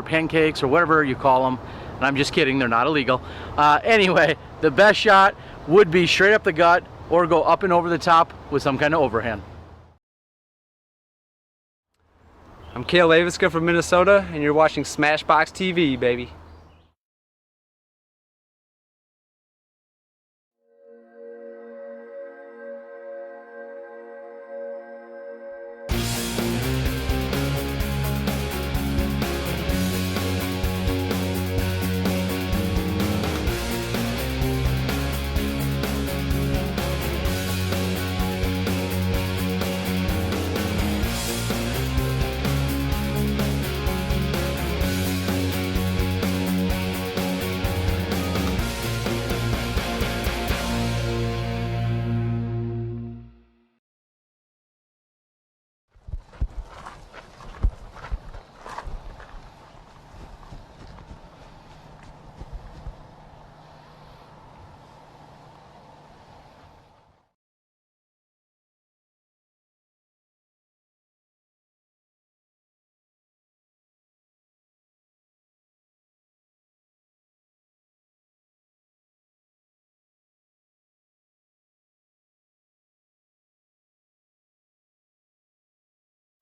pancakes or whatever you call them. And I'm just kidding, they're not illegal. Anyway, the best shot would be straight up the gut or go up and over the top with some kind of overhand. I'm Cale Aviska from Minnesota, and you're watching SmashBox TV, baby.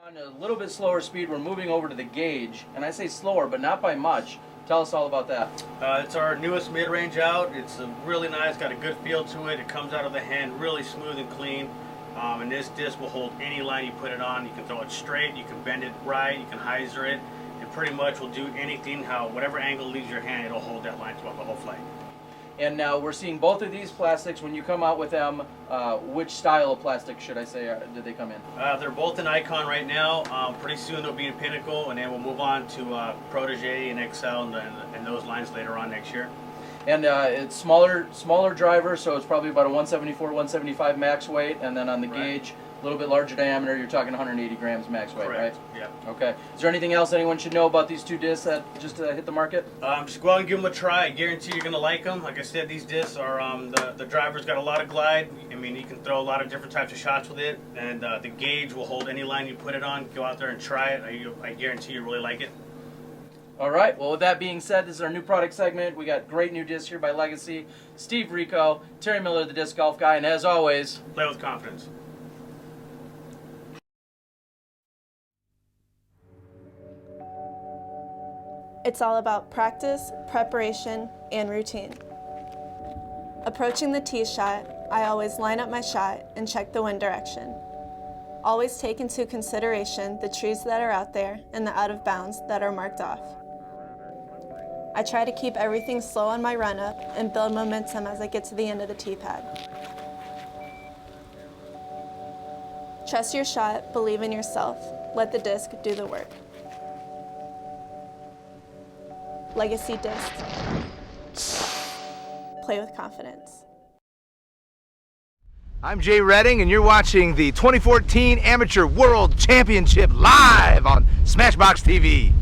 On a little bit slower speed, we're moving over to the gauge, and I say slower, but not by much. Tell us all about that. It's our newest mid-range out. It's really nice, got a good feel to it. It comes out of the hand really smooth and clean. And this disc will hold any line you put it on. You can throw it straight, you can bend it right, you can hyzer it. It pretty much will do anything, whatever angle leaves your hand, it'll hold that line throughout the whole flight. And now we're seeing both of these plastics. When you come out with them, which style of plastic should I say did they come in? They're both in Icon right now. Pretty soon they'll be in Pinnacle, and then we'll move on to Protege and Excel and those lines later on next year. And it's smaller driver, so it's probably about a 174, 175 max weight, and then on the gauge, a little bit larger diameter, you're talking 180 grams max weight, Correct. right? Yeah. Okay. Is there anything else anyone should know about these two discs that just hit the market? Just go out and give them a try. I guarantee you're going to like them. Like I said, these discs are, the driver's got a lot of glide. I mean, you can throw a lot of different types of shots with it, and the gauge will hold any line you put it on. Go out there and try it. I guarantee you really like it. All right, well, with that being said, this is our new product segment. We got great new discs here by Legacy. Steve Rico, Terry Miller, the Disc Golf Guy, and as always, play with confidence. It's all about practice, preparation, and routine. Approaching the tee shot, I always line up my shot and check the wind direction. Always take into consideration the trees that are out there and the out of bounds that are marked off. I try to keep everything slow on my run up and build momentum as I get to the end of the tee pad. Trust your shot, believe in yourself, let the disc do the work. Legacy Discs. Play with confidence. I'm Jay Redding, and you're watching the 2014 Amateur World Championship live on SmashBoxxTV.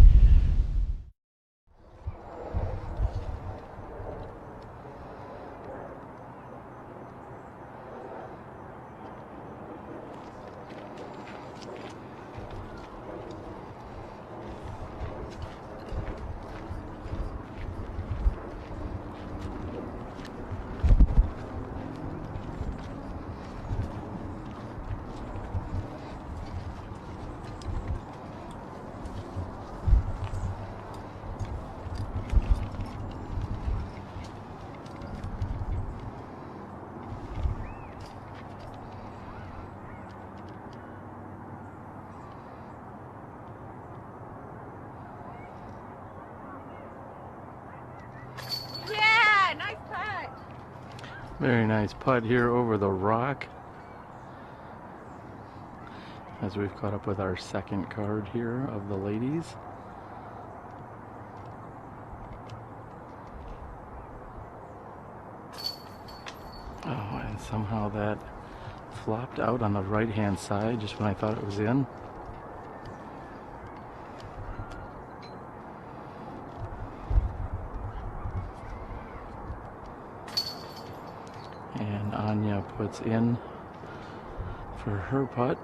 Yeah, nice putt. Very nice putt here over the rock. As we've caught up with our second card here of the ladies. Oh, and somehow that flopped out on the right-hand side just when I thought it was in. And Anya puts in for her putt.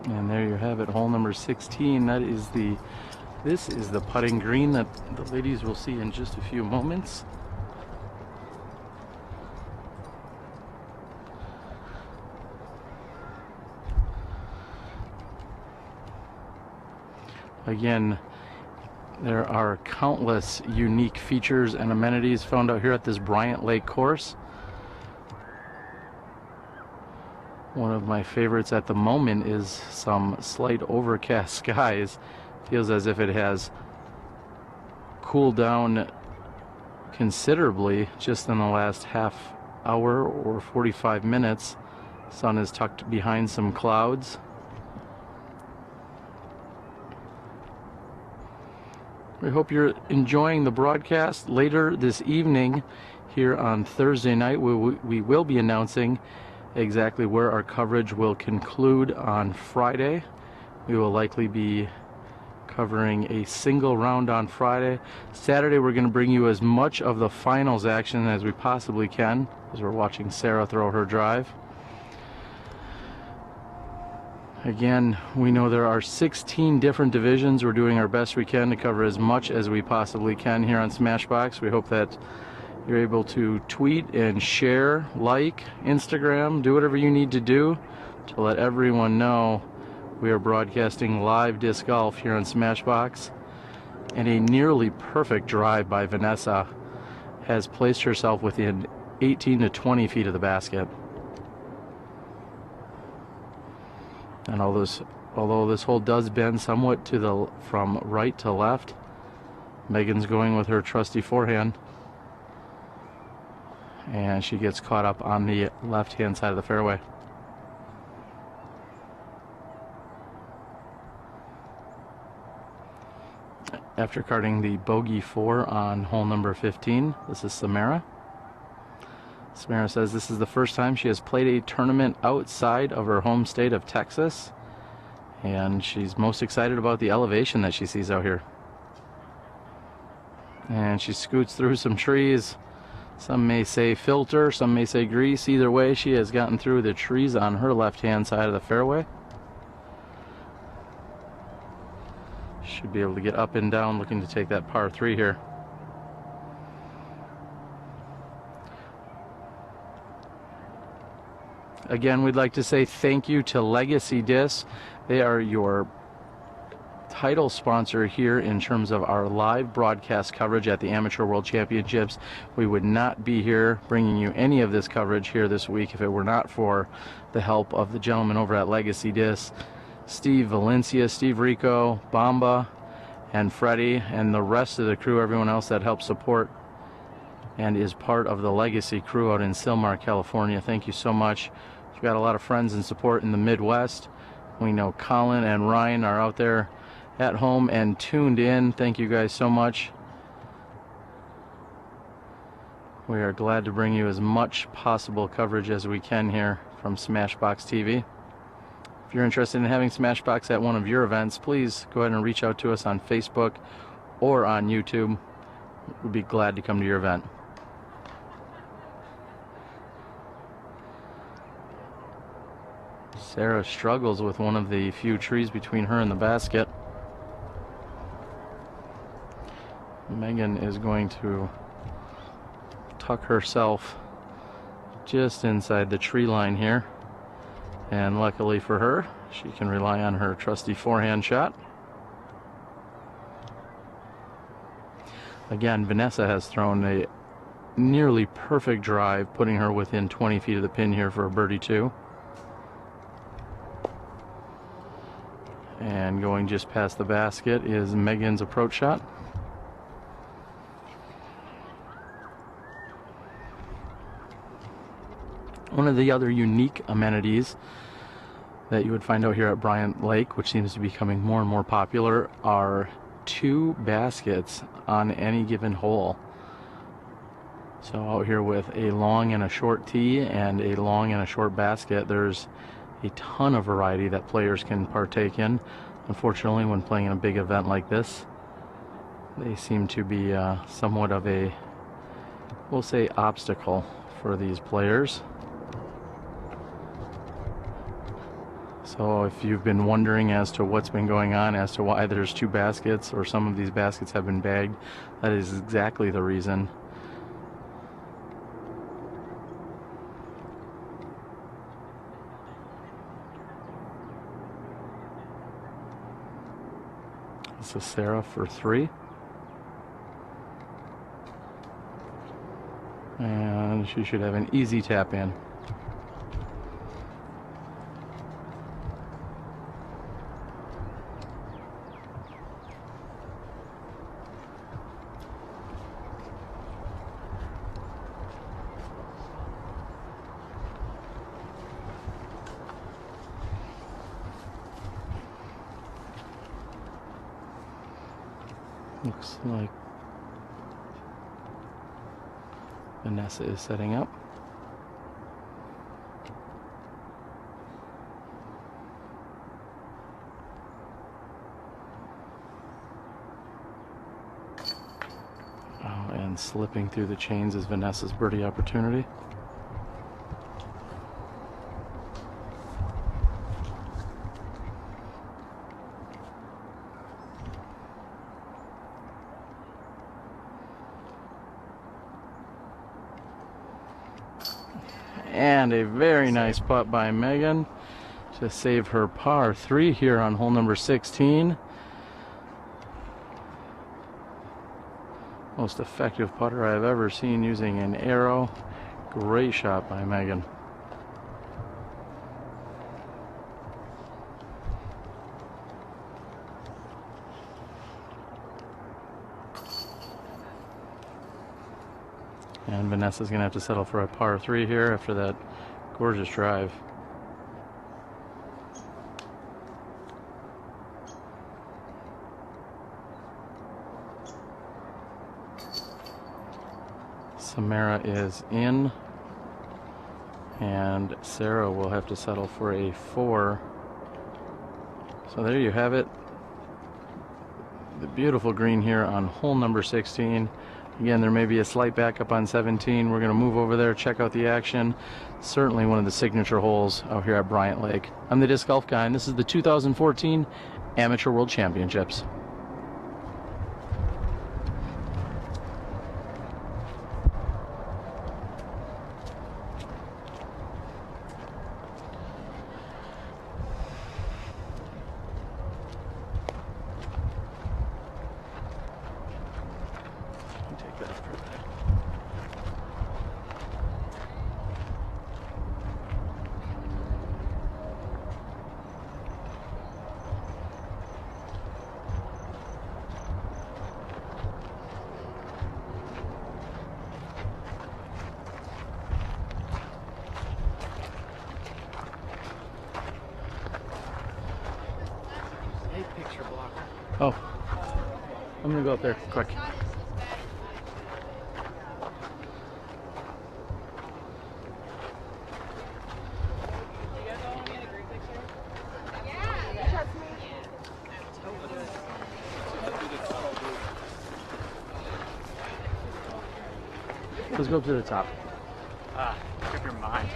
And there you have it, hole number 16. This is the putting green that the ladies will see in just a few moments. Again, there are countless unique features and amenities found out here at this Bryant Lake course. One of my favorites at the moment is some slight overcast skies. Feels as if it has cooled down considerably just in the last half hour or 45 minutes. Sun is tucked behind some clouds. We hope you're enjoying the broadcast. Later this evening here on Thursday night we will be announcing exactly where our coverage will conclude on Friday. We will likely be covering a single round on Friday. Saturday we're going to bring you as much of the finals action as we possibly can as we're watching Sarah throw her drive. Again, we know there are 16 different divisions. We're doing our best we can to cover as much as we possibly can here on Smashbox. We hope that you're able to tweet and share, like, Instagram, do whatever you need to do to let everyone know we are broadcasting live disc golf here on Smashbox. And a nearly perfect drive by Vanessa has placed herself within 18 to 20 feet of the basket. And although this hole does bend somewhat from right to left, Megan's going with her trusty forehand. And she gets caught up on the left-hand side of the fairway. After carding the bogey 4 on hole number 15, this is Samara. Samara says this is the first time she has played a tournament outside of her home state of Texas, and she's most excited about the elevation that she sees out here. And she scoots through some trees. Some may say filter, some may say grease. Either way, she has gotten through the trees on her left-hand side of the fairway. Should be able to get up and down, looking to take that par 3 here. Again, we'd like to say thank you to Legacy Discs. They are your title sponsor here in terms of our live broadcast coverage at the Amateur World Championships. We would not be here bringing you any of this coverage here this week if it were not for the help of the gentlemen over at Legacy Discs, Steve Valencia, Steve Rico, Bamba, and Freddie and the rest of the crew, everyone else that helps support and is part of the legacy crew out in Sylmar, California. Thank you so much. We've got a lot of friends and support in the Midwest. We know Colin and Ryan are out there at home and tuned in. Thank you guys so much. We are glad to bring you as much possible coverage as we can here from SmashBoxxTV. If you're interested in having SmashBoxx at one of your events, please go ahead and reach out to us on Facebook or on YouTube. We'd be glad to come to your event. Sarah struggles with one of the few trees between her and the basket. Megan is going to tuck herself just inside the tree line here, and luckily for her, she can rely on her trusty forehand shot. Again, Vanessa has thrown a nearly perfect drive, putting her within 20 feet of the pin here for a birdie 2. And going just past the basket is Megan's approach shot. One of the other unique amenities that you would find out here at Bryant Lake, which seems to be becoming more and more popular, are 2 baskets on any given hole. So out here with a long and a short tee and a long and a short basket, there's a ton of variety that players can partake in. Unfortunately, when playing in a big event like this, they seem to be somewhat of a, we'll say, obstacle for these players. So if you've been wondering as to what's been going on, as to why there's 2 baskets or some of these baskets have been bagged, that is exactly the reason. This is Sarah for 3. And she should have an easy tap in. Looks like Vanessa is setting up. Oh, and slipping through the chains is Vanessa's birdie opportunity. And a very nice putt by Megan to save her par 3 here on hole number 16. Most effective putter I've ever seen using an arrow. Great shot by Megan. And Vanessa's going to have to settle for a par 3 here after that gorgeous drive. Samara is in, and Sarah will have to settle for a 4. So there you have it. The beautiful green here on hole number 16. Again, there may be a slight backup on 17. We're going to move over there, check out the action. Certainly one of the signature holes out here at Bryant Lake. I'm the Disc Golf Guy, and this is the 2014 Amateur World Championships. picture blocker. Oh. I'm gonna go up there quick. Let's go up to the top. Make up your mind.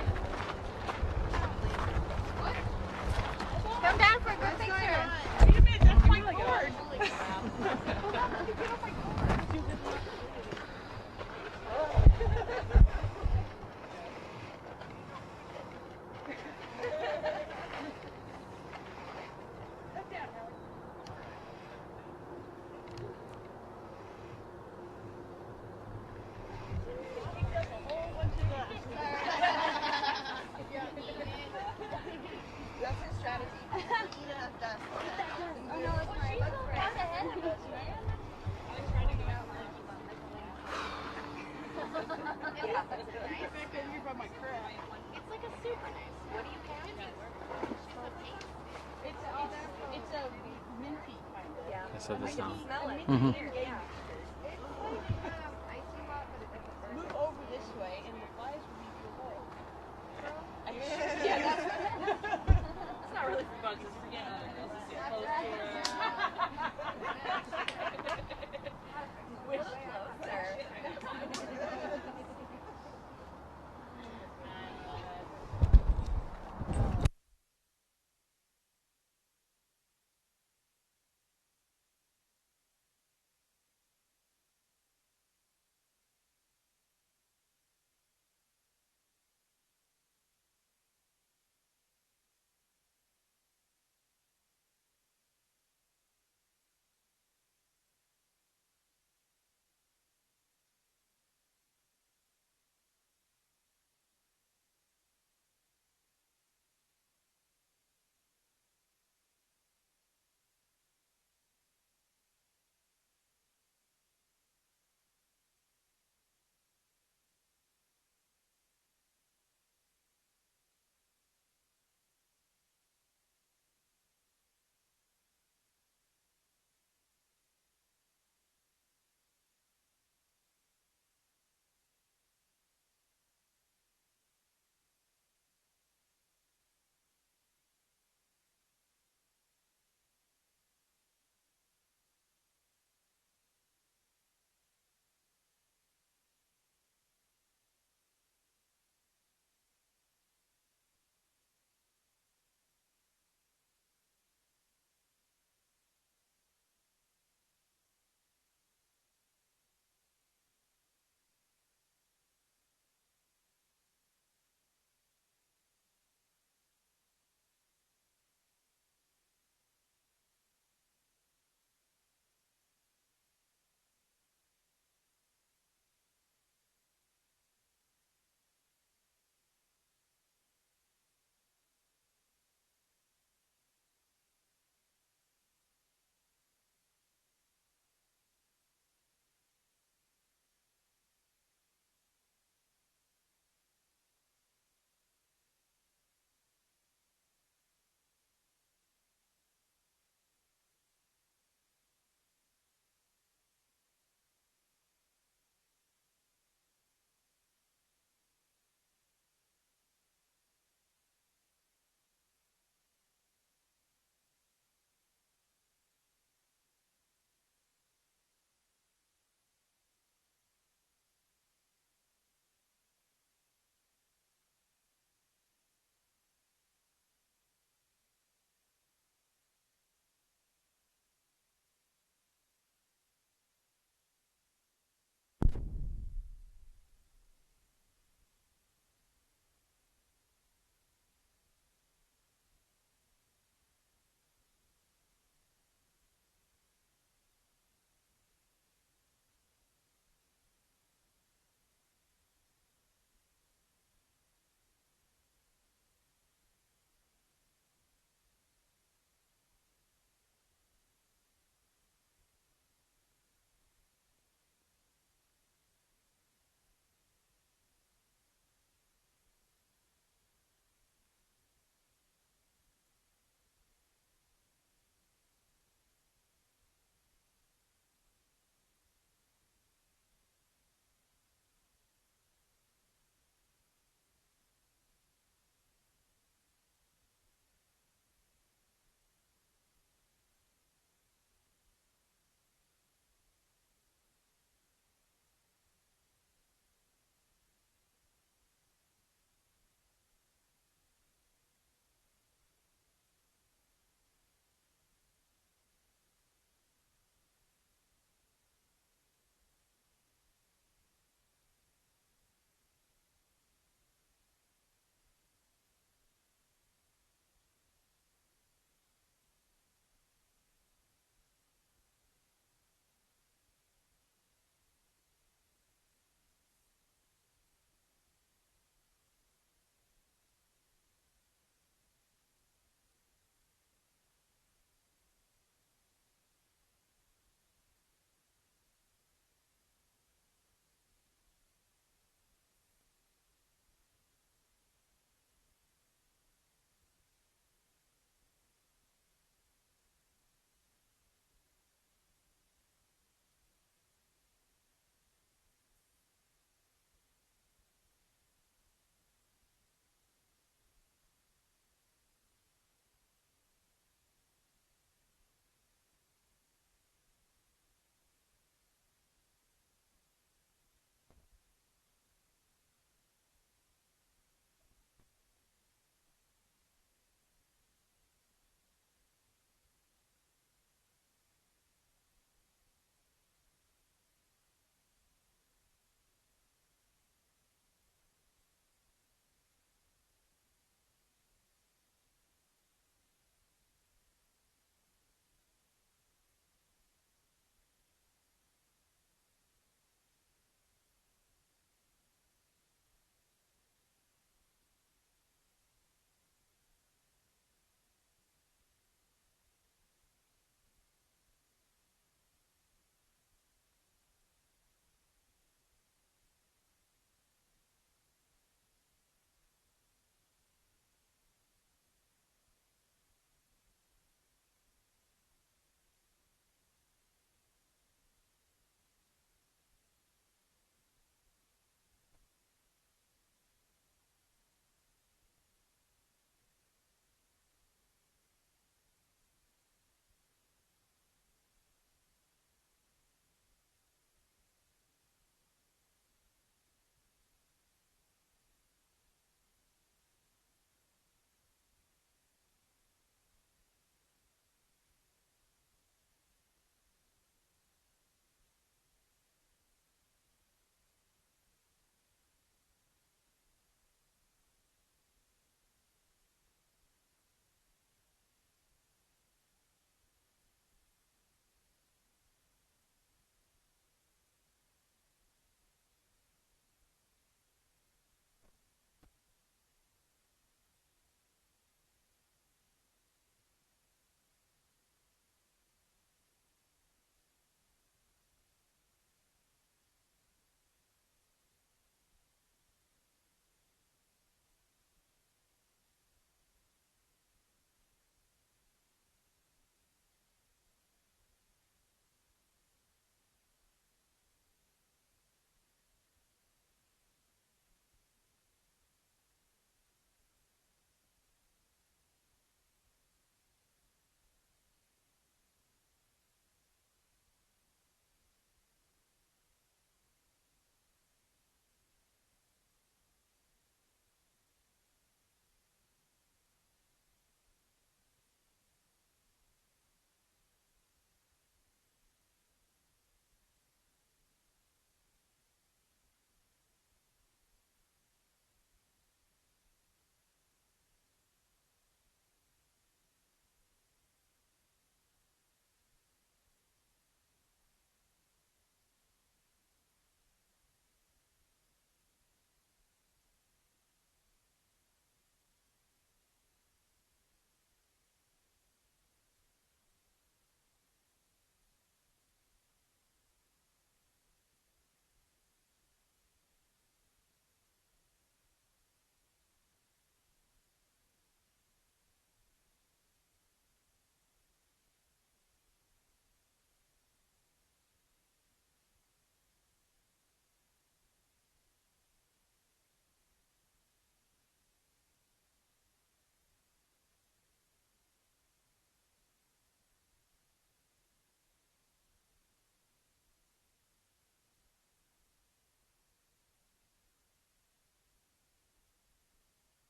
Come down for a good picture. Wait a minute, that's my cord. That's his strategy. Eat enough dust. Oh no, it's my ahead of us, man. It's like a super nice. What do you have? It's a minty kind of. Yeah. I said this down. Mm-hmm. Move over this way and the flies will leave you alone. Yeah, that's It's not really for bugs, it's for animals. It's get close to wish closer.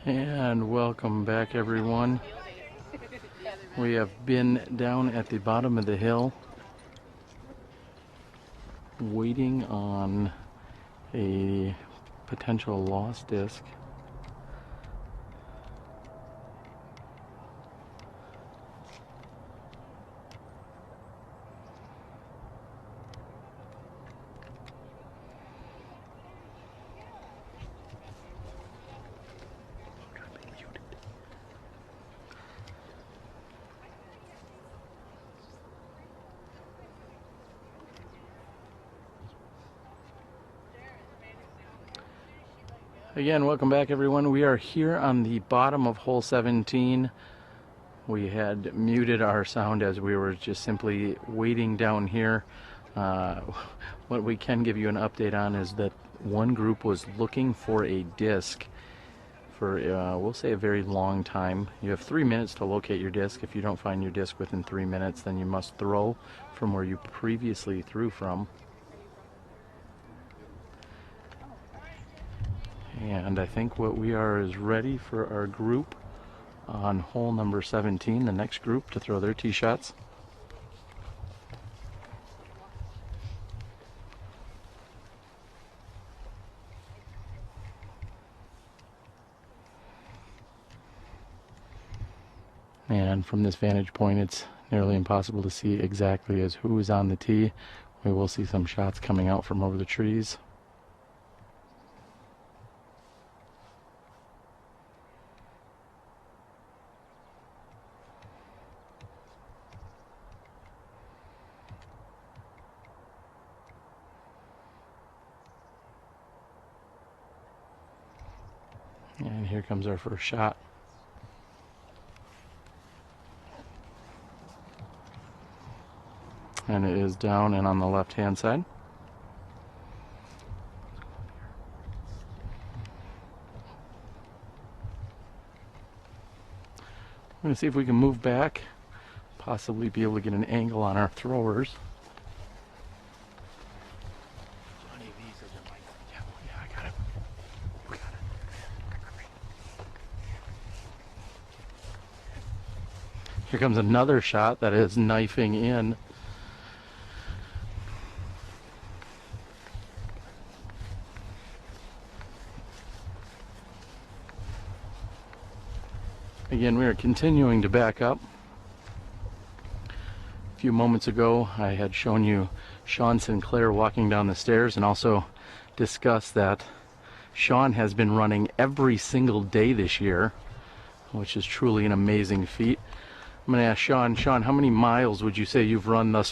And welcome back, everyone. We have been down at the bottom of the hill waiting on a potential lost disc. Again, welcome back, everyone. We are here on the bottom of hole 17. We had muted our sound as we were just simply waiting down here. What we can give you an update on is that one group was looking for a disc for, we'll say, a very long time. You have 3 minutes to locate your disc. If you don't find your disc within 3 minutes, then you must throw from where you previously threw from. And I think what we are is ready for our group on hole number 17, the next group to throw their tee shots. And from this vantage point, it's nearly impossible to see exactly as who is on the tee. We will see some shots coming out from over the trees. And here comes our first shot. And it is down and on the left-hand side. I'm going to see if we can move back, possibly be able to get an angle on our throwers. Here comes another shot that is knifing in. Again, we are continuing to back up. A few moments ago, I had shown you Sean Sinclair walking down the stairs and also discussed that Sean has been running every single day this year, which is truly an amazing feat. I'm going to ask Sean, how many miles would you say you've run thus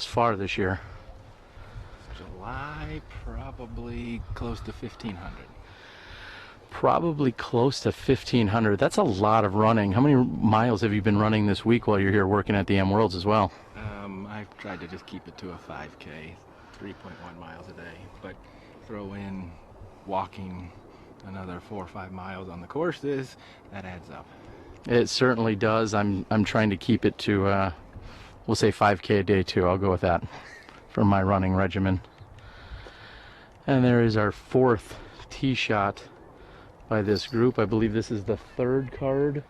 far this year? July, probably close to 1,500. Probably close to 1,500. That's a lot of running. How many miles have you been running this week while you're here working at the M Worlds as well? I've tried to just keep it to a 5K, 3.1 miles a day, but throw in walking another 4 or 5 miles on the courses, that adds up. It certainly does. I'm trying to keep it to, we'll say 5K a day too. I'll go with that for my running regimen. And there is our fourth tee shot by this group. I believe this is the third card.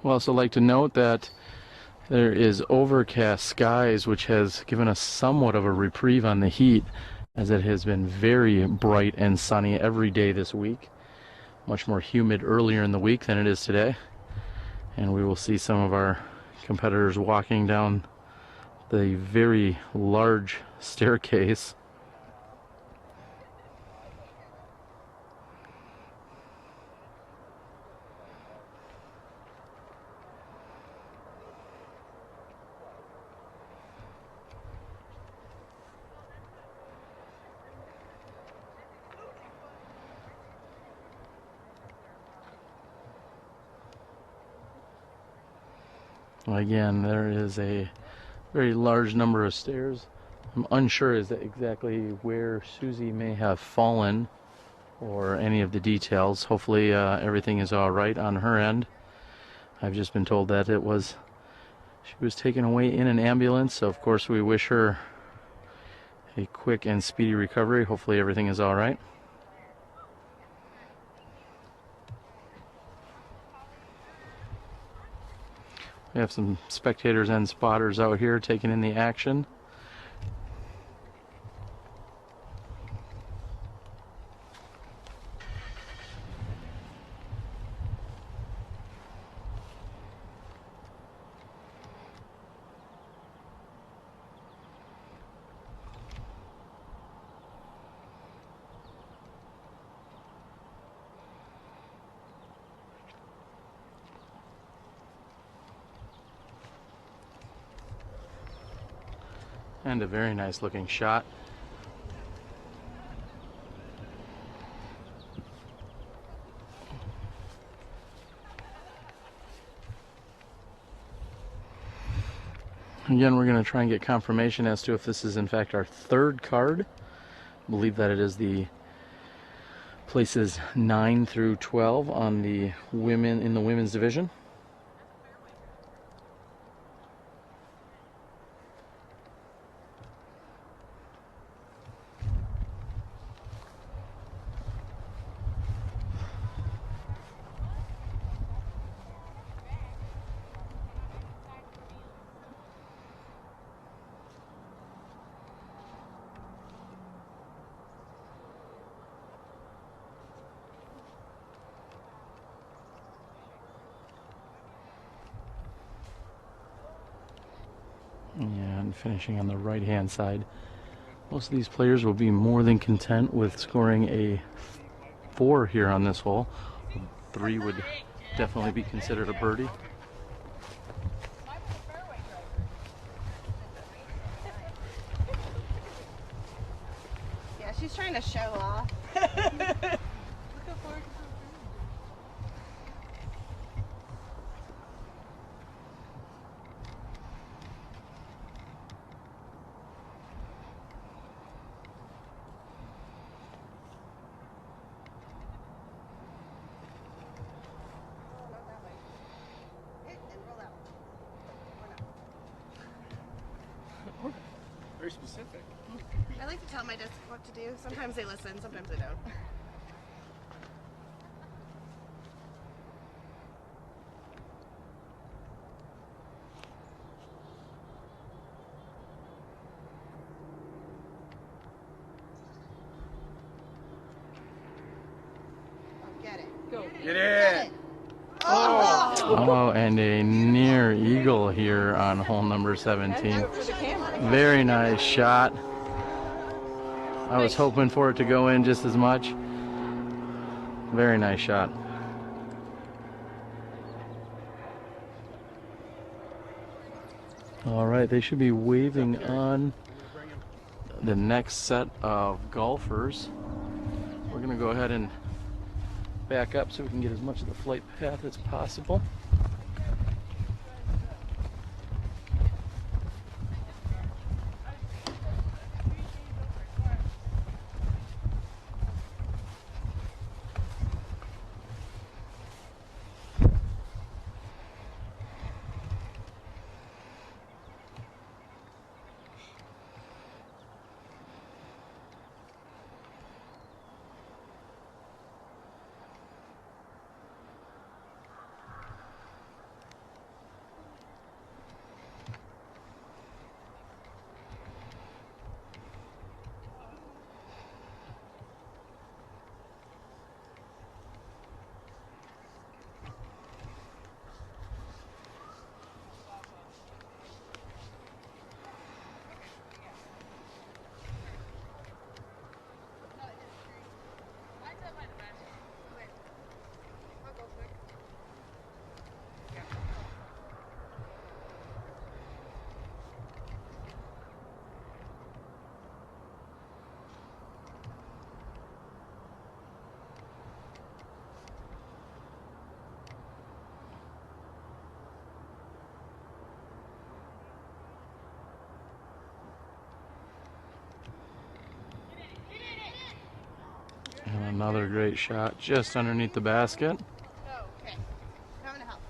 We'll also like to note that there is overcast skies, which has given us somewhat of a reprieve on the heat, as it has been very bright and sunny every day this week. Much more humid earlier in the week than it is today. And we will see some of our competitors walking down the very large staircase. Again, there is a very large number of stairs. I'm unsure is that exactly where Susie may have fallen or any of the details. Hopefully everything is all right on her end. I've just been told that she was taken away in an ambulance, so of course we wish her a quick and speedy recovery. Hopefully everything is all right. We have some spectators and spotters out here taking in the action. And a very nice looking shot. Again, we're going to try and get confirmation as to if this is in fact our third card. I believe that it is the places 9 through 12 on the women in the women's division. And finishing on the right hand side. Most of these players will be more than content with scoring a 4 here on this hole. 3 would definitely be considered a birdie. Yeah, she's trying to show off. Very specific. I like to tell my disc what to do. Sometimes they listen, sometimes they don't. Get it. Go. Get in. Oh, and a near eagle here on hole number 17. Very nice shot. I was hoping for it to go in just as much. Very nice shot. All right, they should be waving on the next set of golfers. We're going to go ahead and back up so we can get as much of the flight path as possible. Another great shot just underneath the basket. Okay. Coming to help.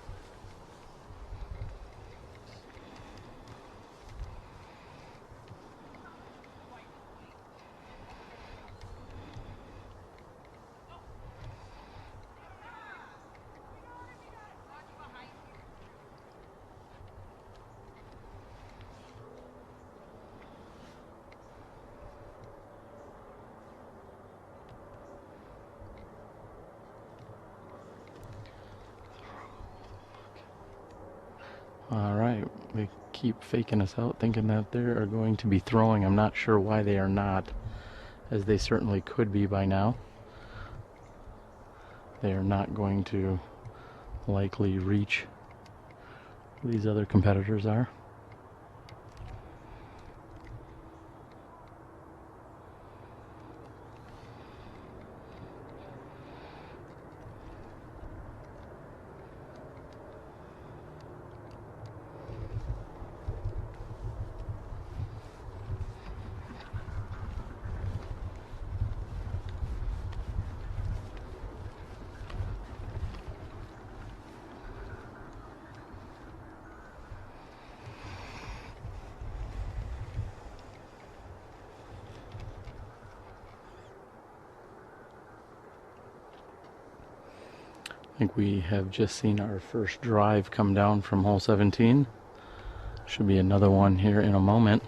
All right, they keep faking us out, thinking that they are going to be throwing. I'm not sure why they are not, as they certainly could be by now. They are not going to likely reach who these other competitors are. I think we have just seen our first drive come down from hole 17. Should be another one here in a moment.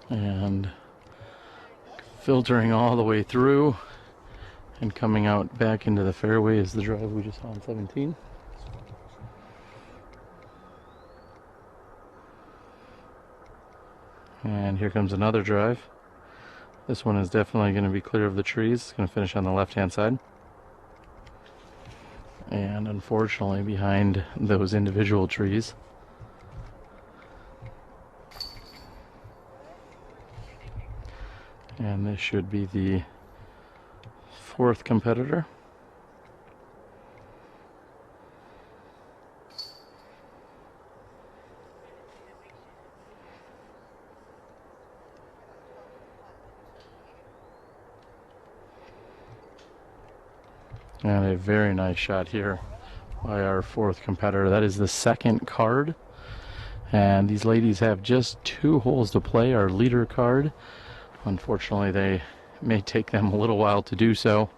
And filtering all the way through and coming out back into the fairway is the drive we just saw on 17. And here comes another drive. This one is definitely going to be clear of the trees. It's going to finish on the left-hand side. And unfortunately behind those individual trees. And this should be the fourth competitor. And a very nice shot here by our fourth competitor. That is the second card. And these ladies have just 2 holes to play, our leader card. Unfortunately, they may take them a little while to do so.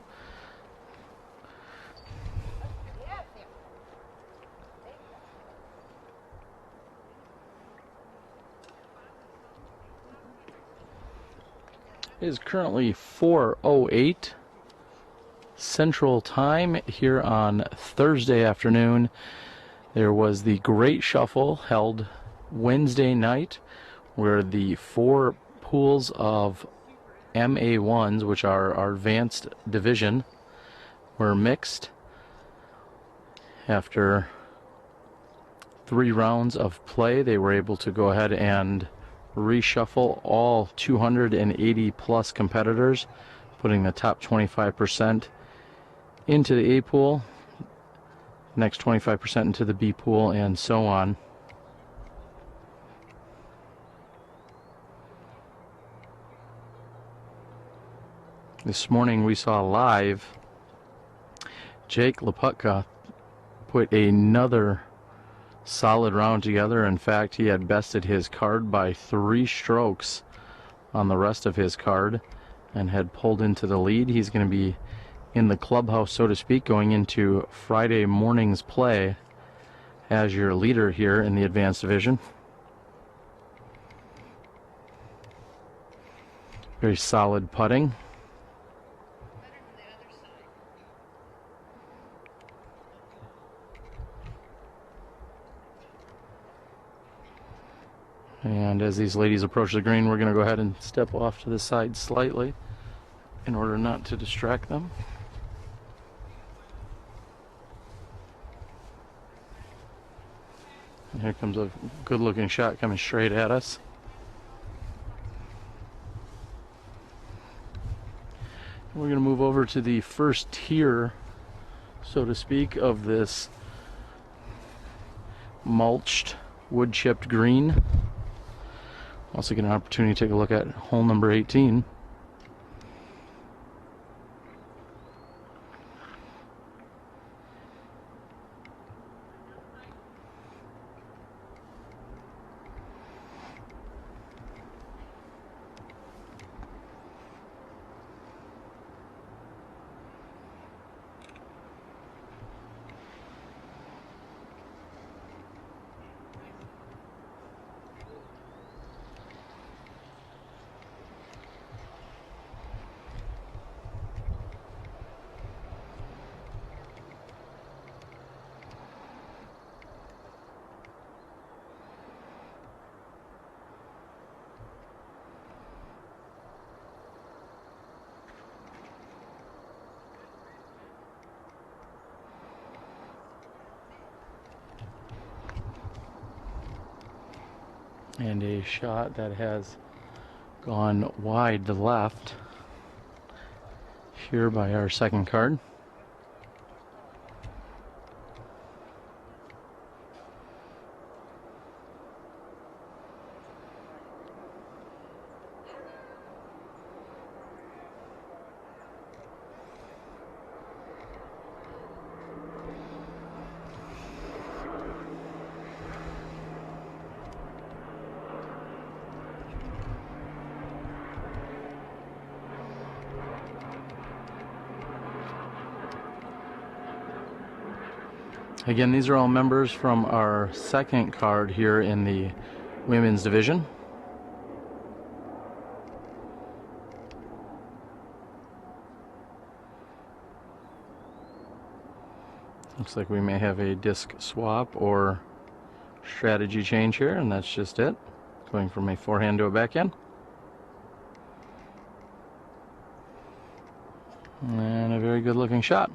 It is currently 4:08 Central Time here on Thursday afternoon. There was the Great Shuffle held Wednesday night, where the 4 pools of MA1s, which are our advanced division, were mixed. After 3 rounds of play, they were able to go ahead and reshuffle all 280 plus competitors, putting the top 25% into the A pool, next 25% into the B pool, and so on. This morning we saw live Jake Leputka put another solid round together. In fact, he had bested his card by 3 strokes on the rest of his card and had pulled into the lead. He's going to be in the clubhouse, so to speak, going into Friday morning's play as your leader here in the advanced division. Very solid putting. And as these ladies approach the green, we're going to go ahead and step off to the side slightly in order not to distract them. Here comes a good looking shot coming straight at us. We're going to move over to the first tier, so to speak, of this mulched, wood chipped green. Also get an opportunity to take a look at hole number 18. And a shot that has gone wide to left here by our second card. Again, these are all members from our second card here in the women's division. Looks like we may have a disc swap or strategy change here, and that's just it. Going from a forehand to a backhand. And a very good looking shot.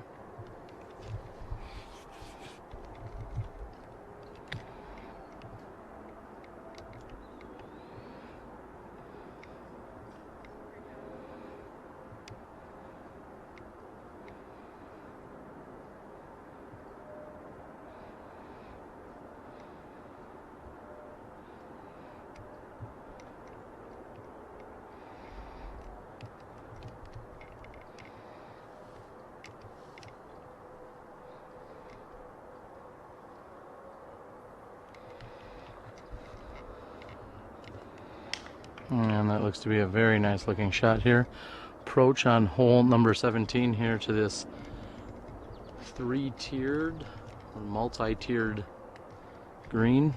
And that looks to be a very nice looking shot here. Approach on hole number 17 here to this three-tiered or multi-tiered green.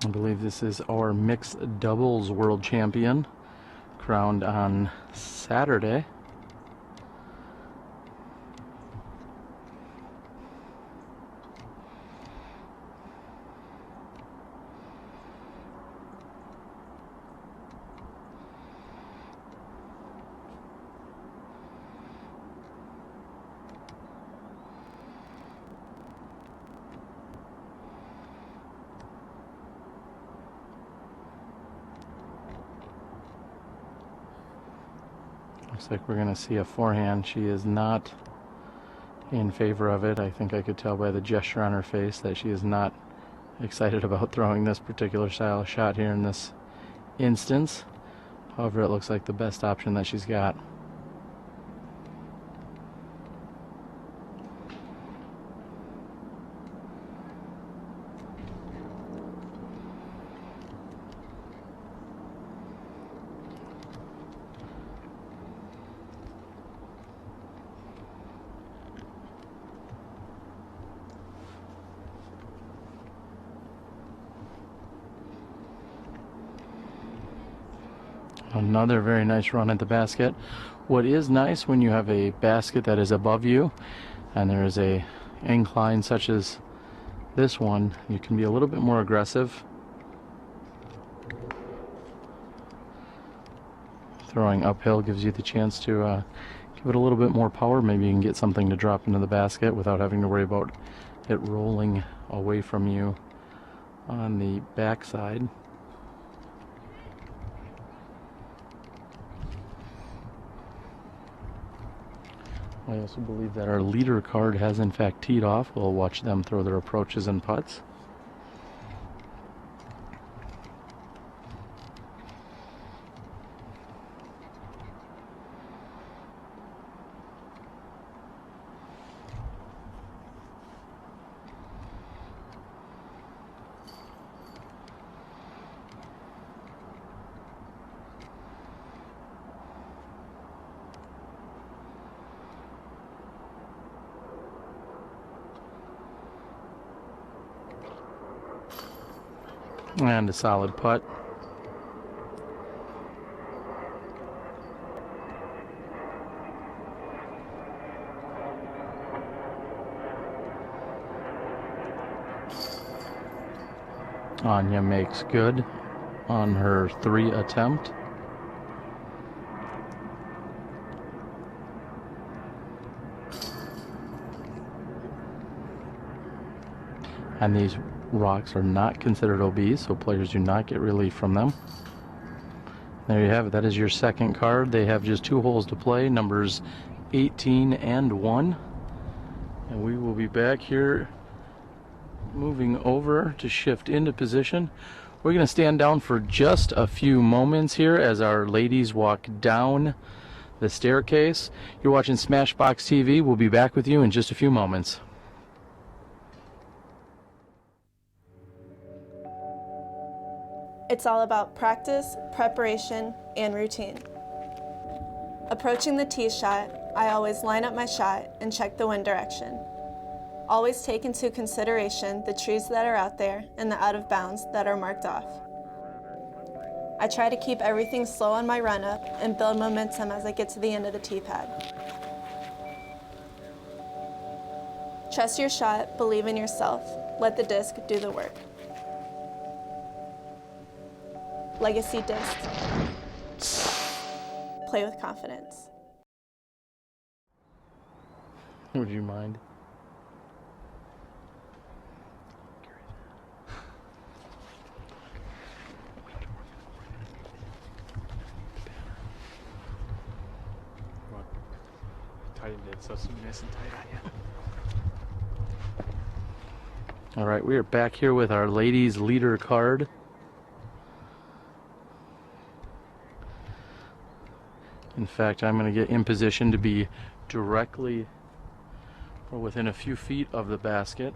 I believe this is our mixed doubles world champion, crowned on Saturday. Looks like we're going to see a forehand. She is not in favor of it. I think I could tell by the gesture on her face that she is not excited about throwing this particular style of shot here in this instance. However, it looks like the best option that she's got. Another very nice run at the basket. What is nice when you have a basket that is above you and there is a incline such as this one, you can be a little bit more aggressive. Throwing uphill gives you the chance to give it a little bit more power. Maybe you can get something to drop into the basket without having to worry about it rolling away from you on the backside. I also believe that our leader card has in fact teed off. We'll watch them throw their approaches and putts. And a solid putt. Anya makes good on her 3 attempt. And these rocks are not considered OB, so players do not get relief from them. There you have it. That is your second card. They have just 2 holes to play, numbers 18 and 1. And we will be back here moving over to shift into position. We're going to stand down for just a few moments here as our ladies walk down the staircase. You're watching SmashBoxx TV. We'll be back with you in just a few moments. It's all about practice, preparation, and routine. Approaching the tee shot, I always line up my shot and check the wind direction. Always take into consideration the trees that are out there and the out of bounds that are marked off. I try to keep everything slow on my run up and build momentum as I get to the end of the tee pad. Trust your shot, believe in yourself, let the disc do the work. Legacy discs. Play with confidence. Would you mind? Tightened it so it's nice and tight on you. All right, we are back here with our ladies leader card. In fact, I'm going to get in position to be directly or within a few feet of the basket.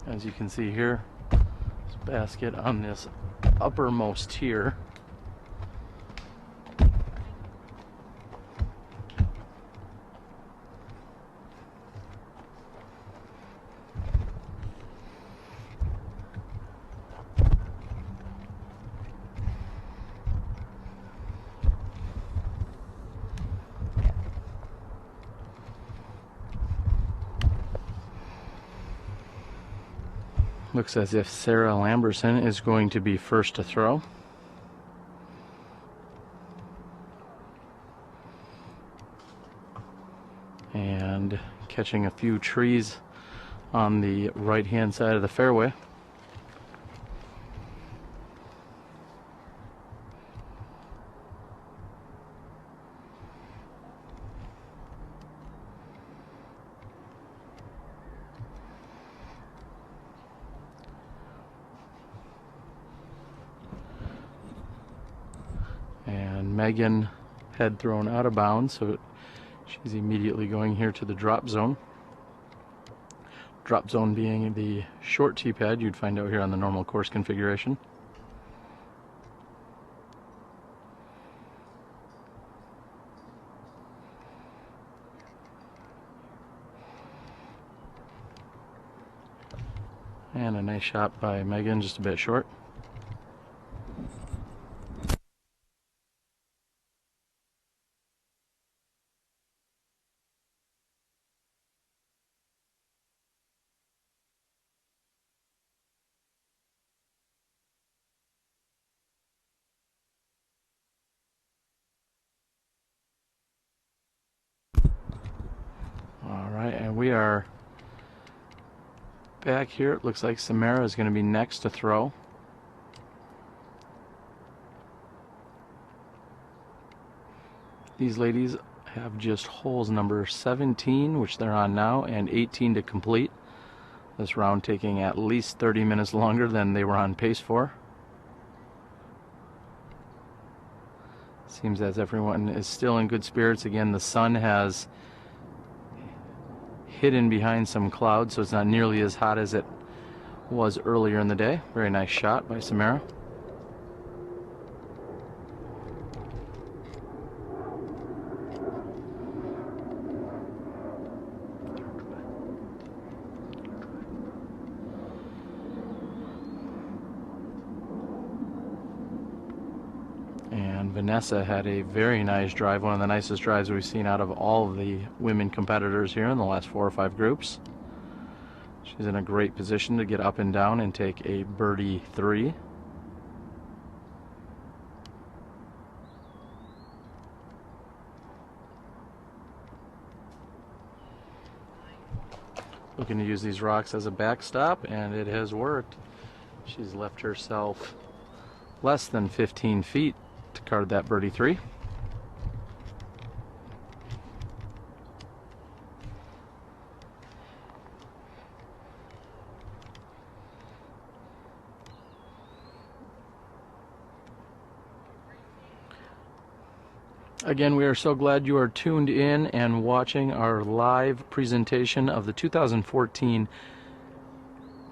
As you can see here, this basket on this uppermost tier. Looks as if Sarah Lamberson is going to be first to throw. And catching a few trees on the right-hand side of the fairway. And Megan had thrown out of bounds, so she's immediately going here to the drop zone. Drop zone being the short tee pad you'd find out here on the normal course configuration. And And a nice shot by Megan, just a bit short. All right, and we are back here. It looks like Samara is going to be next to throw. These ladies have just holes number 17, which they're on now, and 18 to complete. This round taking at least 30 minutes longer than they were on pace for. Seems as everyone is still in good spirits. Again, the sun has hidden behind some clouds, so it's not nearly as hot as it was earlier in the day. Very nice shot by Samara. And Vanessa had a very nice drive, one of the nicest drives we've seen out of all of the women competitors here in the last 4 or 5 groups. She's in a great position to get up and down and take a birdie 3. Looking to use these rocks as a backstop, and it has worked. She's left herself less than 15 feet to card that birdie 3. Again, we are so glad you are tuned in and watching our live presentation of the 2014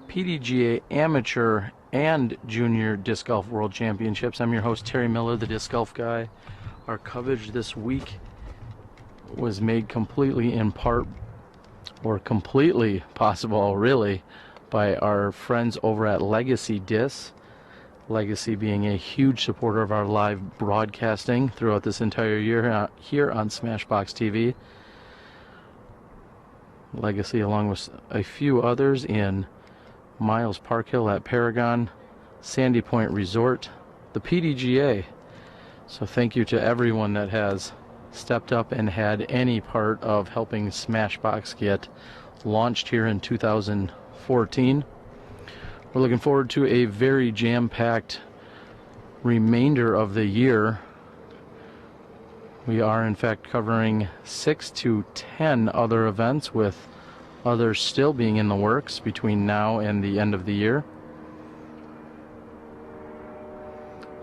PDGA Amateur and Junior Disc Golf World Championships. I'm your host, Terry Miller, the Disc Golf Guy. Our coverage this week was made completely in part, or completely possible, really, by our friends over at Legacy Disc. Legacy being a huge supporter of our live broadcasting throughout this entire year here on SmashBoxxTV. Legacy, along with a few others in Miles Park Hill at Paragon, Sandy Point Resort, the PDGA. So thank you to everyone that has stepped up and had any part of helping SmashBox get launched here in 2014. We're looking forward to a very jam-packed remainder of the year. We are in fact covering 6 to 10 other events, with others still being in the works between now and the end of the year.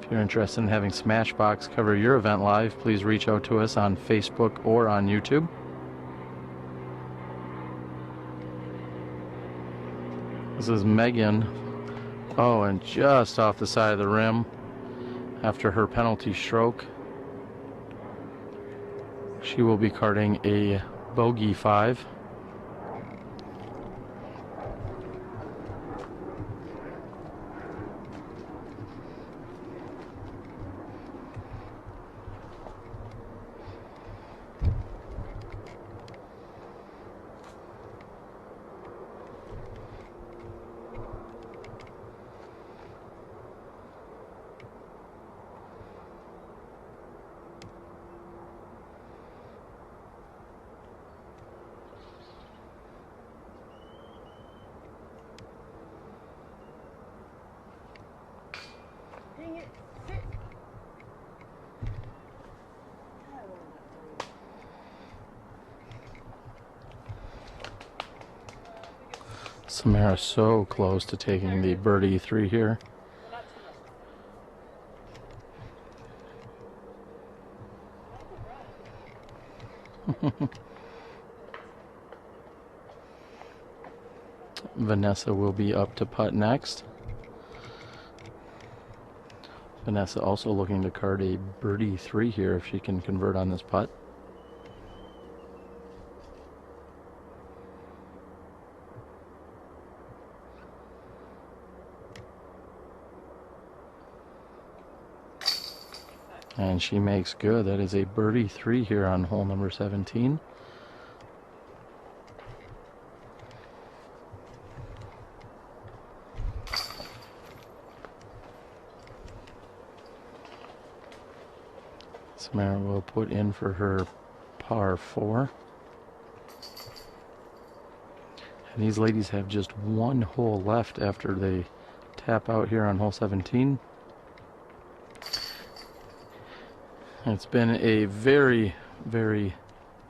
If you're interested in having SmashBox cover your event live, please reach out to us on Facebook or on YouTube. This is Megan. Oh, and just off the side of the rim after her penalty stroke. She will be carding a bogey 5. Samara so close to taking the birdie 3 here. Vanessa will be up to putt next. Vanessa also looking to card a birdie 3 here if she can convert on this putt. And she makes good. That is a birdie 3 here on hole number 17. Samara will put in for her par 4. And these ladies have just one hole left after they tap out here on hole 17. It's been a very, very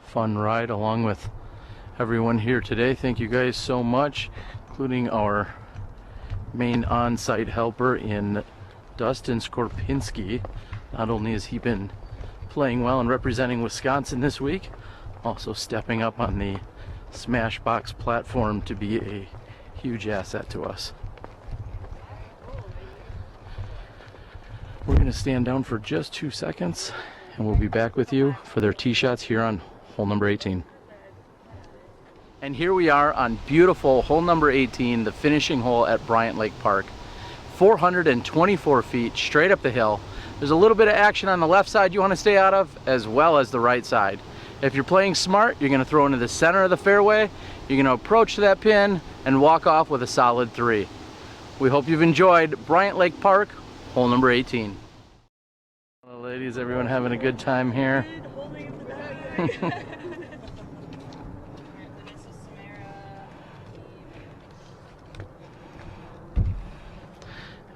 fun ride along with everyone here today. Thank you guys so much, including our main on-site helper in Dustin Skorpinski. Not only has he been playing well and representing Wisconsin this week, also stepping up on the SmashBox platform to be a huge asset to us. We're going to stand down for just 2 seconds and we'll be back with you for their tee shots here on hole number 18. And here we are on beautiful hole number 18, the finishing hole at Bryant Lake Park. 424 feet straight up the hill. There's a little bit of action on the left side you want to stay out of, as well as the right side. If you're playing smart, you're going to throw into the center of the fairway. You're going to approach to that pin and walk off with a solid 3. We hope you've enjoyed Bryant Lake Park, hole number 18. Hello ladies, everyone having a good time here?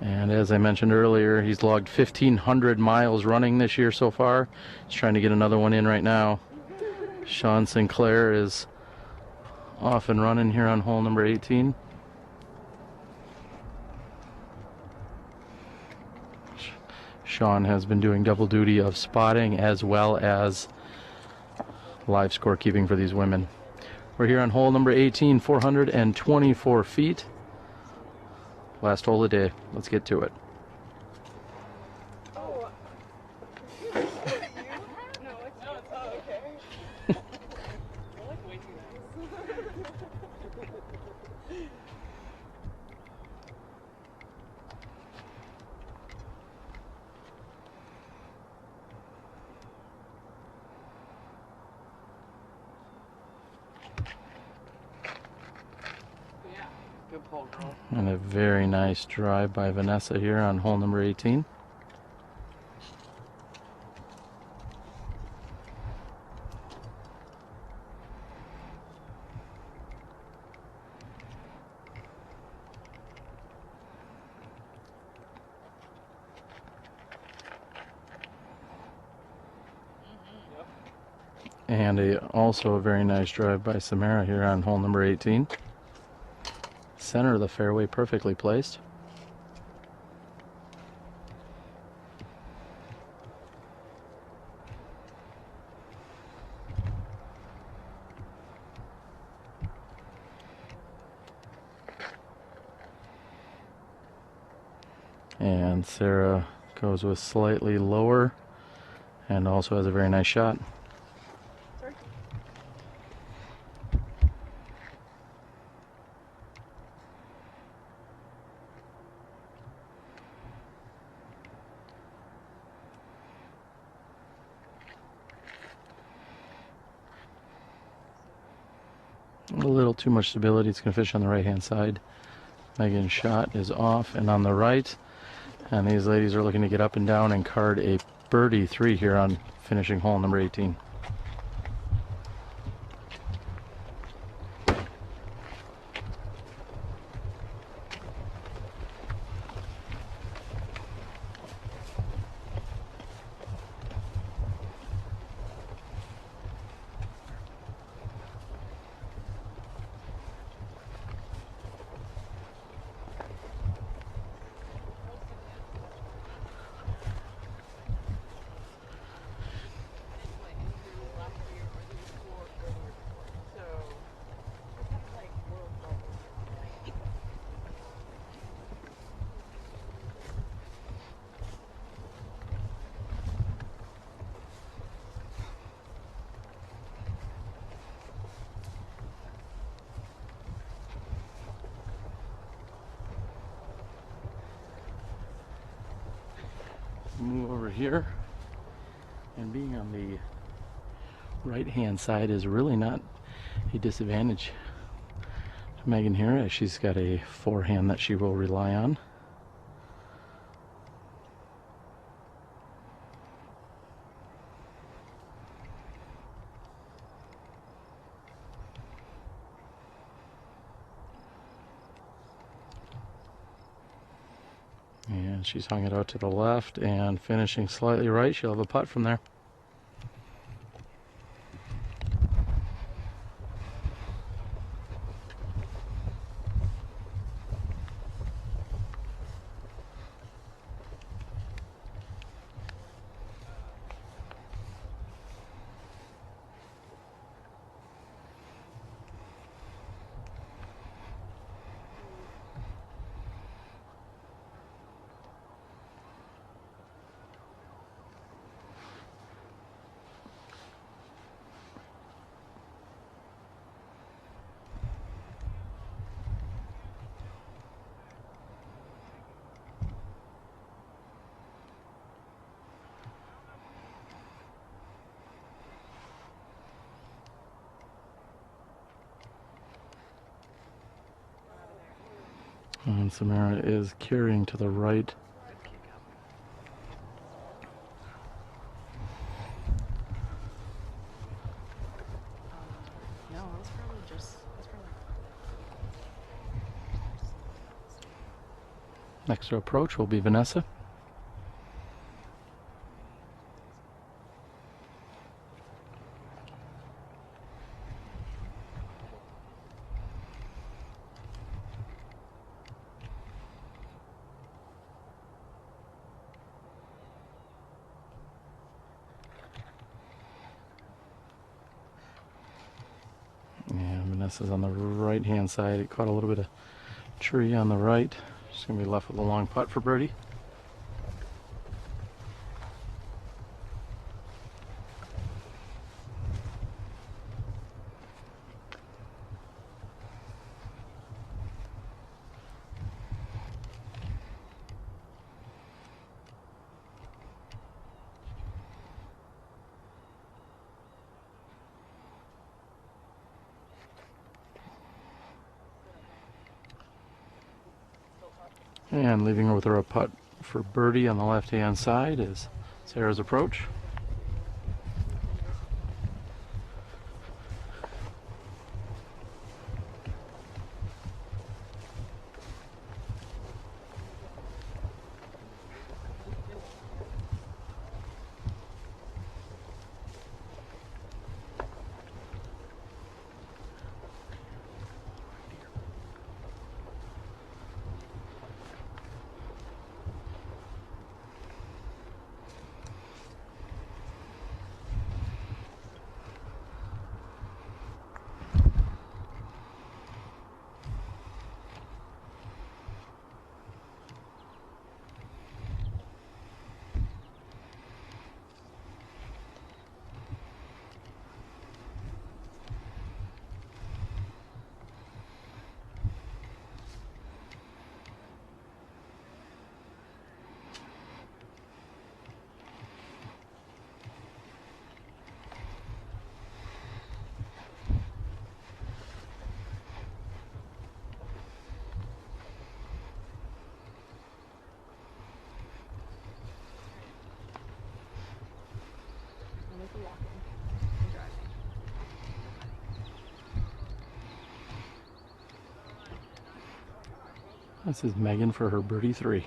And as I mentioned earlier, he's logged 1,500 miles running this year so far. He's trying to get another one in right now. Sean Sinclair is off and running here on hole number 18. Sean has been doing double duty of spotting as well as live scorekeeping for these women. We're here on hole number 18, 424 feet. Last hole of the day. Let's get to it. Good pull, girl. And a very nice drive by Vanessa here on hole number 18. And also a very nice drive by Samara here on hole number 18. Center of the fairway, perfectly placed. And Sarah goes with slightly lower and also has a very nice shot. A little too much stability. It's going to fish on the right hand side. Megan's shot is off and on the right. And these ladies are looking to get up and down and card a birdie 3 here on finishing hole number 18. Move over here. And being on the right-hand side is really not a disadvantage to Megan here, as she's got a forehand that she will rely on. And she's hung it out to the left and finishing slightly right. She'll have a putt from there. And Samara is carrying to the right. No, it was probably just. Next to approach will be Vanessa. And Vanessa's on the right hand side. It caught a little bit of tree on the right. She's going to be left with a long putt for birdie. And leaving her with her a putt for birdie on the left-hand side is Sarah's approach. This is Megan for her birdie 3.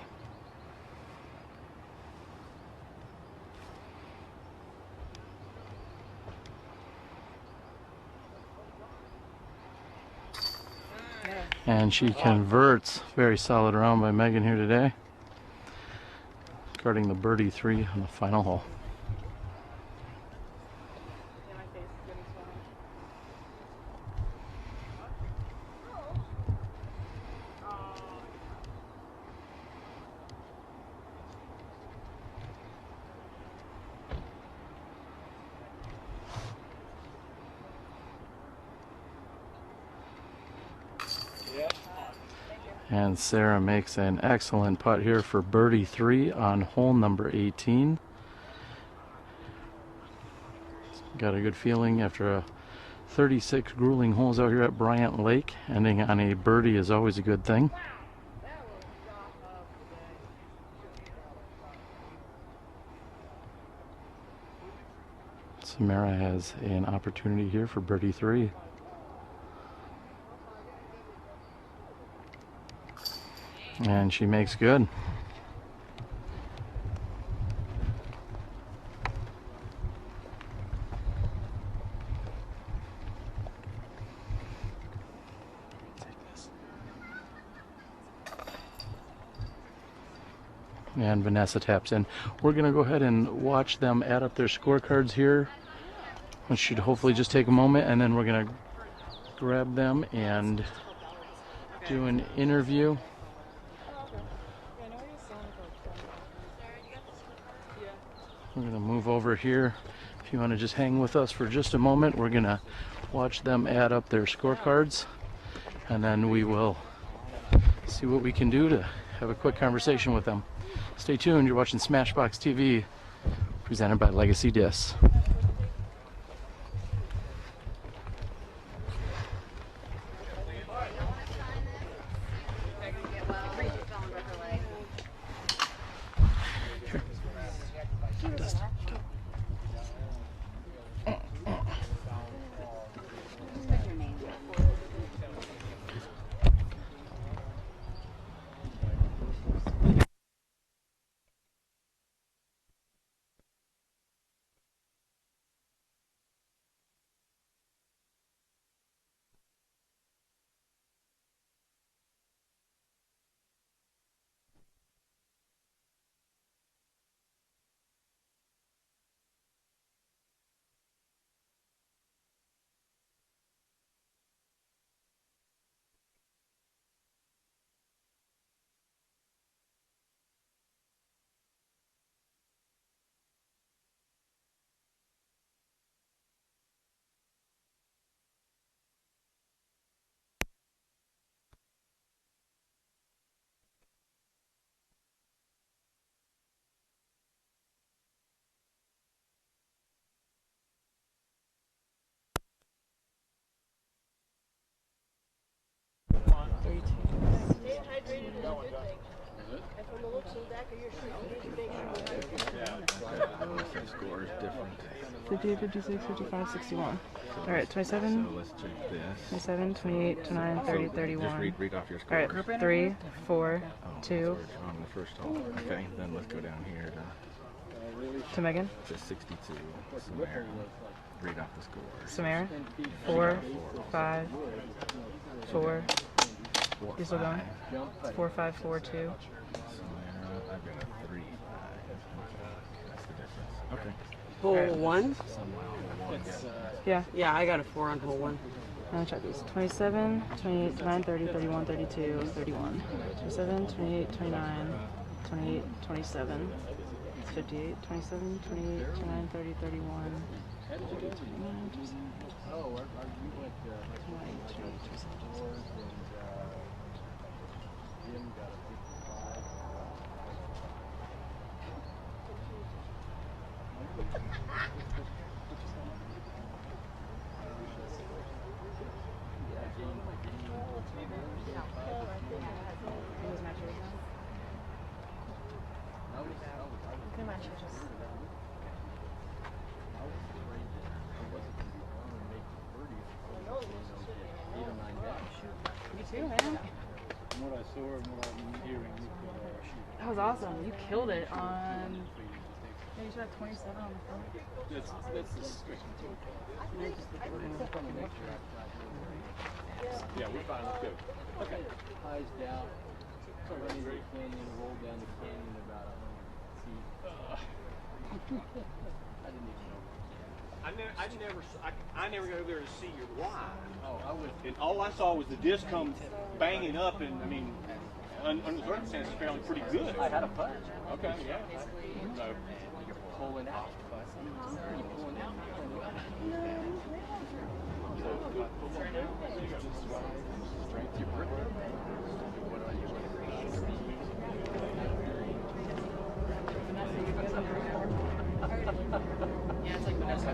And she converts. Very solid round by Megan here today. Guarding the birdie 3 on the final hole. And Sarah makes an excellent putt here for birdie 3 on hole number 18. Got a good feeling after a 36 grueling holes out here at Bryant Lake. Ending on a birdie is always a good thing. Samara has an opportunity here for birdie 3. And she makes good. And Vanessa taps in. We're going to go ahead and watch them add up their scorecards here, which should hopefully just take a moment, and then we're going to grab them and do an interview. We're going to move over here. If you want to just hang with us for just a moment, we're going to watch them add up their scorecards, and then we will see what we can do to have a quick conversation with them. Stay tuned. You're watching SmashBoxxTV, presented by Legacy Discs. Score is different. 58, 56, 55, 61. All right, 27. So let's check this. 27, 28, 29, 30, 31. Just read off your score. All right, 3, 4, 2. On the first hole. Okay, then let's go down here to Megan. To 62. Samara. Read off the score. Samara. 4, 5, 4. You still going? 4, 5, 4, 2. Samara, I've got a 3, 5. That's the difference. Okay. Hole 1? Yeah. Yeah, I got a 4 on hole 1. Let me check these. 27, 28, 29, 30, 31, 32, 31. 27, 28, 29, 28, 27. 58, 27, 28, 29, 30, 31. 29, 27. 22, man. From what I saw and what I'm hearing, you could shoot. That was awesome. You killed it on. Yeah, you should have 27 on the front. That's the strict. Yeah, we're fine. Let's go. Okay. Eyes down. Running very canyon, roll down the canyon about 100 feet. I didn't even know. I never go there to see your line. Oh, I would. And all I saw was the disc come banging up, and I mean, under the circumstances, fairly pretty good. I had a putt. Okay, yeah. So you're pulling out. You're pulling out. Strength, your grip. What are you? Yeah, it's like Vanessa.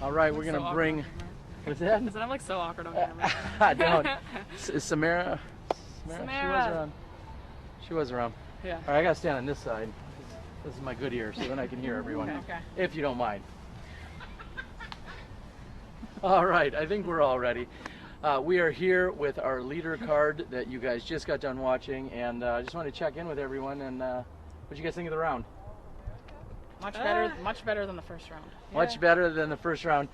All right, we're gonna bring. What's that? I said I'm like so awkward on camera. Don't. Is Samara? She was around. She was around. Yeah. All right, I gotta stand on this side. This is my good ear, so then I can hear everyone. Okay. If you don't mind. All right, I think we're all ready. We are here with our leader card that you guys just got done watching, and I just want to check in with everyone. And what do you guys think of the round? Much better than the first round. Much better than the first round.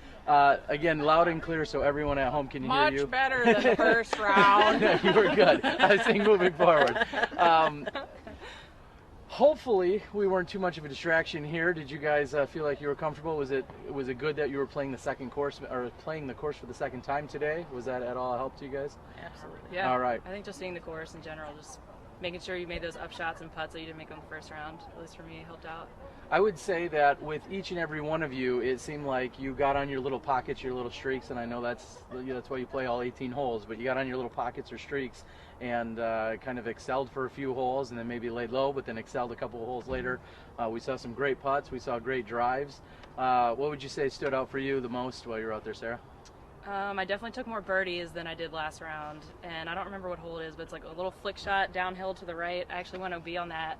Again, loud and clear so everyone at home can hear you. Much better than the first round. You were good. I was saying moving forward. Hopefully, we weren't too much of a distraction here. Did you guys feel like you were comfortable? Was it good that you were playing the second course or playing the course for the second time today? Was that at all a help to you guys? Absolutely. Yeah. All right. I think just seeing the course in general, just making sure you made those up shots and putts that you didn't make on the first round, at least for me, helped out. I would say that with each and every one of you, it seemed like you got on your little pockets, your little streaks, and I know that's why you play all 18 holes, but you got on your little pockets or streaks and kind of excelled for a few holes and then maybe laid low, but then excelled a couple of holes later. We saw some great putts. We saw great drives. What would you say stood out for you the most while you were out there, Sarah? I definitely took more birdies than I did last round, and I don't remember what hole it is, but it's like a little flick shot downhill to the right. I actually went OB on that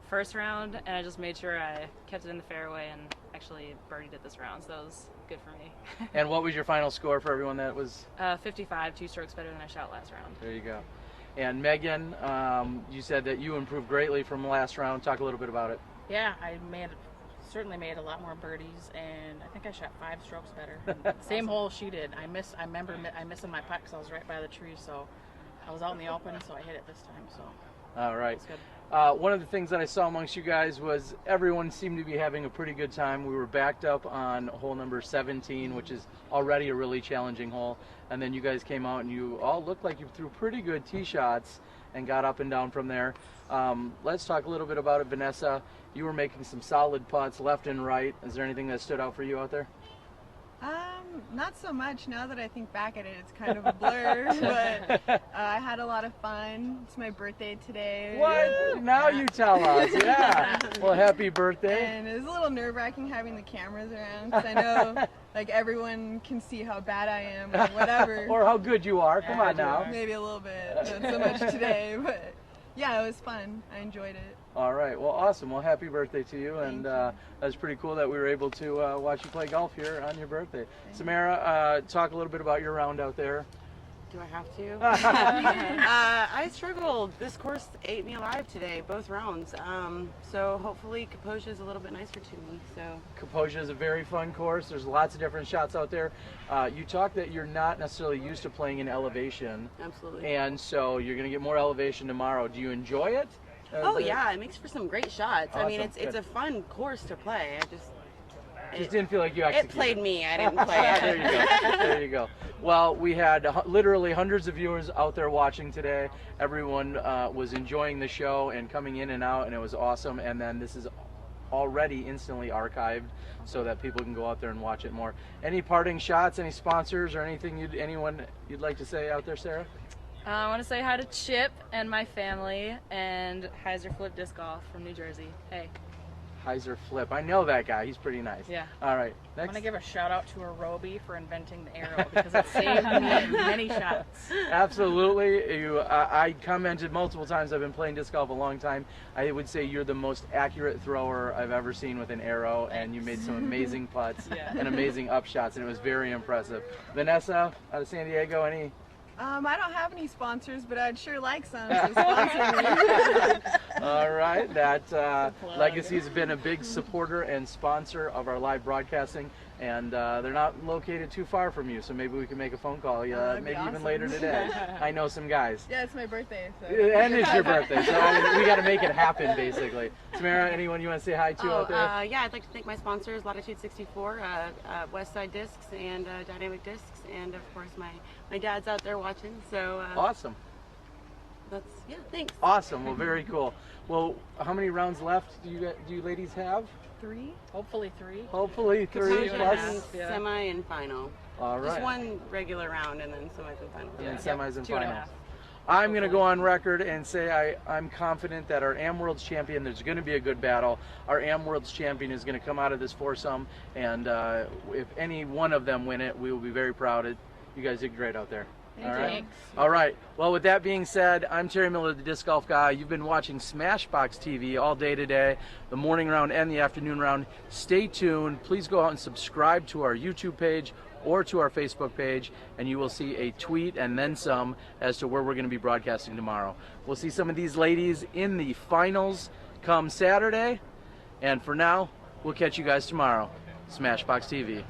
first round, and I just made sure I kept it in the fairway and actually birdied it this round, so that was good for me. And what was your final score for everyone that was? 55, 2 strokes better than I shot last round. There you go. And Megan, you said that you improved greatly from last round. Talk a little bit about it. Yeah, I certainly made a lot more birdies, and I think I shot 5 strokes better. Same hole she did. I remember missing my putt because I was right by the tree, so I was out in the open, so I hit it this time. So. All right. One of the things that I saw amongst you guys was everyone seemed to be having a pretty good time. We were backed up on hole number 17, which is already a really challenging hole. And then you guys came out and you all looked like you threw pretty good tee shots and got up and down from there. Let's talk a little bit about it. Vanessa, you were making some solid putts left and right. Is there anything that stood out for you out there? Not so much. Now that I think back at it, it's kind of a blur, but I had a lot of fun. It's my birthday today. What? Now you tell us. Yeah. Well, happy birthday. And it was a little nerve-wracking having the cameras around, because I know like everyone can see how bad I am or whatever. Or how good you are. Come on now. Maybe a little bit. Not so much today, but yeah, it was fun. I enjoyed it. All right. Well, awesome. Well, happy birthday to you. And that was pretty cool that we were able to watch you play golf here on your birthday. Samara, talk a little bit about your round out there. Do I have to? I struggled. This course ate me alive today, both rounds. So hopefully Kaposia is a little bit nicer to me. So Kaposia is a very fun course. There's lots of different shots out there. You talked that you're not necessarily used to playing in elevation. Absolutely. And so you're going to get more elevation tomorrow. Do you enjoy it? Oh yeah, it makes for some great shots. Awesome. I mean, it's a fun course to play. I just didn't feel like you executed. It played me. I didn't play it. There you go. There you go. Well, we had literally hundreds of viewers out there watching today. Everyone was enjoying the show and coming in and out, and it was awesome. And then this is already instantly archived so that people can go out there and watch it more. Any parting shots, any sponsors, or anything anyone you'd like to say out there, Sarah? I want to say hi to Chip and my family and Heiser Flip Disc Golf from New Jersey. Hey. Heiser Flip. I know that guy. He's pretty nice. Yeah. All right. I Next. want to give a shout out to Arobi for inventing the arrow because it saved me many shots. Absolutely. I commented multiple times. I've been playing disc golf a long time. I would say you're the most accurate thrower I've ever seen with an arrow, and you made some amazing putts and amazing up shots, and it was very impressive. Vanessa, out of San Diego, any? I don't have any sponsors, but I'd sure like some, so sponsor me. All right, that Legacy has been a big supporter and sponsor of our live broadcasting, and they're not located too far from you, so maybe we can make a phone call, maybe even later today. I know some guys. Yeah, it's my birthday. So. And it's your birthday, so we got to make it happen, basically. Tamara, anyone you want to say hi to out there? Yeah, I'd like to thank my sponsors, Latitude 64, Westside Discs, and Dynamic Discs, and of course my dad's out there watching. So awesome. Thanks. Awesome. Well, very cool. Well, how many rounds left do you ladies have? 3. Hopefully 3. Hopefully 3 plus semi and final. All right. Just one regular round and then semis and final. And then semis and finals. I'm going to go on record and say I'm confident that our Am World's champion, there's going to be a good battle. Our Am World's champion is going to come out of this foursome, and if any one of them win it, we will be very proud. You guys did great out there. All right. Thanks. All right. Well, with that being said, I'm Terry Miller, the Disc Golf Guy. You've been watching SmashBoxxTV all day today, the morning round and the afternoon round. Stay tuned. Please go out and subscribe to our YouTube page or to our Facebook page, and you will see a tweet and then some as to where we're going to be broadcasting tomorrow. We'll see some of these ladies in the finals come Saturday, and for now, we'll catch you guys tomorrow. SmashBoxxTV.